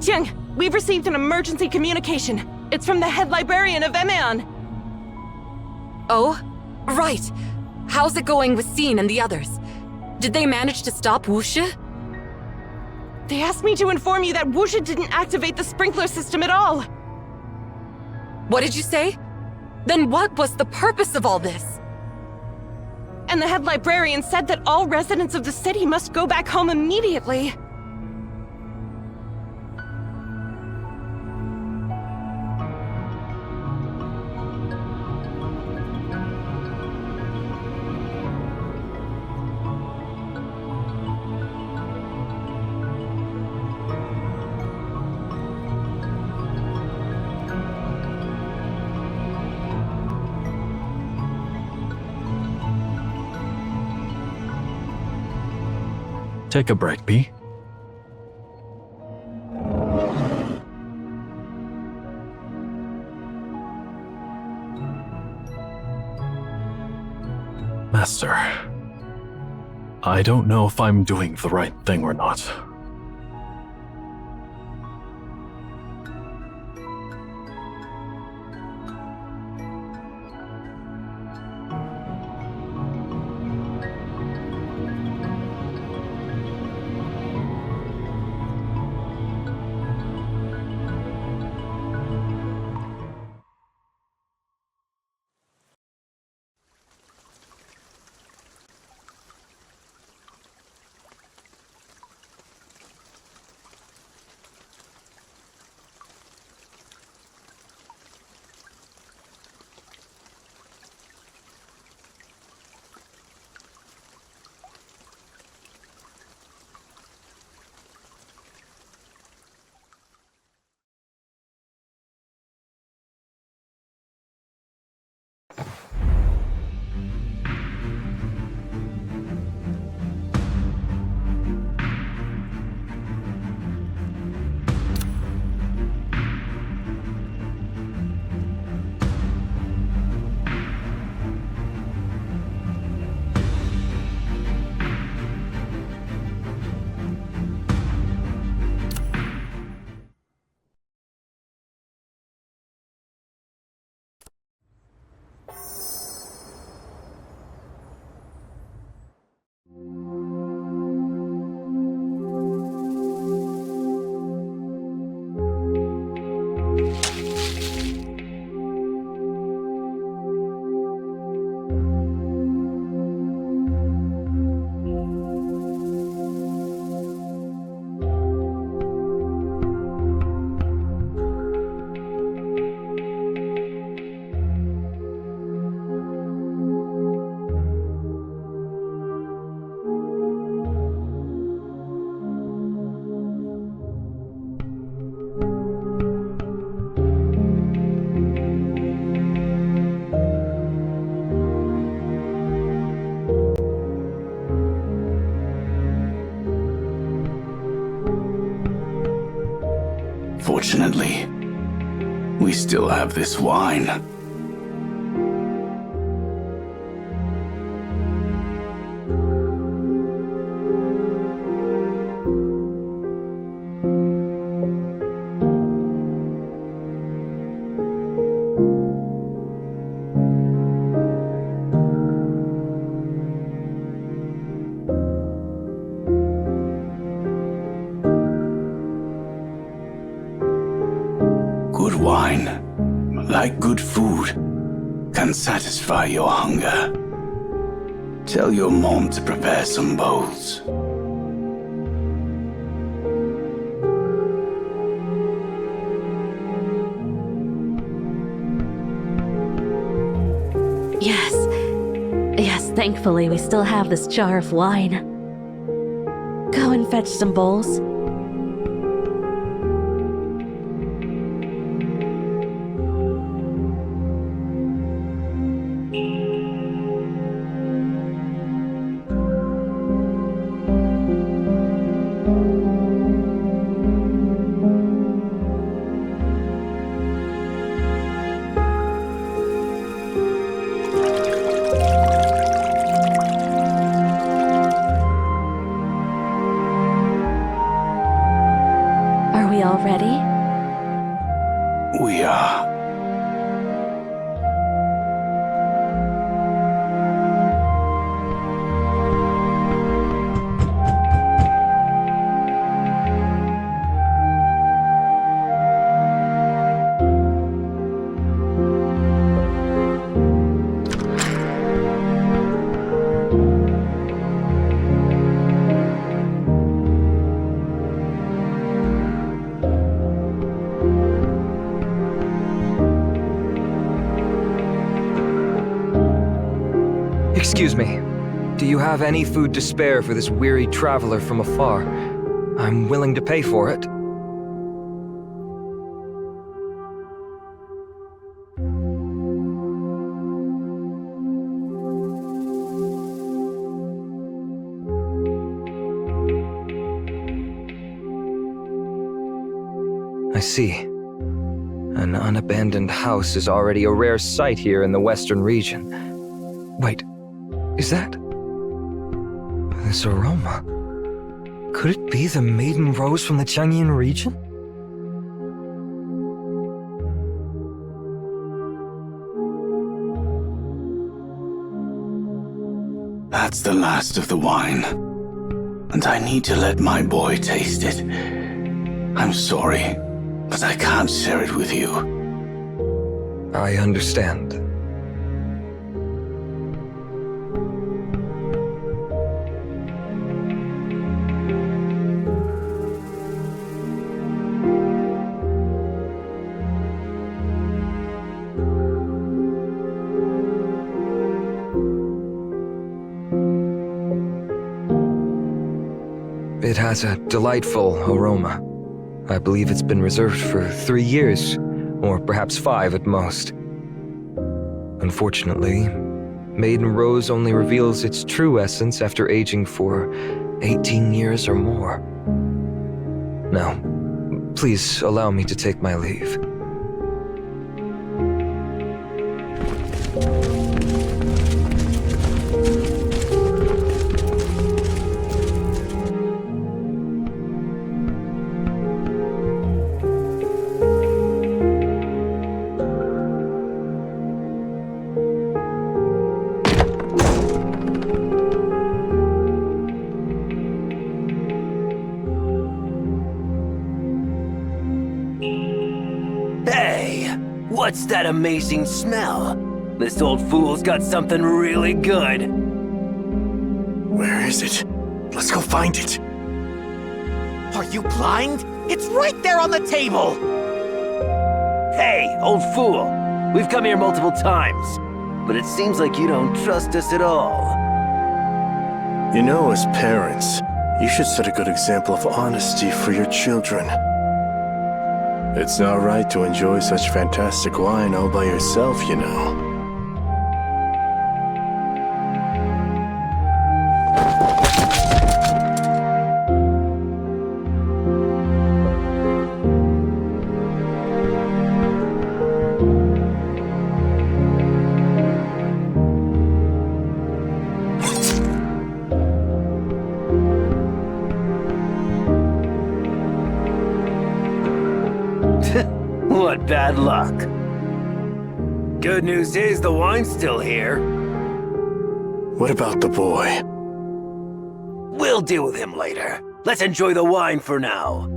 S5: Jiang, we've received an emergency communication. It's from the head librarian of Emeon.
S3: Oh? Right. How's it going with Xin and the others? Did they manage to stop Wushi?
S5: They asked me to inform you that Wushi didn't activate the sprinkler system at all.
S3: What did you say? Then what was the purpose of all this?
S5: And the head librarian said that all residents of the city must go back home immediately.
S6: Take a break, B. Master, I don't know if I'm doing the right thing or not.
S2: Fortunately, we still have this wine. food can satisfy your hunger. Tell your mom to prepare some bowls.
S8: Yes, thankfully we still have this jar of wine. Go and fetch some bowls. Ready?
S2: We are.
S10: Excuse me. Do you have any food to spare for this weary traveler from afar? I'm willing to pay for it. I see. An unabandoned house is already a rare sight here in the western region. Wait, is that... this aroma? Could it be the maiden rose from the Changyan region?
S2: That's the last of the wine. And I need to let my boy taste it. I'm sorry, but I can't share it with you.
S10: I understand. It has a delightful aroma. I believe it's been reserved for 3 years, or perhaps 5 at most. Unfortunately, Maiden Rose only reveals its true essence after aging for 18 years or more. Now, please allow me to take my leave.
S14: What's that amazing smell? This old fool's got something really good.
S11: Where is it? Let's go find it.
S14: Are you blind? It's right there on the table! Hey, old fool. We've come here multiple times, but it seems like you don't trust us at all.
S11: You know, as parents, you should set a good example of honesty for your children. It's not right to enjoy such fantastic wine all by yourself, you know.
S14: What bad luck. Good news is the wine's still here.
S11: What about the boy?
S14: We'll deal with him later. Let's enjoy the wine for now.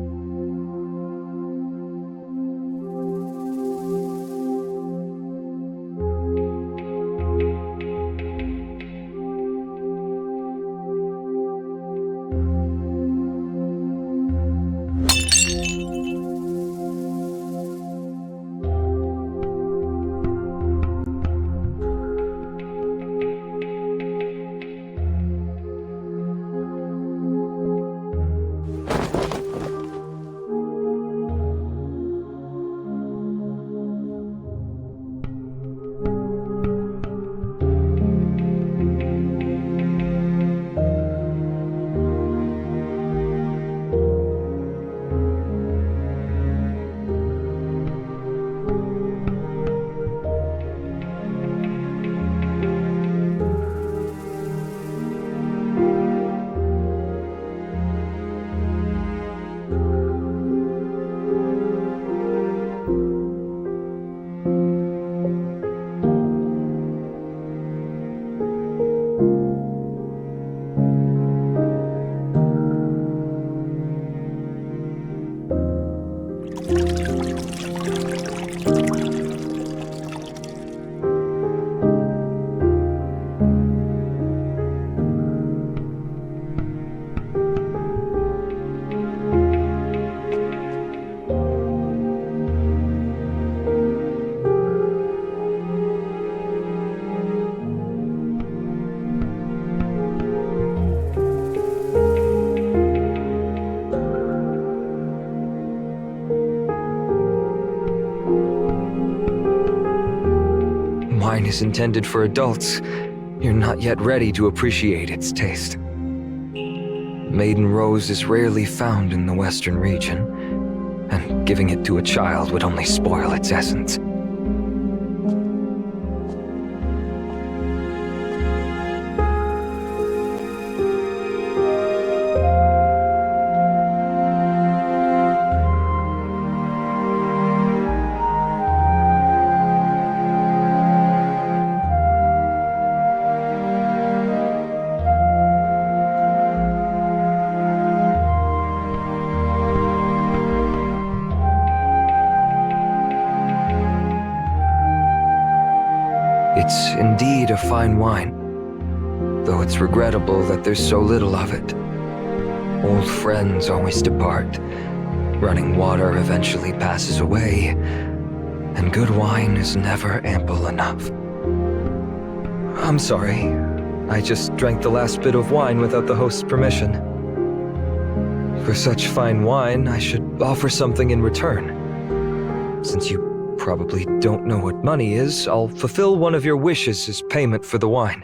S10: wine is intended for adults, you're not yet ready to appreciate its taste. Maiden Rose is rarely found in the Western region, and giving it to a child would only spoil its essence. It's indeed a fine wine, though it's regrettable that there's so little of it. Old friends always depart, running water eventually passes away, and good wine is never ample enough. I'm sorry, I just drank the last bit of wine without the host's permission. For such fine wine, I should offer something in return. Since you probably don't know what money is, I'll fulfill one of your wishes as payment for the wine.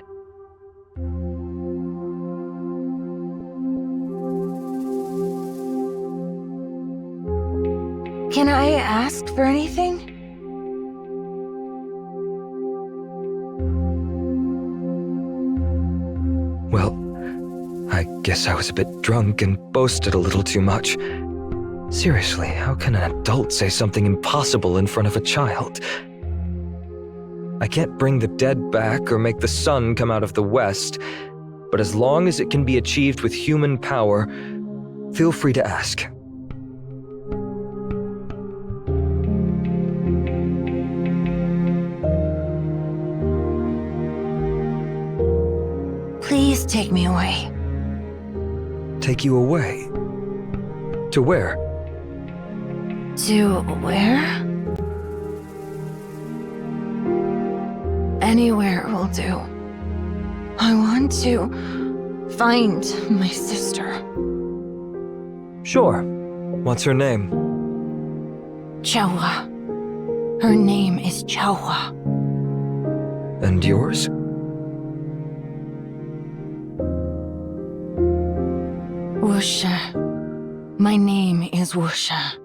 S1: Can I ask for anything?
S10: Well, I guess I was a bit drunk and boasted a little too much. Seriously, how can an adult say something impossible in front of a child? I can't bring the dead back or make the sun come out of the west, but as long as it can be achieved with human power, feel free to ask.
S1: Please take me away.
S10: Take you away? To where?
S1: To where? Anywhere will do. I want to find my sister.
S10: Sure. What's her name?
S1: Chawa. Her name is Chawa.
S10: And yours?
S1: Wushi. My name is Wushi.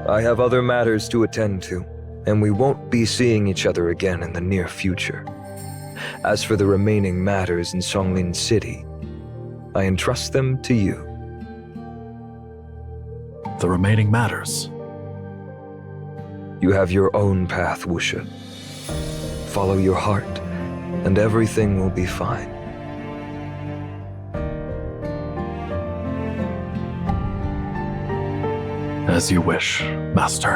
S10: I have other matters to attend to, and we won't be seeing each other again in the near future. As for the remaining matters in Feng Lin City, I entrust them to you.
S6: The remaining matters?
S10: You have your own path, Wushi. Follow your heart, and everything will be fine.
S6: As you wish, Master.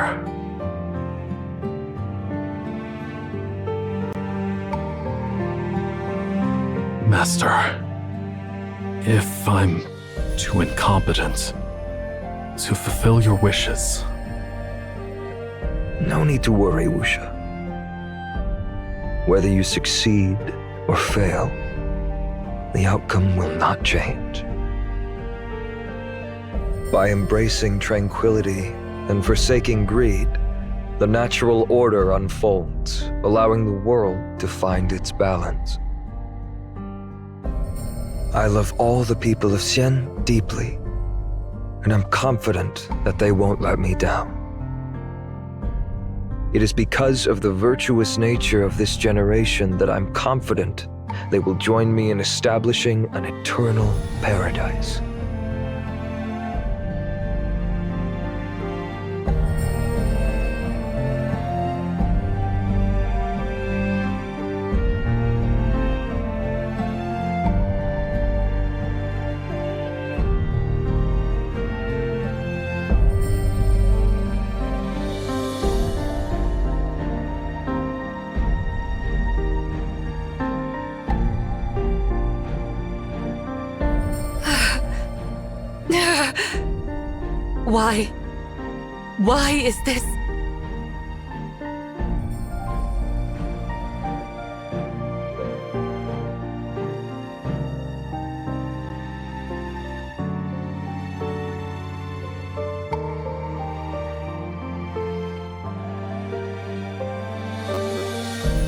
S6: Master, if I'm too incompetent to fulfill your wishes...
S10: No need to worry, Wushi. Whether you succeed or fail, the outcome will not change. By embracing tranquility and forsaking greed, the natural order unfolds, allowing the world to find its balance. I love all the people of Xian deeply, and I'm confident that they won't let me down. It is because of the virtuous nature of this generation that I'm confident they will join me in establishing an eternal paradise.
S3: Why? Why is this?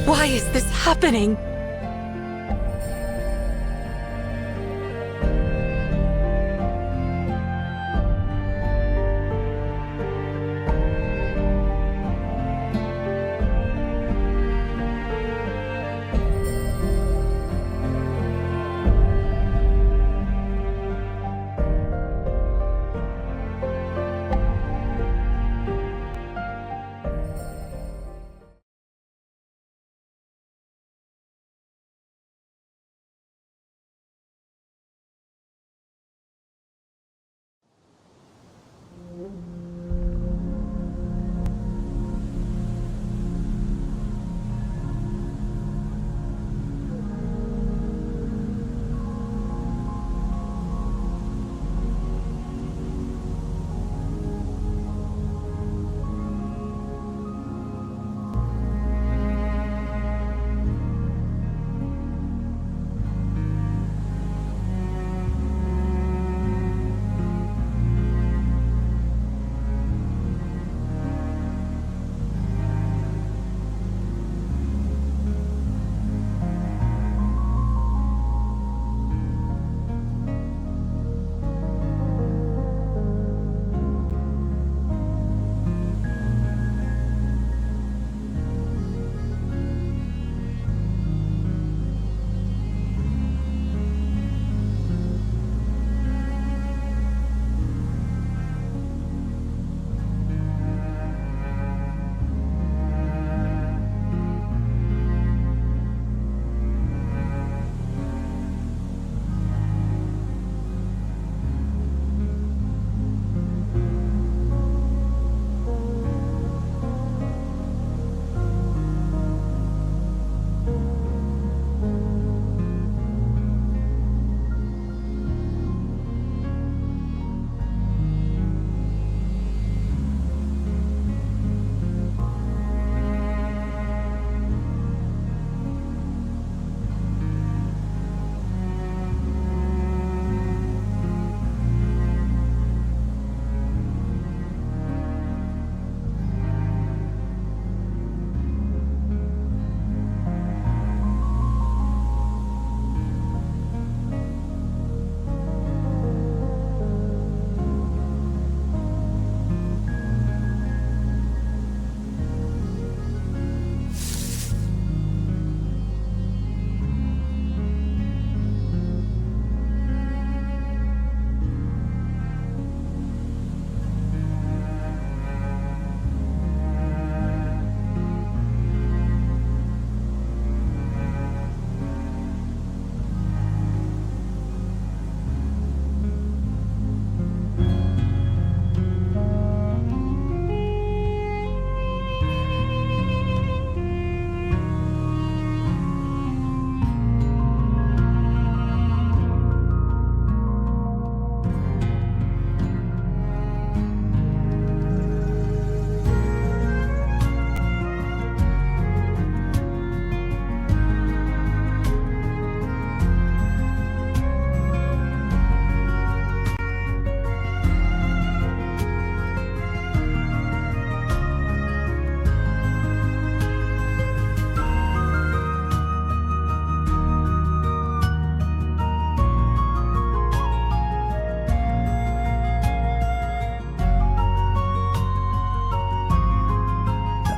S3: Why is this happening?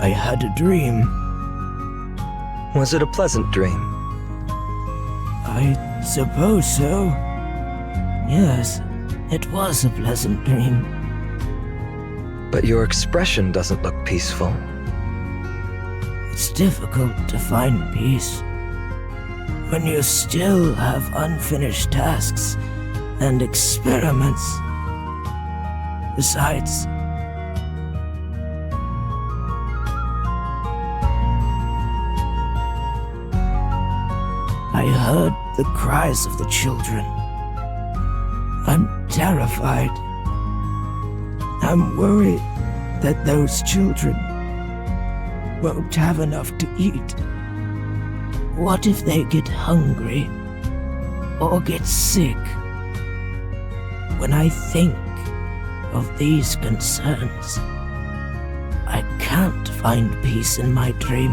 S9: I had a dream.
S10: Was it a pleasant dream?
S9: I suppose so. Yes, it was a pleasant dream.
S10: But your expression doesn't look peaceful.
S9: It's difficult to find peace when you still have unfinished tasks and experiments. Besides, I heard the cries of the children. I'm terrified. I'm worried that those children won't have enough to eat. What if they get hungry or get sick? When I think of these concerns, I can't find peace in my dream.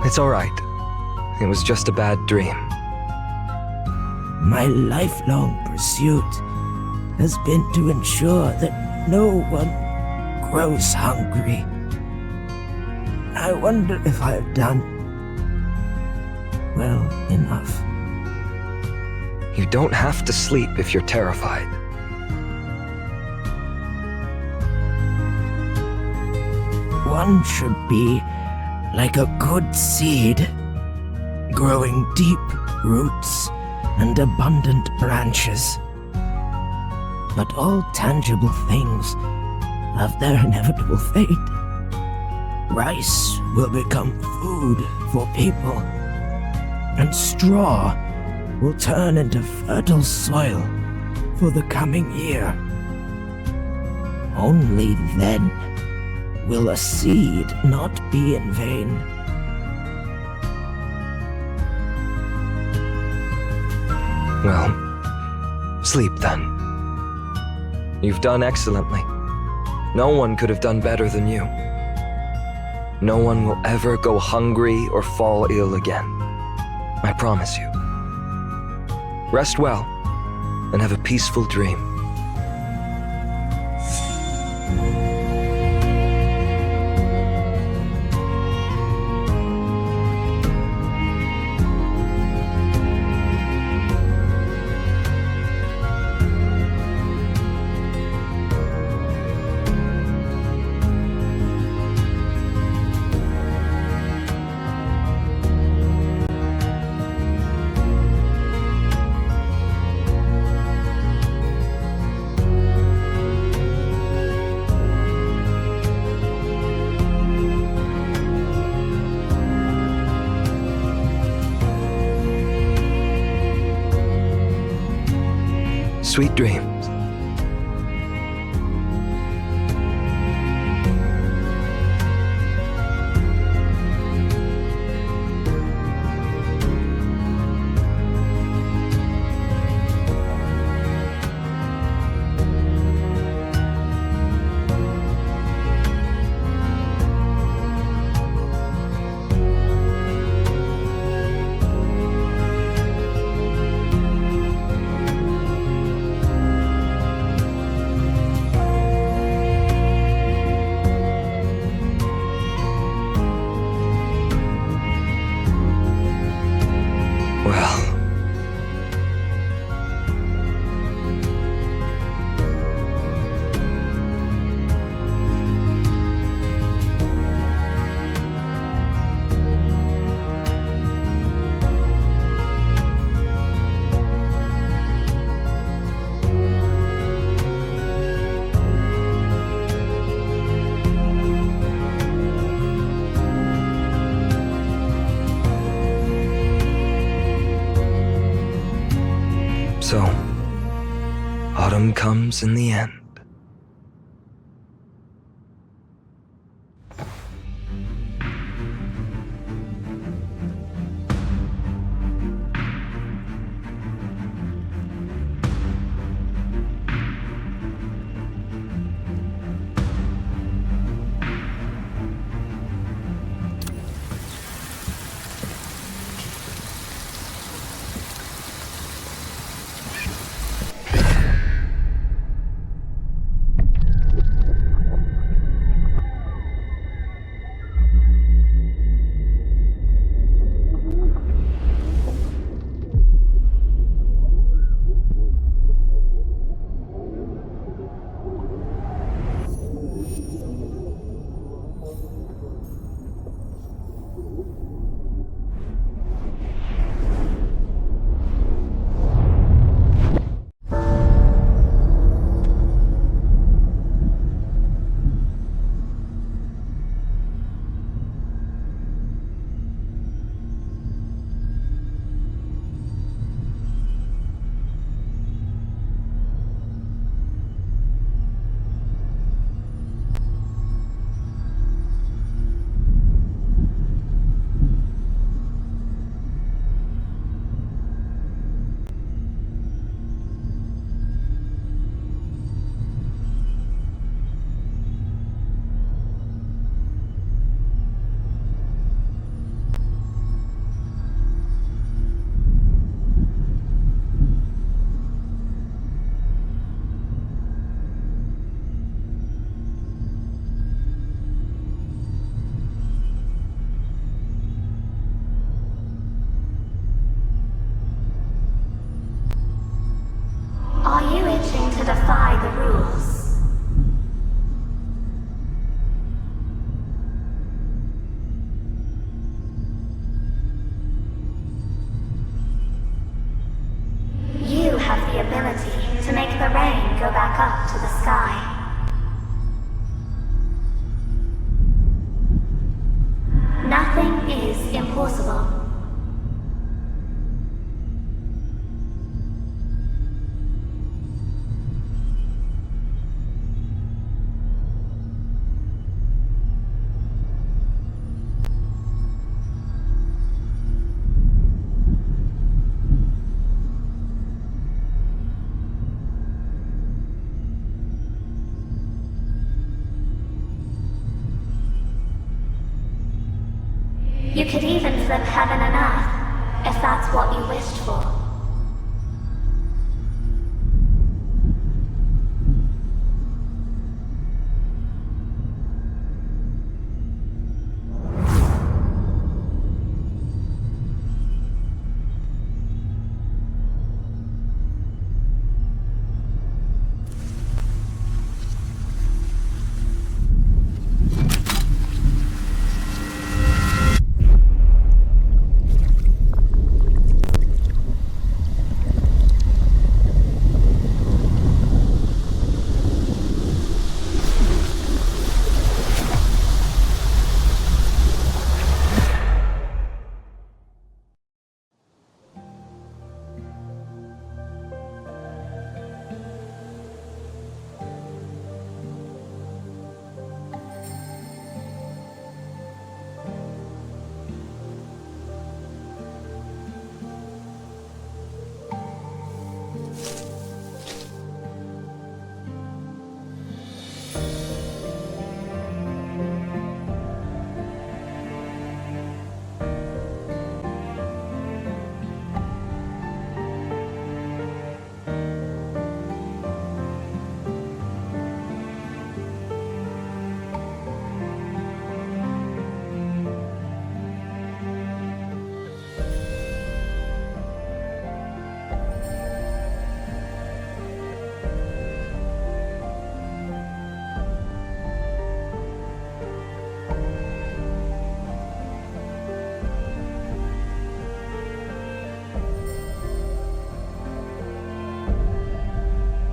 S10: It's all right. It was just a bad dream.
S9: My lifelong pursuit has been to ensure that no one grows hungry. I wonder if I've done well enough.
S10: You don't have to sleep if you're terrified.
S9: One should be like a good seed, growing deep roots and abundant branches. But all tangible things have their inevitable fate. Rice will become food for people, and straw will turn into fertile soil for the coming year. Only then will a seed not be in vain.
S10: Well, sleep then. You've done excellently. No one could have done better than you. No one will ever go hungry or fall ill again. I promise you. Rest well, and have a peaceful dream. Sweet dreams. So, autumn comes in the end.
S15: of heaven and earth, if that's what you wished for.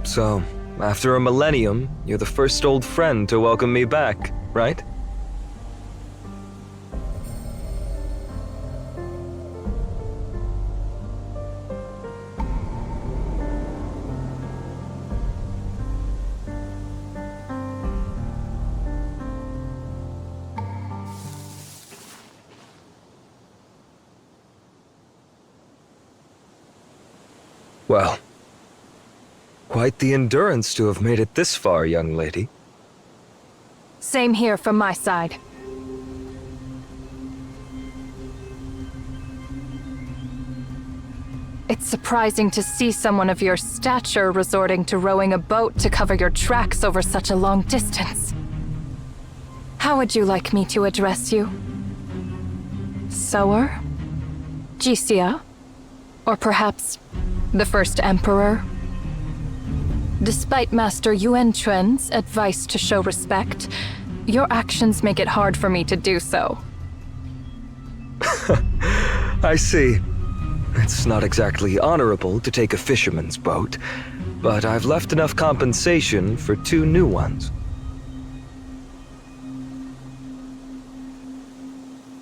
S10: So, after a millennium, you're the first old friend to welcome me back, right? Well, quite the endurance to have made it this far, young lady.
S21: Same here from my side. It's surprising to see someone of your stature resorting to rowing a boat to cover your tracks over such a long distance. How would you like me to address you? Sower? Jisia? Or perhaps the First Emperor? Despite Master Yuan Chuan's advice to show respect, your actions make it hard for me to do so.
S10: I see. It's not exactly honorable to take a fisherman's boat, but I've left enough compensation for 2 new ones.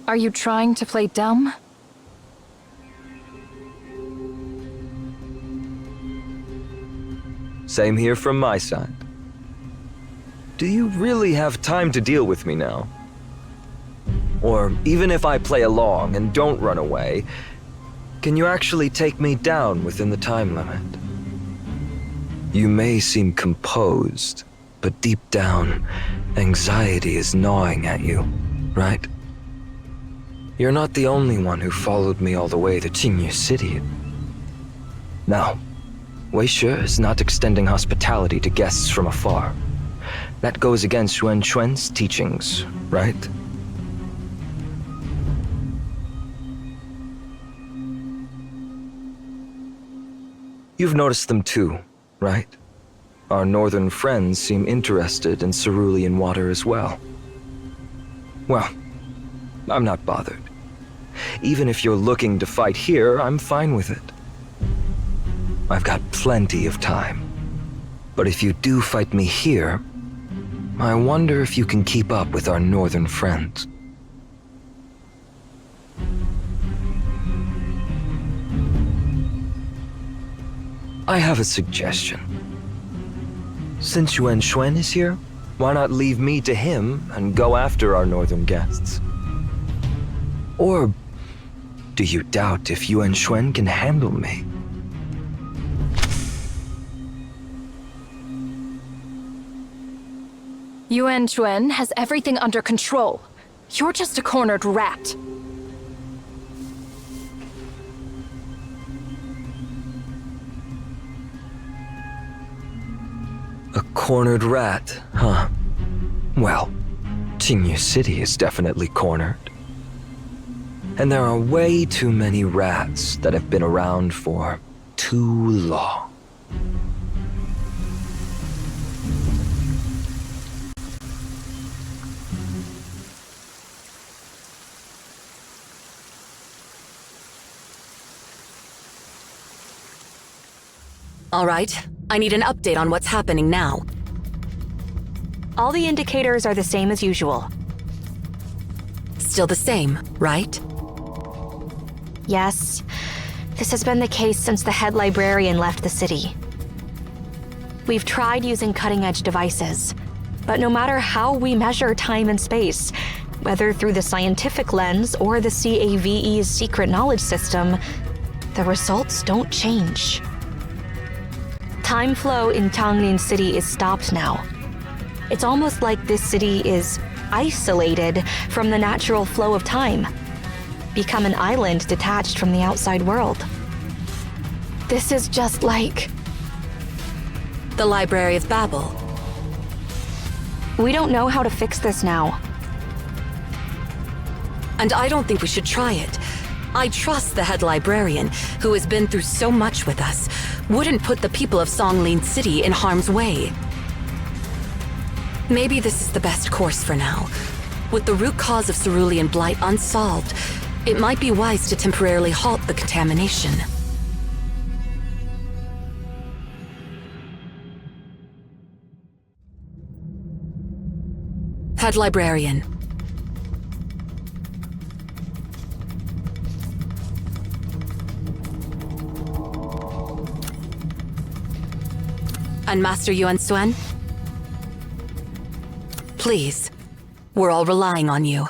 S21: Are you trying to play dumb?
S10: Same here from my side. Do you really have time to deal with me now? Or even if I play along and don't run away, can you actually take me down within the time limit? You may seem composed, but deep down, anxiety is gnawing at you, right? You're not the only one who followed me all the way to Qingyu City. No. Weishe is not extending hospitality to guests from afar. That goes against Yuan Chuan's teachings, right? You've noticed them too, right? Our northern friends seem interested in cerulean water as well. Well, I'm not bothered. Even if you're looking to fight here, I'm fine with it. I've got plenty of time. But if you do fight me here, I wonder if you can keep up with our northern friends. I have a suggestion. Since Yuan Chuan is here, why not leave me to him and go after our northern guests? Or do you doubt if Yuan Chuan can handle me?
S21: Yuan Chuan has everything under control. You're just a cornered rat.
S10: cornered rat, huh? Well, Qingyu City is definitely cornered. And there are way too many rats that have been around for too long.
S3: All right, I need an update on what's happening now.
S16: All the indicators are the same as usual.
S3: Still the same, right?
S16: Yes. This has been the case since the head librarian left the city. We've tried using cutting-edge devices, but no matter how we measure time and space, whether through the scientific lens or the CAVE's secret knowledge system, the results don't change. Time flow in Changlin City is stopped now. It's almost like this city is isolated from the natural flow of time, become an island detached from the outside world. This is just like
S3: the Library of Babel.
S16: We don't know how to fix this now.
S3: And I don't think we should try it. I trust the head librarian, who has been through so much with us, wouldn't put the people of Changlin City in harm's way. Maybe this is the best course for now. With the root cause of cerulean blight unsolved, it might be wise to temporarily halt the contamination. Head librarian. And Master Yuan Suen? Please, we're all relying on you.